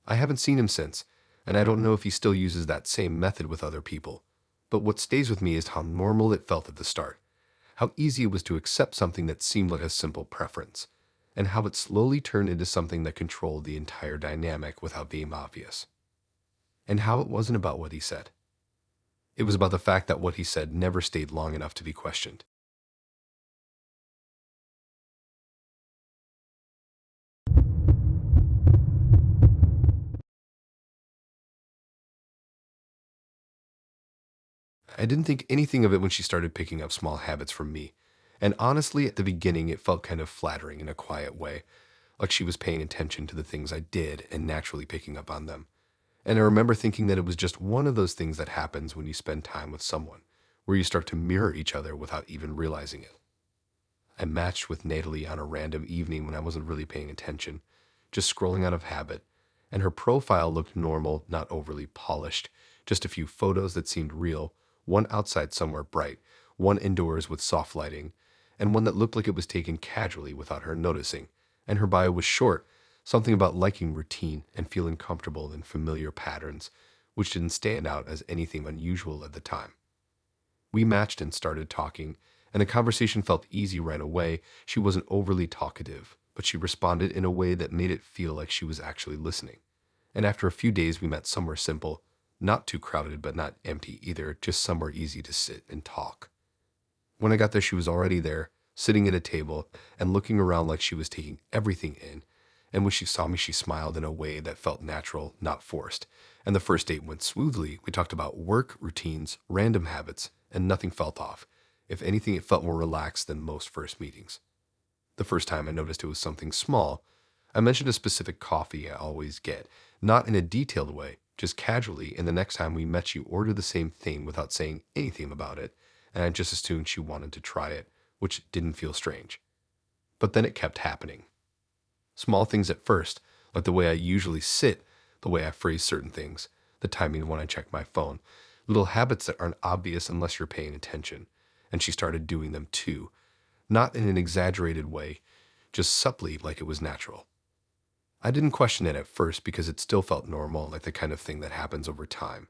[SPEAKER 2] I haven't seen him since, and I don't know if he still uses that same method with other people. But what stays with me is how normal it felt at the start, how easy it was to accept something that seemed like a simple preference, and how it slowly turned into something that controlled the entire dynamic without being obvious. And how it wasn't about what he said. It was about the fact that what he said never stayed long enough to be questioned. I didn't think anything of it when she started picking up small habits from me. And honestly, at the beginning, it felt kind of flattering in a quiet way, like she was paying attention to the things I did and naturally picking up on them. And I remember thinking that it was just one of those things that happens when you spend time with someone, where you start to mirror each other without even realizing it. I matched with Natalie on a random evening when I wasn't really paying attention, just scrolling out of habit, and her profile looked normal, not overly polished, just a few photos that seemed real, one outside somewhere bright, one indoors with soft lighting, and one that looked like it was taken casually without her noticing. And her bio was short, something about liking routine and feeling comfortable in familiar patterns, which didn't stand out as anything unusual at the time. We matched and started talking, and the conversation felt easy right away. She wasn't overly talkative, but she responded in a way that made it feel like she was actually listening. And after a few days, we met somewhere simple, not too crowded, but not empty either, just somewhere easy to sit and talk. When I got there, she was already there, sitting at a table and looking around like she was taking everything in. And when she saw me, she smiled in a way that felt natural, not forced. And the first date went smoothly. We talked about work, routines, random habits, and nothing felt off. If anything, it felt more relaxed than most first meetings. The first time I noticed it was something small. I mentioned a specific coffee I always get, not in a detailed way, just casually, and the next time we met, she ordered the same thing without saying anything about it, and I just assumed she wanted to try it, which didn't feel strange. But then it kept happening. Small things at first, like the way I usually sit, the way I phrase certain things, the timing when I check my phone, little habits that aren't obvious unless you're paying attention. And she started doing them too, not in an exaggerated way, just subtly like it was natural. I didn't question it at first because it still felt normal, like the kind of thing that happens over time.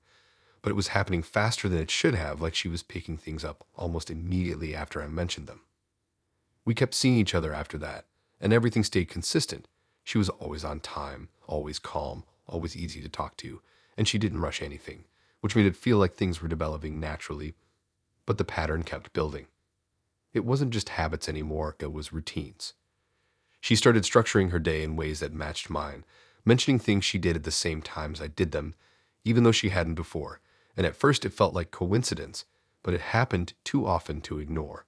[SPEAKER 2] But it was happening faster than it should have, like she was picking things up almost immediately after I mentioned them. We kept seeing each other after that, and everything stayed consistent. She was always on time, always calm, always easy to talk to, and she didn't rush anything, which made it feel like things were developing naturally, but the pattern kept building. It wasn't just habits anymore, it was routines. She started structuring her day in ways that matched mine, mentioning things she did at the same times I did them, even though she hadn't before, and at first it felt like coincidence, but it happened too often to ignore.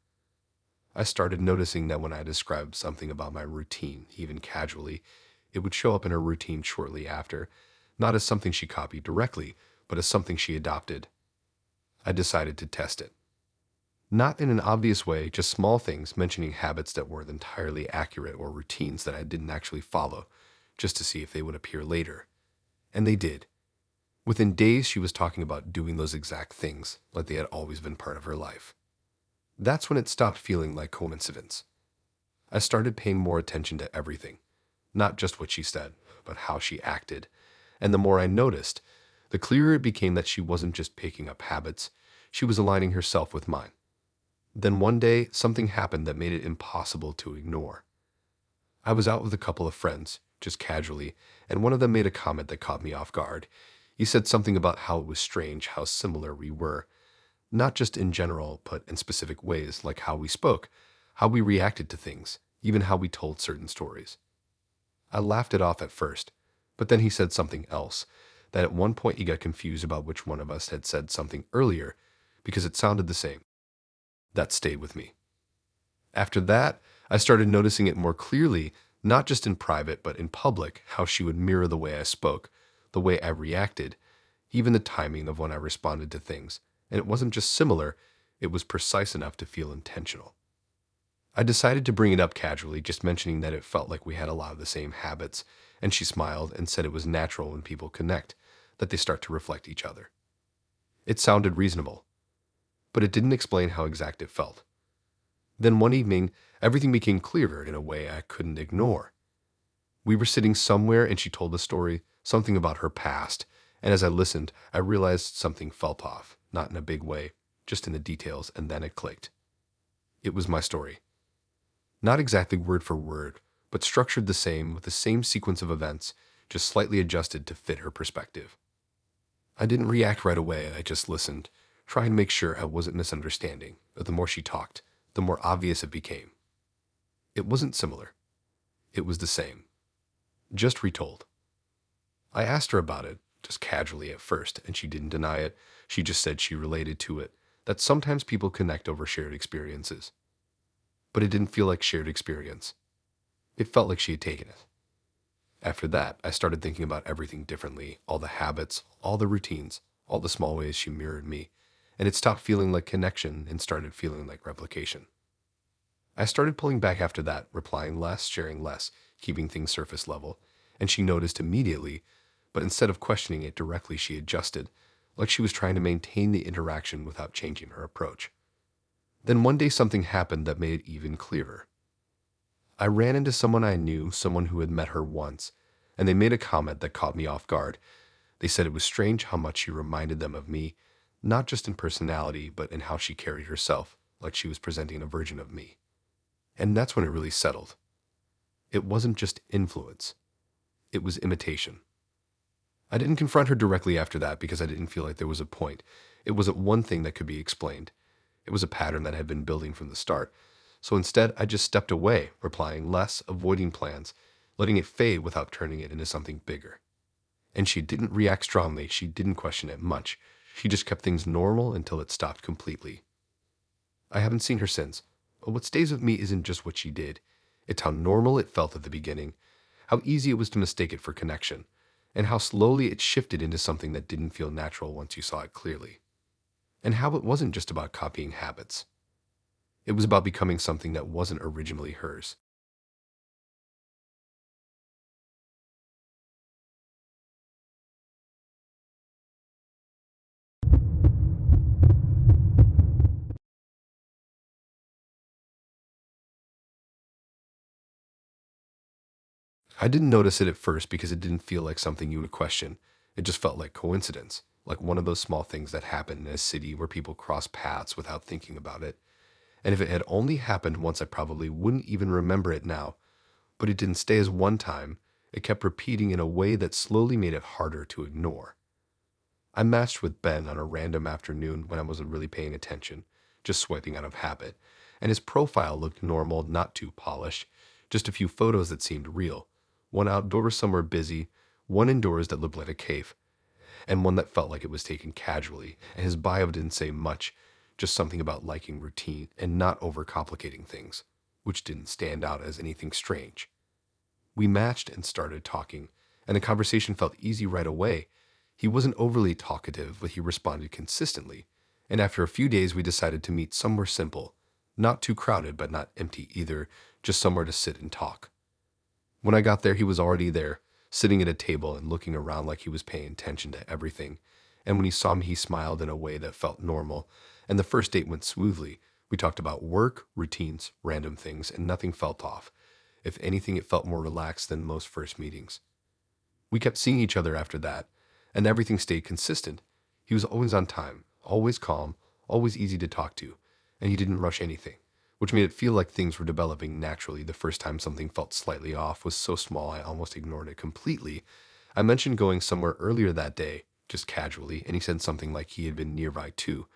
[SPEAKER 2] I started noticing that when I described something about my routine, even casually, it would show up in her routine shortly after, not as something she copied directly, but as something she adopted. I decided to test it. Not in an obvious way, just small things, mentioning habits that weren't entirely accurate or routines that I didn't actually follow, just to see if they would appear later. And they did. Within days, she was talking about doing those exact things, like they had always been part of her life. That's when it stopped feeling like coincidence. I started paying more attention to everything, not just what she said, but how she acted. And the more I noticed, the clearer it became that she wasn't just picking up habits, she was aligning herself with mine. Then one day, something happened that made it impossible to ignore. I was out with a couple of friends, just casually, and one of them made a comment that caught me off guard. He said something about how it was strange how similar we were, not just in general, but in specific ways, like how we spoke, how we reacted to things, even how we told certain stories. I laughed it off at first, but then he said something else, that at one point he got confused about which one of us had said something earlier, because it sounded the same. That stayed with me. After that, I started noticing it more clearly, not just in private, but in public, how she would mirror the way I spoke, the way I reacted, even the timing of when I responded to things. And it wasn't just similar, it was precise enough to feel intentional. I decided to bring it up casually, just mentioning that it felt like we had a lot of the same habits, and she smiled and said it was natural when people connect, that they start to reflect each other. It sounded reasonable, but it didn't explain how exact it felt. Then one evening, everything became clearer in a way I couldn't ignore. We were sitting somewhere and she told a story, something about her past, and as I listened, I realized something felt off, not in a big way, just in the details, and then it clicked. It was my story. Not exactly word for word, but structured the same, with the same sequence of events, just slightly adjusted to fit her perspective. I didn't react right away, I just listened, trying to make sure I wasn't misunderstanding, but the more she talked, the more obvious it became. It wasn't similar. It was the same. Just retold. I asked her about it, just casually at first, and she didn't deny it. She just said she related to it, that sometimes people connect over shared experiences. But it didn't feel like shared experience. It felt like she had taken it. After that, I started thinking about everything differently, all the habits, all the routines, all the small ways she mirrored me, and it stopped feeling like connection and started feeling like replication. I started pulling back after that, replying less, sharing less, keeping things surface level, and she noticed immediately, but instead of questioning it directly, she adjusted, like she was trying to maintain the interaction without changing her approach. Then one day something happened that made it even clearer. I ran into someone I knew, someone who had met her once, and they made a comment that caught me off guard. They said it was strange how much she reminded them of me, not just in personality, but in how she carried herself, like she was presenting a version of me. And that's when it really settled. It wasn't just influence, it was imitation. I didn't confront her directly after that because I didn't feel like there was a point. It wasn't one thing that could be explained. It was a pattern that had been building from the start. So instead, I just stepped away, replying less, avoiding plans, letting it fade without turning it into something bigger. And she didn't react strongly. She didn't question it much. She just kept things normal until it stopped completely. I haven't seen her since. But what stays with me isn't just what she did. It's how normal it felt at the beginning, how easy it was to mistake it for connection, and how slowly it shifted into something that didn't feel natural once you saw it clearly. And how it wasn't just about copying habits. It was about becoming something that wasn't originally hers. I didn't notice it at first because it didn't feel like something you would question. It just felt like coincidence, like one of those small things that happen in a city where people cross paths without thinking about it. And if it had only happened once, I probably wouldn't even remember it now. But it didn't stay as one time. It kept repeating in a way that slowly made it harder to ignore. I matched with Ben on a random afternoon when I wasn't really paying attention, just swiping out of habit, and his profile looked normal, not too polished, just a few photos that seemed real. One outdoors somewhere busy, one indoors that looked like a cave, and one that felt like it was taken casually, and his bio didn't say much, just something about liking routine and not overcomplicating things, which didn't stand out as anything strange. We matched and started talking, and the conversation felt easy right away. He wasn't overly talkative, but he responded consistently. And after a few days, we decided to meet somewhere simple, not too crowded, but not empty either, just somewhere to sit and talk. When I got there, he was already there, sitting at a table and looking around like he was paying attention to everything. And when he saw me, he smiled in a way that felt normal. And the first date went smoothly. We talked about work, routines, random things, and nothing felt off. If anything, it felt more relaxed than most first meetings. We kept seeing each other after that, and everything stayed consistent. He was always on time, always calm, always easy to talk to, and he didn't rush anything, which made it feel like things were developing naturally. The first time something felt slightly off was so small I almost ignored it completely. I mentioned going somewhere earlier that day, just casually, and he said something like he had been nearby too.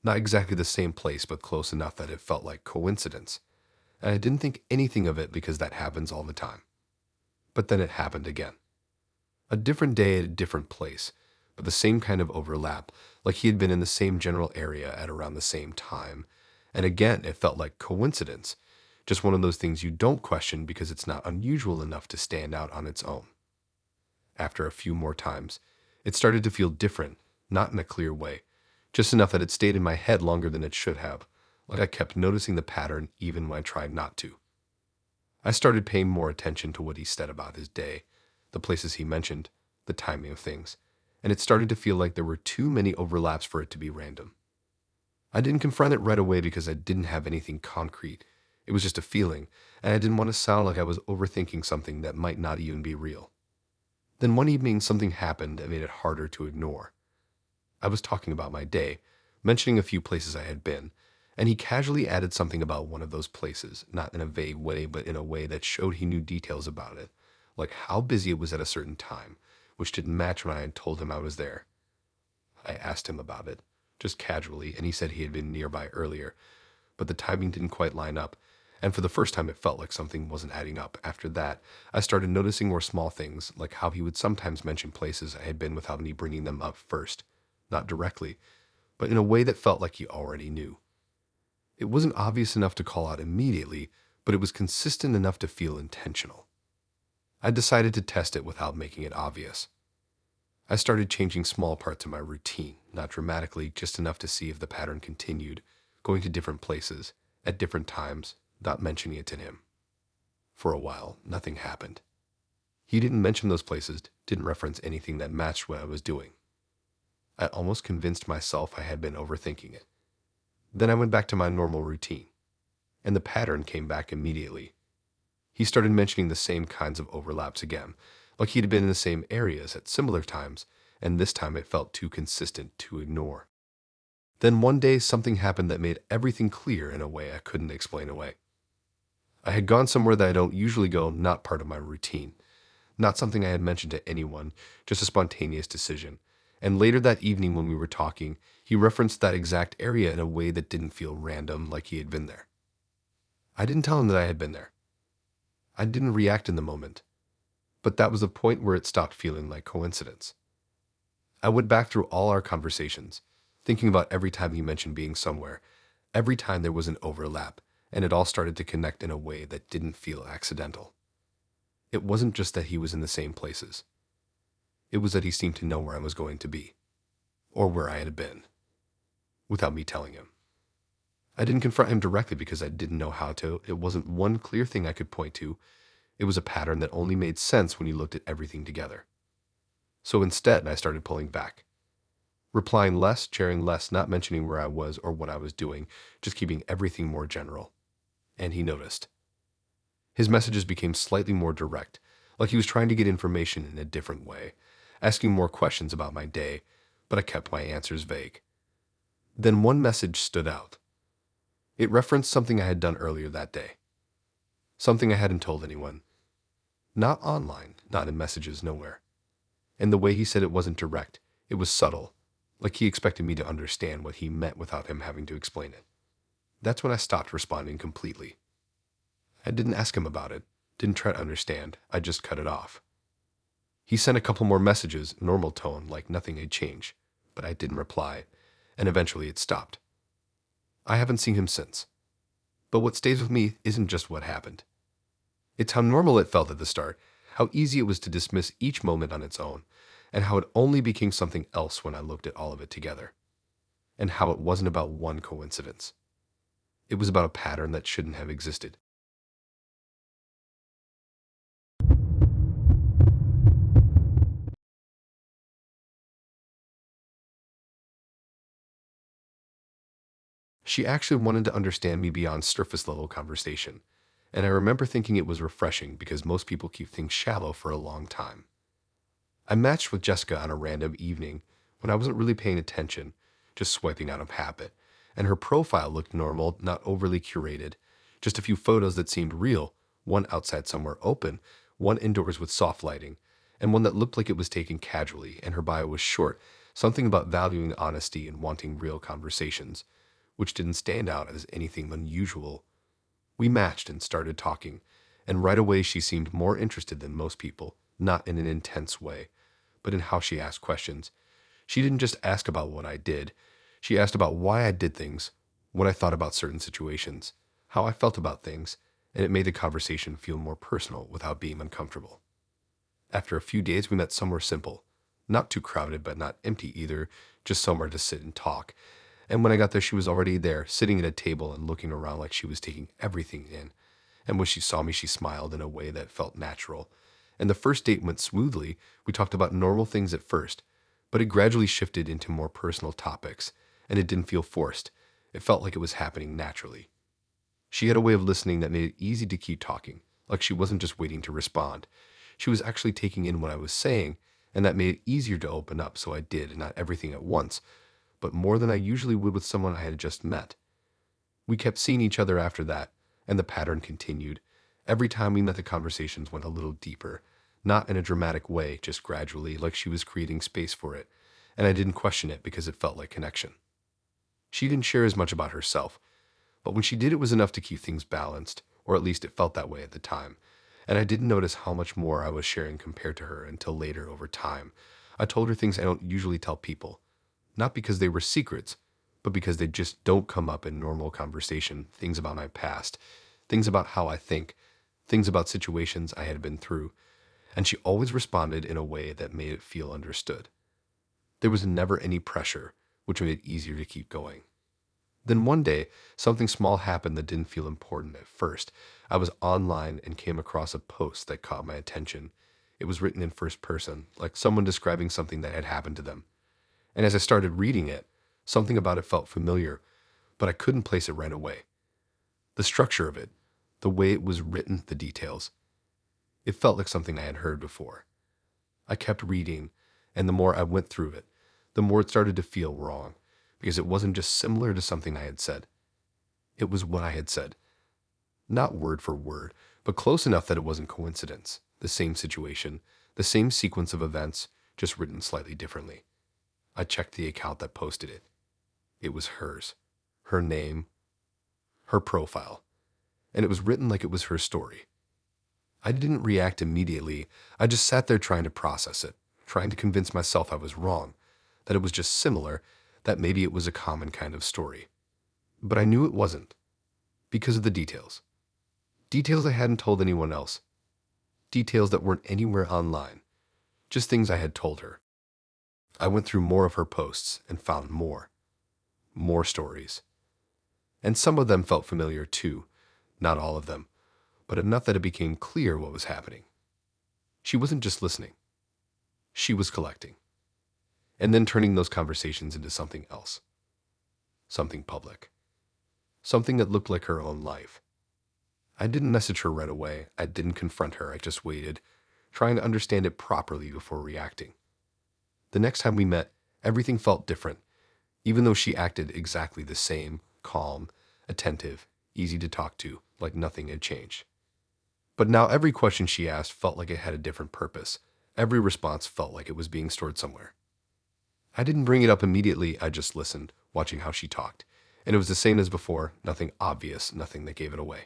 [SPEAKER 2] Not exactly the same place, but close enough that it felt like coincidence. And I didn't think anything of it because that happens all the time. But then it happened again. A different day at a different place, but the same kind of overlap, like he had been in the same general area at around the same time. And again, it felt like coincidence, just one of those things you don't question because it's not unusual enough to stand out on its own. After a few more times, it started to feel different, not in a clear way, just enough that it stayed in my head longer than it should have, like I kept noticing the pattern even when I tried not to. I started paying more attention to what he said about his day, the places he mentioned, the timing of things, and it started to feel like there were too many overlaps for it to be random. I didn't confront it right away because I didn't have anything concrete. It was just a feeling, and I didn't want to sound like I was overthinking something that might not even be real. Then one evening, something happened that made it harder to ignore. I was talking about my day, mentioning a few places I had been, and he casually added something about one of those places, not in a vague way, but in a way that showed he knew details about it, like how busy it was at a certain time, which didn't match when I had told him I was there. I asked him about it, just casually, and he said he had been nearby earlier, but the timing didn't quite line up, and for the first time it felt like something wasn't adding up. After that, I started noticing more small things, like how he would sometimes mention places I had been without me bringing them up first, not directly, but in a way that felt like he already knew. It wasn't obvious enough to call out immediately, but it was consistent enough to feel intentional. I decided to test it without making it obvious. I started changing small parts of my routine, not dramatically, just enough to see if the pattern continued, going to different places, at different times, not mentioning it to him. For a while, nothing happened. He didn't mention those places, didn't reference anything that matched what I was doing. I almost convinced myself I had been overthinking it. Then I went back to my normal routine, and the pattern came back immediately. He started mentioning the same kinds of overlaps again, like he'd been in the same areas at similar times, and this time it felt too consistent to ignore. Then one day something happened that made everything clear in a way I couldn't explain away. I had gone somewhere that I don't usually go, not part of my routine, not something I had mentioned to anyone, just a spontaneous decision. And later that evening when we were talking, he referenced that exact area in a way that didn't feel random, like he had been there. I didn't tell him that I had been there. I didn't react in the moment, but that was the point where it stopped feeling like coincidence. I went back through all our conversations, thinking about every time he mentioned being somewhere, every time there was an overlap, and it all started to connect in a way that didn't feel accidental. It wasn't just that he was in the same places. It was that he seemed to know where I was going to be, or where I had been, without me telling him. I didn't confront him directly because I didn't know how to. It wasn't one clear thing I could point to. It was a pattern that only made sense when you looked at everything together. So instead, I started pulling back, replying less, sharing less, not mentioning where I was or what I was doing, just keeping everything more general. And he noticed. His messages became slightly more direct, like he was trying to get information in a different way, asking more questions about my day, but I kept my answers vague. Then one message stood out. It referenced something I had done earlier that day, something I hadn't told anyone. Not online, not in messages, nowhere. And the way he said it wasn't direct, it was subtle, like he expected me to understand what he meant without him having to explain it. That's when I stopped responding completely. I didn't ask him about it, didn't try to understand, I just cut it off. He sent a couple more messages, normal tone, like nothing had changed, but I didn't reply, and eventually it stopped. I haven't seen him since. But what stays with me isn't just what happened. It's how normal it felt at the start, how easy it was to dismiss each moment on its own, and how it only became something else when I looked at all of it together. And how it wasn't about one coincidence. It was about a pattern that shouldn't have existed. She actually wanted to understand me beyond surface level conversation, and I remember thinking it was refreshing because most people keep things shallow for a long time. I matched with Jessica on a random evening when I wasn't really paying attention, just swiping out of habit, and her profile looked normal, not overly curated, just a few photos that seemed real, one outside somewhere open, one indoors with soft lighting, and one that looked like it was taken casually, and her bio was short, something about valuing honesty and wanting real conversations, which didn't stand out as anything unusual. We matched and started talking, and right away she seemed more interested than most people, not in an intense way, but in how she asked questions. She didn't just ask about what I did. She asked about why I did things, what I thought about certain situations, how I felt about things, and it made the conversation feel more personal without being uncomfortable. After a few days, we met somewhere simple, not too crowded but not empty either, just somewhere to sit and talk. And when I got there, she was already there, sitting at a table and looking around like she was taking everything in. And when she saw me, she smiled in a way that felt natural. And the first date went smoothly. We talked about normal things at first, but it gradually shifted into more personal topics, and it didn't feel forced. It felt like it was happening naturally. She had a way of listening that made it easy to keep talking, like she wasn't just waiting to respond. She was actually taking in what I was saying, and that made it easier to open up, so I did, not everything at once, but more than I usually would with someone I had just met. We kept seeing each other after that, and the pattern continued. Every time we met, the conversations went a little deeper, not in a dramatic way, just gradually, like she was creating space for it, and I didn't question it because it felt like connection. She didn't share as much about herself, but when she did, it was enough to keep things balanced, or at least it felt that way at the time, and I didn't notice how much more I was sharing compared to her until later over time. I told her things I don't usually tell people, not because they were secrets, but because they just don't come up in normal conversation. Things about my past, things about how I think, things about situations I had been through. And she always responded in a way that made it feel understood. There was never any pressure, which made it easier to keep going. Then one day, something small happened that didn't feel important at first. I was online and came across a post that caught my attention. It was written in first person, like someone describing something that had happened to them. And as I started reading it, something about it felt familiar, but I couldn't place it right away. The structure of it, the way it was written, the details, it felt like something I had heard before. I kept reading, and the more I went through it, the more it started to feel wrong, because it wasn't just similar to something I had said. It was what I had said. Not word for word, but close enough that it wasn't coincidence. The same situation, the same sequence of events, just written slightly differently. I checked the account that posted it. It was hers. Her name, her profile. And it was written like it was her story. I didn't react immediately. I just sat there trying to process it, trying to convince myself I was wrong, that it was just similar, that maybe it was a common kind of story. But I knew it wasn't, because of the details. Details I hadn't told anyone else. Details that weren't anywhere online. Just things I had told her. I went through more of her posts and found more. More stories. And some of them felt familiar too. Not all of them, but enough that it became clear what was happening. She wasn't just listening. She was collecting. And then turning those conversations into something else. Something public. Something that looked like her own life. I didn't message her right away. I didn't confront her. I just waited, trying to understand it properly before reacting. The next time we met, everything felt different, even though she acted exactly the same, calm, attentive, easy to talk to, like nothing had changed. But now every question she asked felt like it had a different purpose. Every response felt like it was being stored somewhere. I didn't bring it up immediately. I just listened, watching how she talked. And it was the same as before, nothing obvious, nothing that gave it away.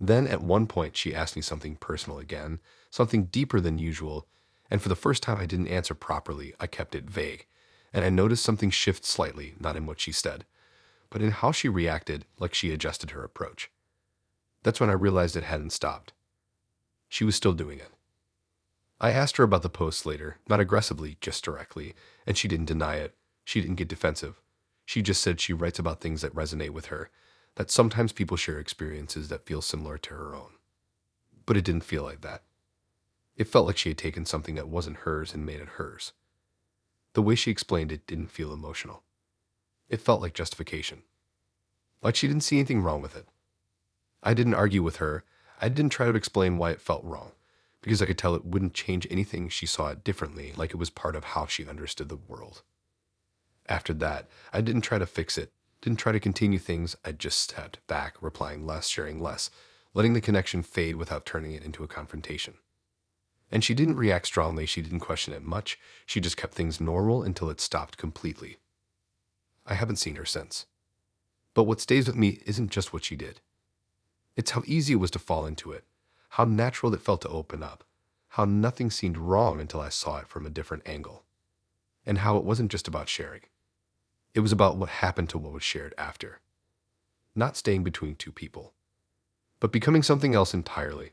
[SPEAKER 2] Then at one point, she asked me something personal again, something deeper than usual, and for the first time I didn't answer properly. I kept it vague, and I noticed something shift slightly, not in what she said, but in how she reacted, like she adjusted her approach. That's when I realized it hadn't stopped. She was still doing it. I asked her about the posts later, not aggressively, just directly, and she didn't deny it. She didn't get defensive. She just said she writes about things that resonate with her, that sometimes people share experiences that feel similar to her own. But it didn't feel like that. It felt like she had taken something that wasn't hers and made it hers. The way she explained it didn't feel emotional. It felt like justification. Like she didn't see anything wrong with it. I didn't argue with her. I didn't try to explain why it felt wrong, because I could tell it wouldn't change anything. She saw it differently, like it was part of how she understood the world. After that, I didn't try to fix it, didn't try to continue things. I just stepped back, replying less, sharing less, letting the connection fade without turning it into a confrontation. And she didn't react strongly. She didn't question it much. She just kept things normal until it stopped completely. I haven't seen her since. But what stays with me isn't just what she did. It's how easy it was to fall into it, how natural it felt to open up, how nothing seemed wrong until I saw it from a different angle, and how it wasn't just about sharing. It was about what happened to what was shared after. Not staying between two people, but becoming something else entirely.